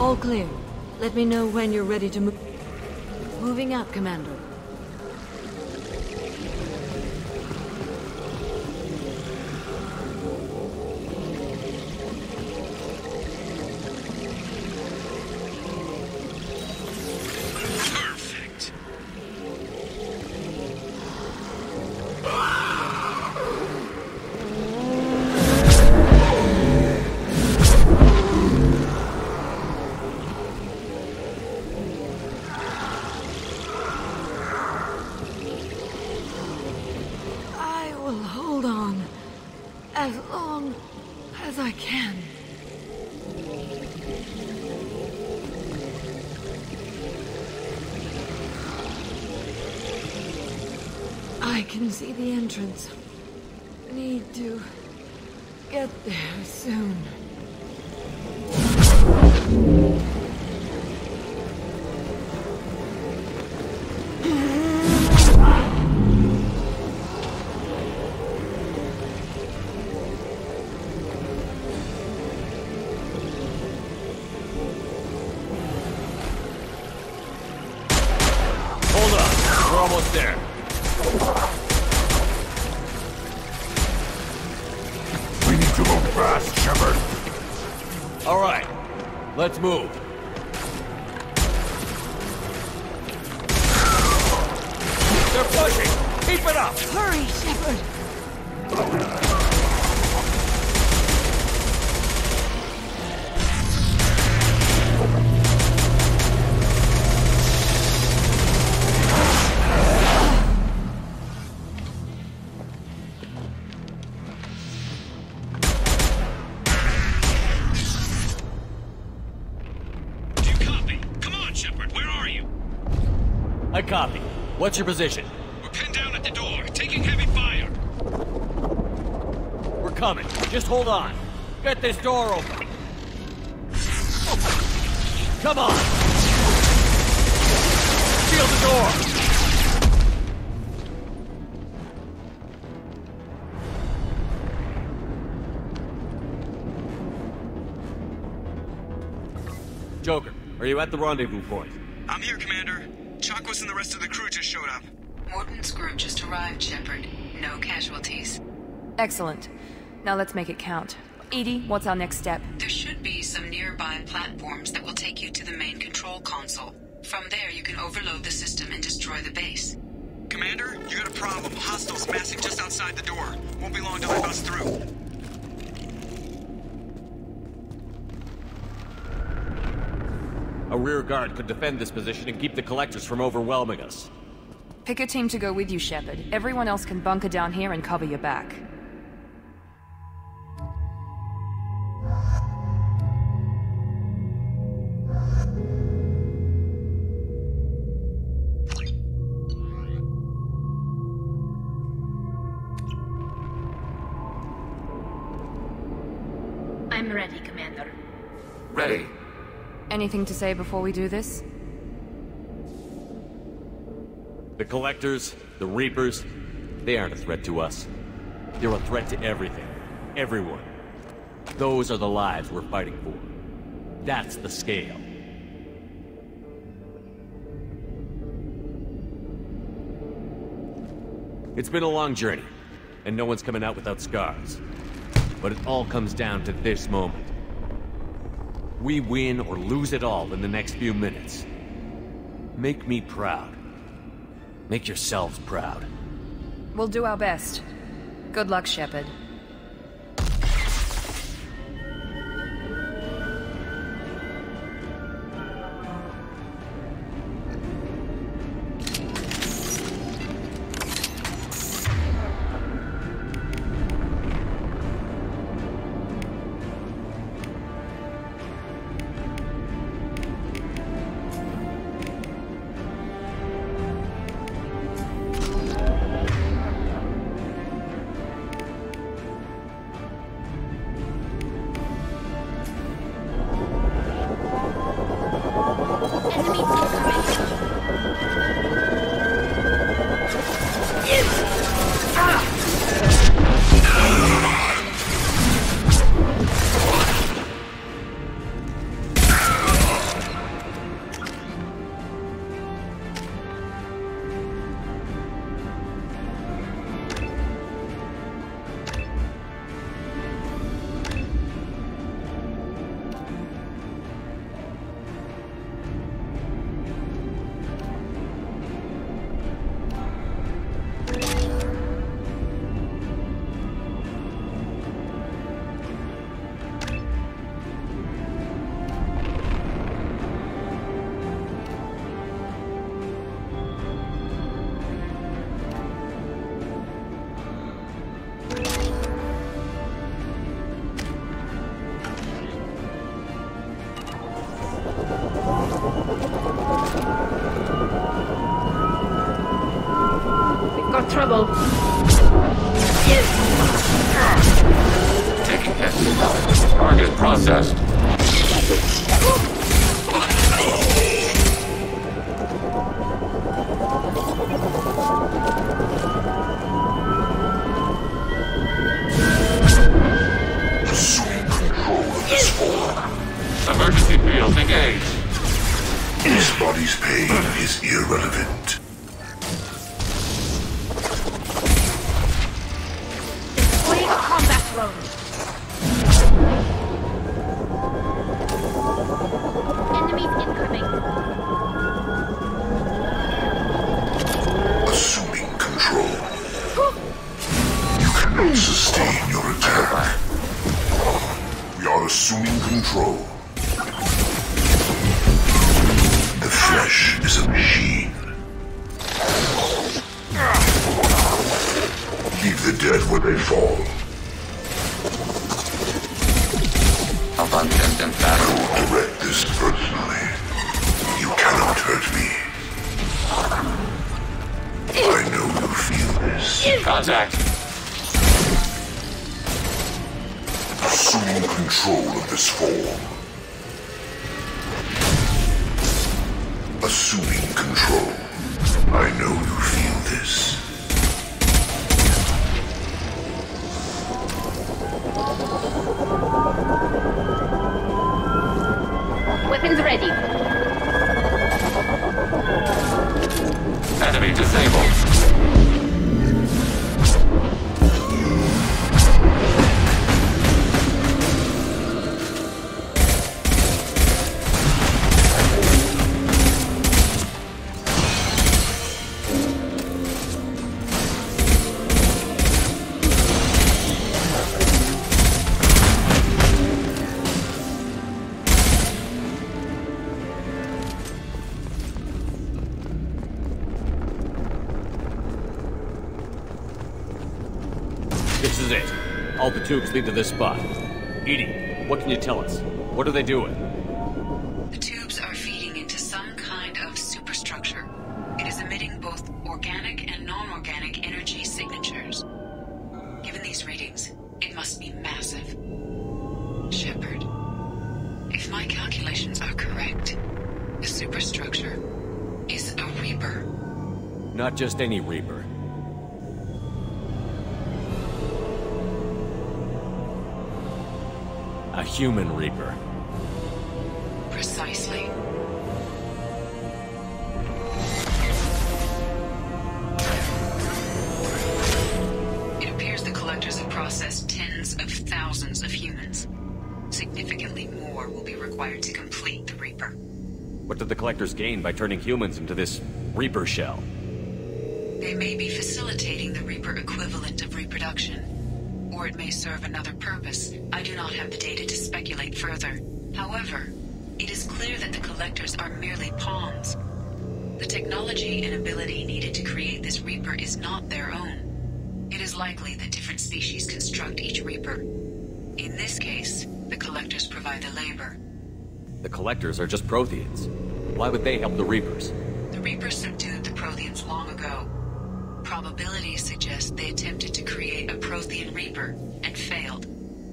All clear. Let me know when you're ready to move. Moving out, Commander. as long as I can. I can see the entrance. Need to get there soon. Hold on, we're almost there. We need to move fast, Shepard. All right, let's move. They're pushing! Keep it up! Hurry, Shepard! I copy. What's your position? We're pinned down at the door, taking heavy fire. We're coming. Just hold on. Get this door open. Come on! Seal the door! Joker, are you at the rendezvous point? I'm here, Commander. Chakwas and the rest of the crew just showed up. Morton's group just arrived, Shepard. No casualties. Excellent. Now let's make it count. Edie, what's our next step? There should be some nearby platforms that will take you to the main control console. From there, you can overload the system and destroy the base. Commander, you got a problem. Hostiles massing just outside the door. Won't be long till they bust through. A rear guard could defend this position and keep the collectors from overwhelming us. Pick a team to go with you, Shepard. Everyone else can bunker down here and cover your back. I'm ready, Commander. Ready. Anything to say before we do this? The Collectors, the Reapers, they aren't a threat to us. They're a threat to everything. Everyone. Those are the lives we're fighting for. That's the scale. It's been a long journey, and no one's coming out without scars. But it all comes down to this moment. We win or lose it all in the next few minutes. Make me proud. Make yourselves proud. We'll do our best. Good luck, Shepard. got trouble. Taking hits. Target processed. Assume control of this form. Emergency field engaged. His body's pain is irrelevant. Deploying a combat drone. Enemies incoming. Assuming control. You cannot sustain your attack. We are assuming control. The flesh is a machine. Leave the dead where they fall. Abundant and I will direct this personally. You cannot hurt me. I know you feel this. Contact. Assuming control of this form. Assuming control. I know you feel this. Weapons ready. Enemy disabled. This is it. All the tubes lead to this spot. Edie, what can you tell us? What are they doing? The tubes are feeding into some kind of superstructure. It is emitting both organic and non-organic energy signatures. Given these readings, it must be massive. Shepard, if my calculations are correct, the superstructure is a Reaper. Not just any Reaper. A human Reaper. Precisely. It appears the Collectors have processed tens of thousands of humans. Significantly more will be required to complete the Reaper. What did the Collectors gain by turning humans into this Reaper shell? They may be facilitating the Reaper equivalent of reproduction. Or it may serve another purpose. I do not have the data to speculate further. However, it is clear that the Collectors are merely pawns. The technology and ability needed to create this Reaper is not their own. It is likely that different species construct each Reaper. In this case, the Collectors provide the labor. The Collectors are just Protheans. Why would they help the Reapers? The Reapers subdued the Protheans long ago. Probabilities suggest they attempted to create a Prothean Reaper and failed.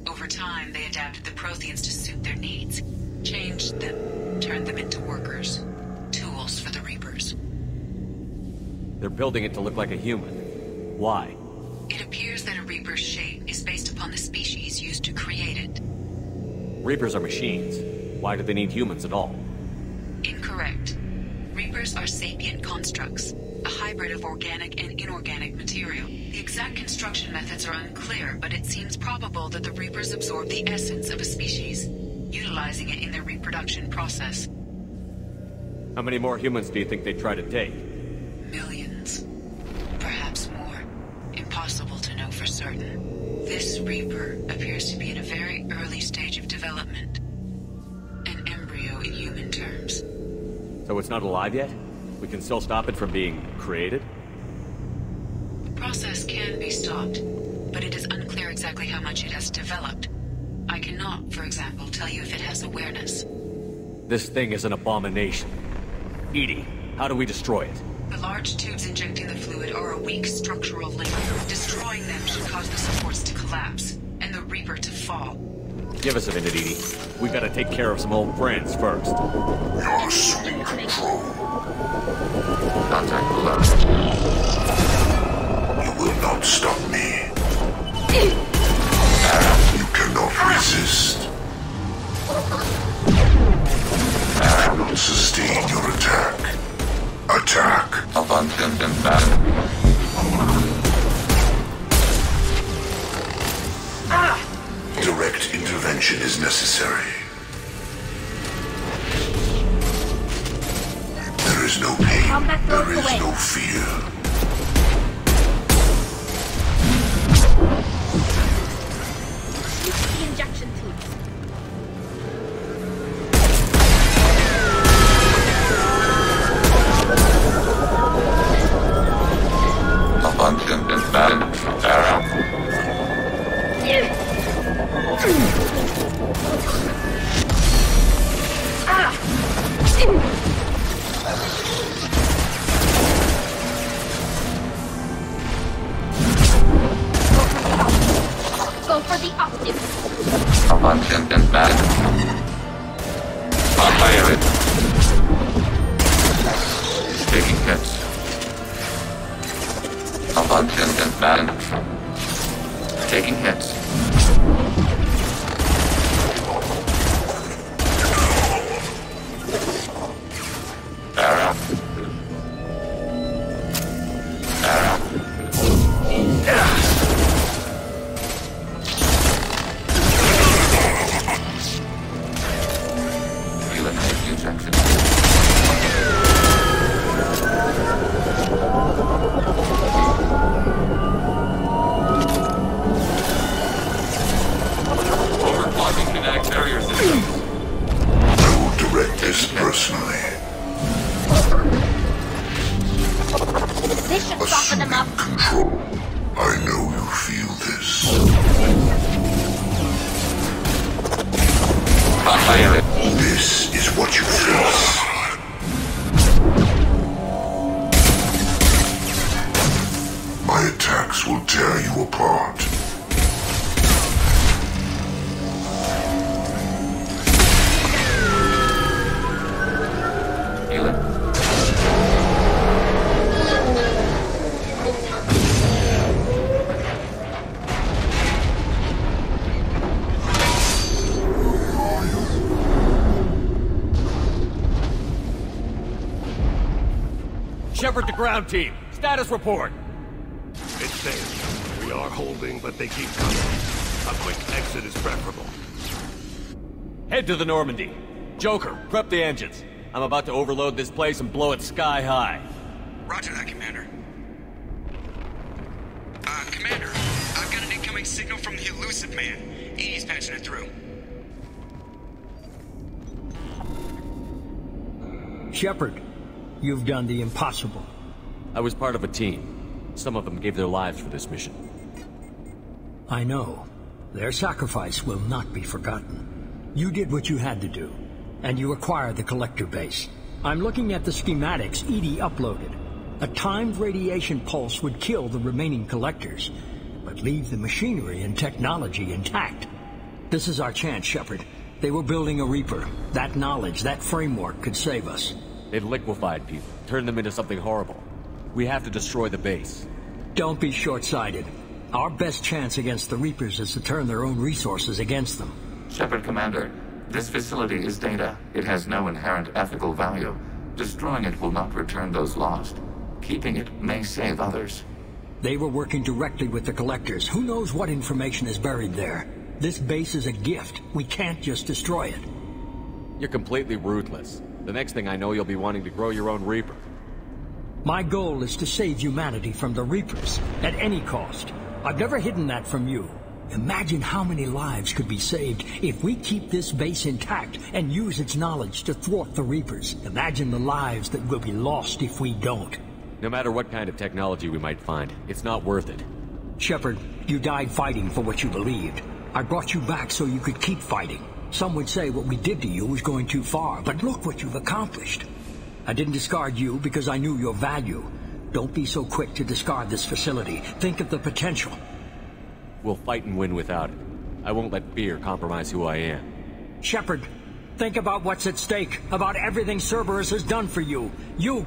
Over time, they adapted the Protheans to suit their needs, changed them, turned them into workers, tools for the Reapers. They're building it to look like a human. Why? It appears that a Reaper's shape is based upon the species used to create it. Reapers are machines. Why do they need humans at all? Incorrect. Reapers are sapient constructs, a hybrid of organic and inorganic material. The exact construction methods are unclear, but it seems probable that the Reapers absorb the essence of a species, utilizing it in their reproduction process. How many more humans do you think they'd try to take? Millions. Perhaps more. Impossible to know for certain. This Reaper appears to be in a very early stage of development. An embryo in human terms. So it's not alive yet? We can still stop it from being created? The process can be stopped, but it is unclear exactly how much it has developed. I cannot, for example, tell you if it has awareness. This thing is an abomination. Edie, how do we destroy it? The large tubes injecting the fluid are a weak structural link. Destroying them should cause the supports to collapse, and the Reaper to fall. Give us a minute, Edie. We gotta take care of some old friends first. You're assuming control. Contact below. You will not stop me. You cannot resist. I cannot sustain your attack. Attack. Direct intervention is necessary. There is no pain. There is no fear. Use the injection tubes. Go for the optics. Fire it. Taking hits. Taking hits. Arrow. Arrow. Eliminate the injection. Overclocking kinetic barrier systems. I will direct this personally. This should soften them up. Control. I know you feel this. Fire it. This is what you face. My attacks will tear you apart. Heal it. Shepard to ground team. Status report. It's safe. We are holding, but they keep coming. A quick exit is preferable. Head to the Normandy. Joker, prep the engines. I'm about to overload this place and blow it sky high. Roger that, Commander. Commander, I've got an incoming signal from the elusive man. Edie's patching it through. Shepard, you've done the impossible. I was part of a team. Some of them gave their lives for this mission. I know. Their sacrifice will not be forgotten. You did what you had to do, and you acquired the Collector base. I'm looking at the schematics Edie uploaded. A timed radiation pulse would kill the remaining Collectors, but leave the machinery and technology intact. This is our chance, Shepard. They were building a Reaper. That knowledge, that framework could save us. They've liquefied people, turned them into something horrible. We have to destroy the base. Don't be short-sighted. Our best chance against the Reapers is to turn their own resources against them. Shepard, Commander, this facility is data. It has no inherent ethical value. Destroying it will not return those lost. Keeping it may save others. They were working directly with the Collectors. Who knows what information is buried there? This base is a gift. We can't just destroy it. You're completely ruthless. The next thing I know, you'll be wanting to grow your own Reaper. My goal is to save humanity from the Reapers, at any cost. I've never hidden that from you. Imagine how many lives could be saved if we keep this base intact and use its knowledge to thwart the Reapers. Imagine the lives that will be lost if we don't. No matter what kind of technology we might find, it's not worth it. Shepard, you died fighting for what you believed. I brought you back so you could keep fighting. Some would say what we did to you was going too far, but look what you've accomplished. I didn't discard you because I knew your value. Don't be so quick to discard this facility. Think of the potential. We'll fight and win without it. I won't let fear compromise who I am. Shepard, think about what's at stake, about everything Cerberus has done for you. You...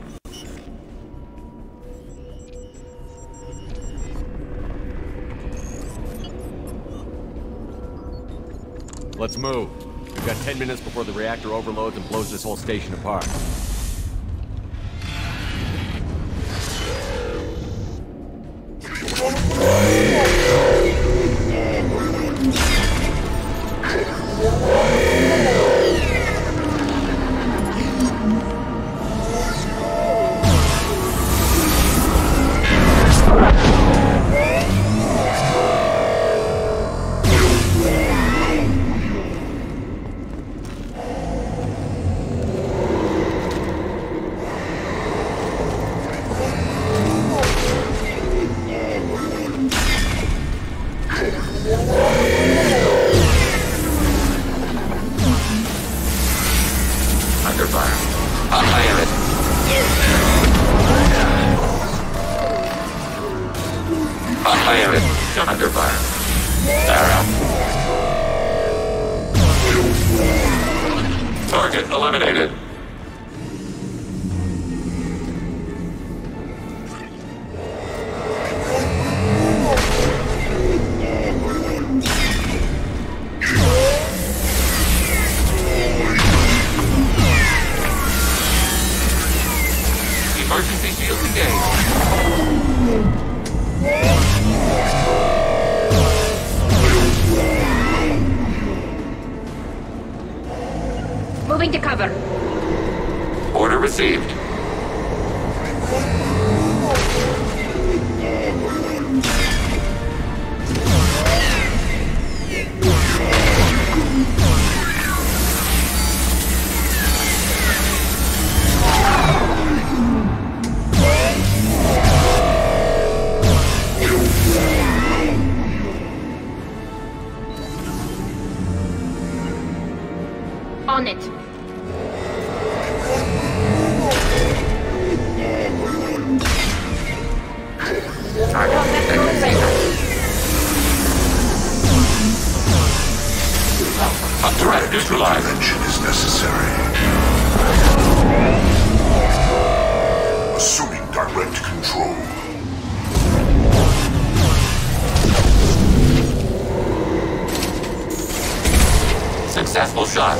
Let's move. We've got 10 minutes before the reactor overloads and blows this whole station apart. Target eliminated. Emergency shield engaged. Moving to cover. Order received. On it. Threat neutralized. Intervention is necessary. Assuming direct control. Successful shot.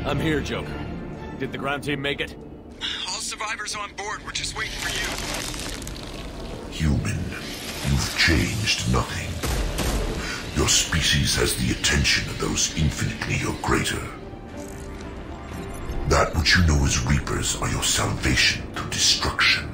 I'm here, Joker. Did the ground team make it? All survivors on board. We're just waiting for you. You've changed nothing. Your species has the attention of those infinitely or greater. That which you know as Reapers are your salvation through destruction.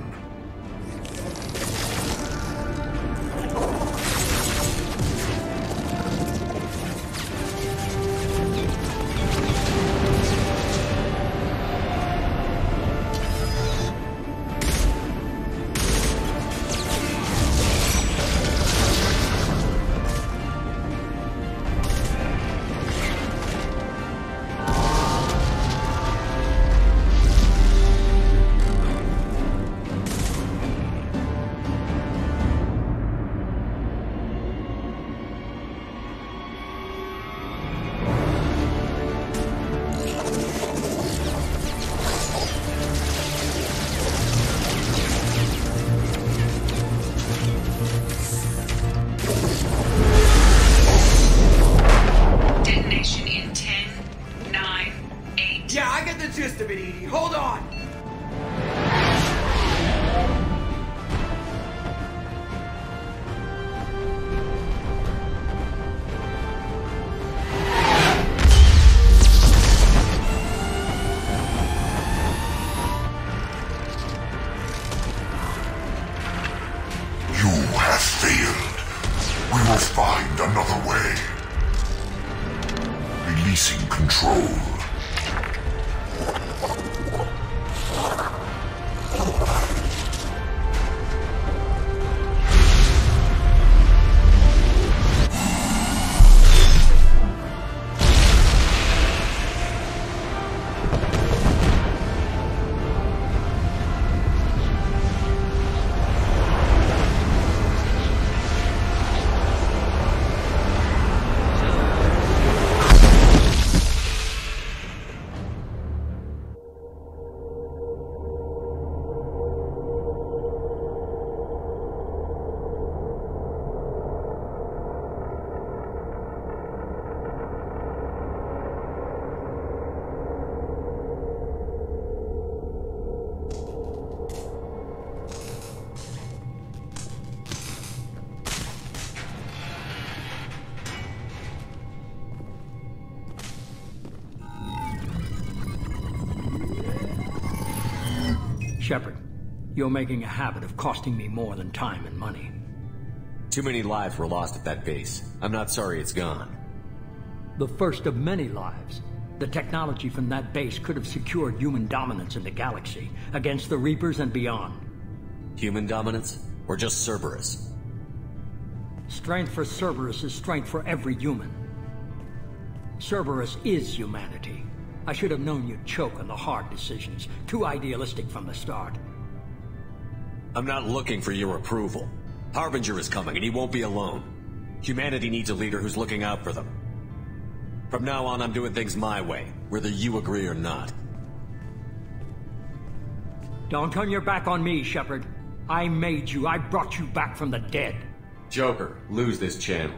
Shepard, you're making a habit of costing me more than time and money. Too many lives were lost at that base. I'm not sorry it's gone. The first of many lives. The technology from that base could have secured human dominance in the galaxy, against the Reapers and beyond. Human dominance? Or just Cerberus? Strength for Cerberus is strength for every human. Cerberus is humanity. I should have known you'd choke on the hard decisions. Too idealistic from the start. I'm not looking for your approval. Harbinger is coming, and he won't be alone. Humanity needs a leader who's looking out for them. From now on, I'm doing things my way, whether you agree or not. Don't turn your back on me, Shepard. I made you. I brought you back from the dead. Joker, lose this channel.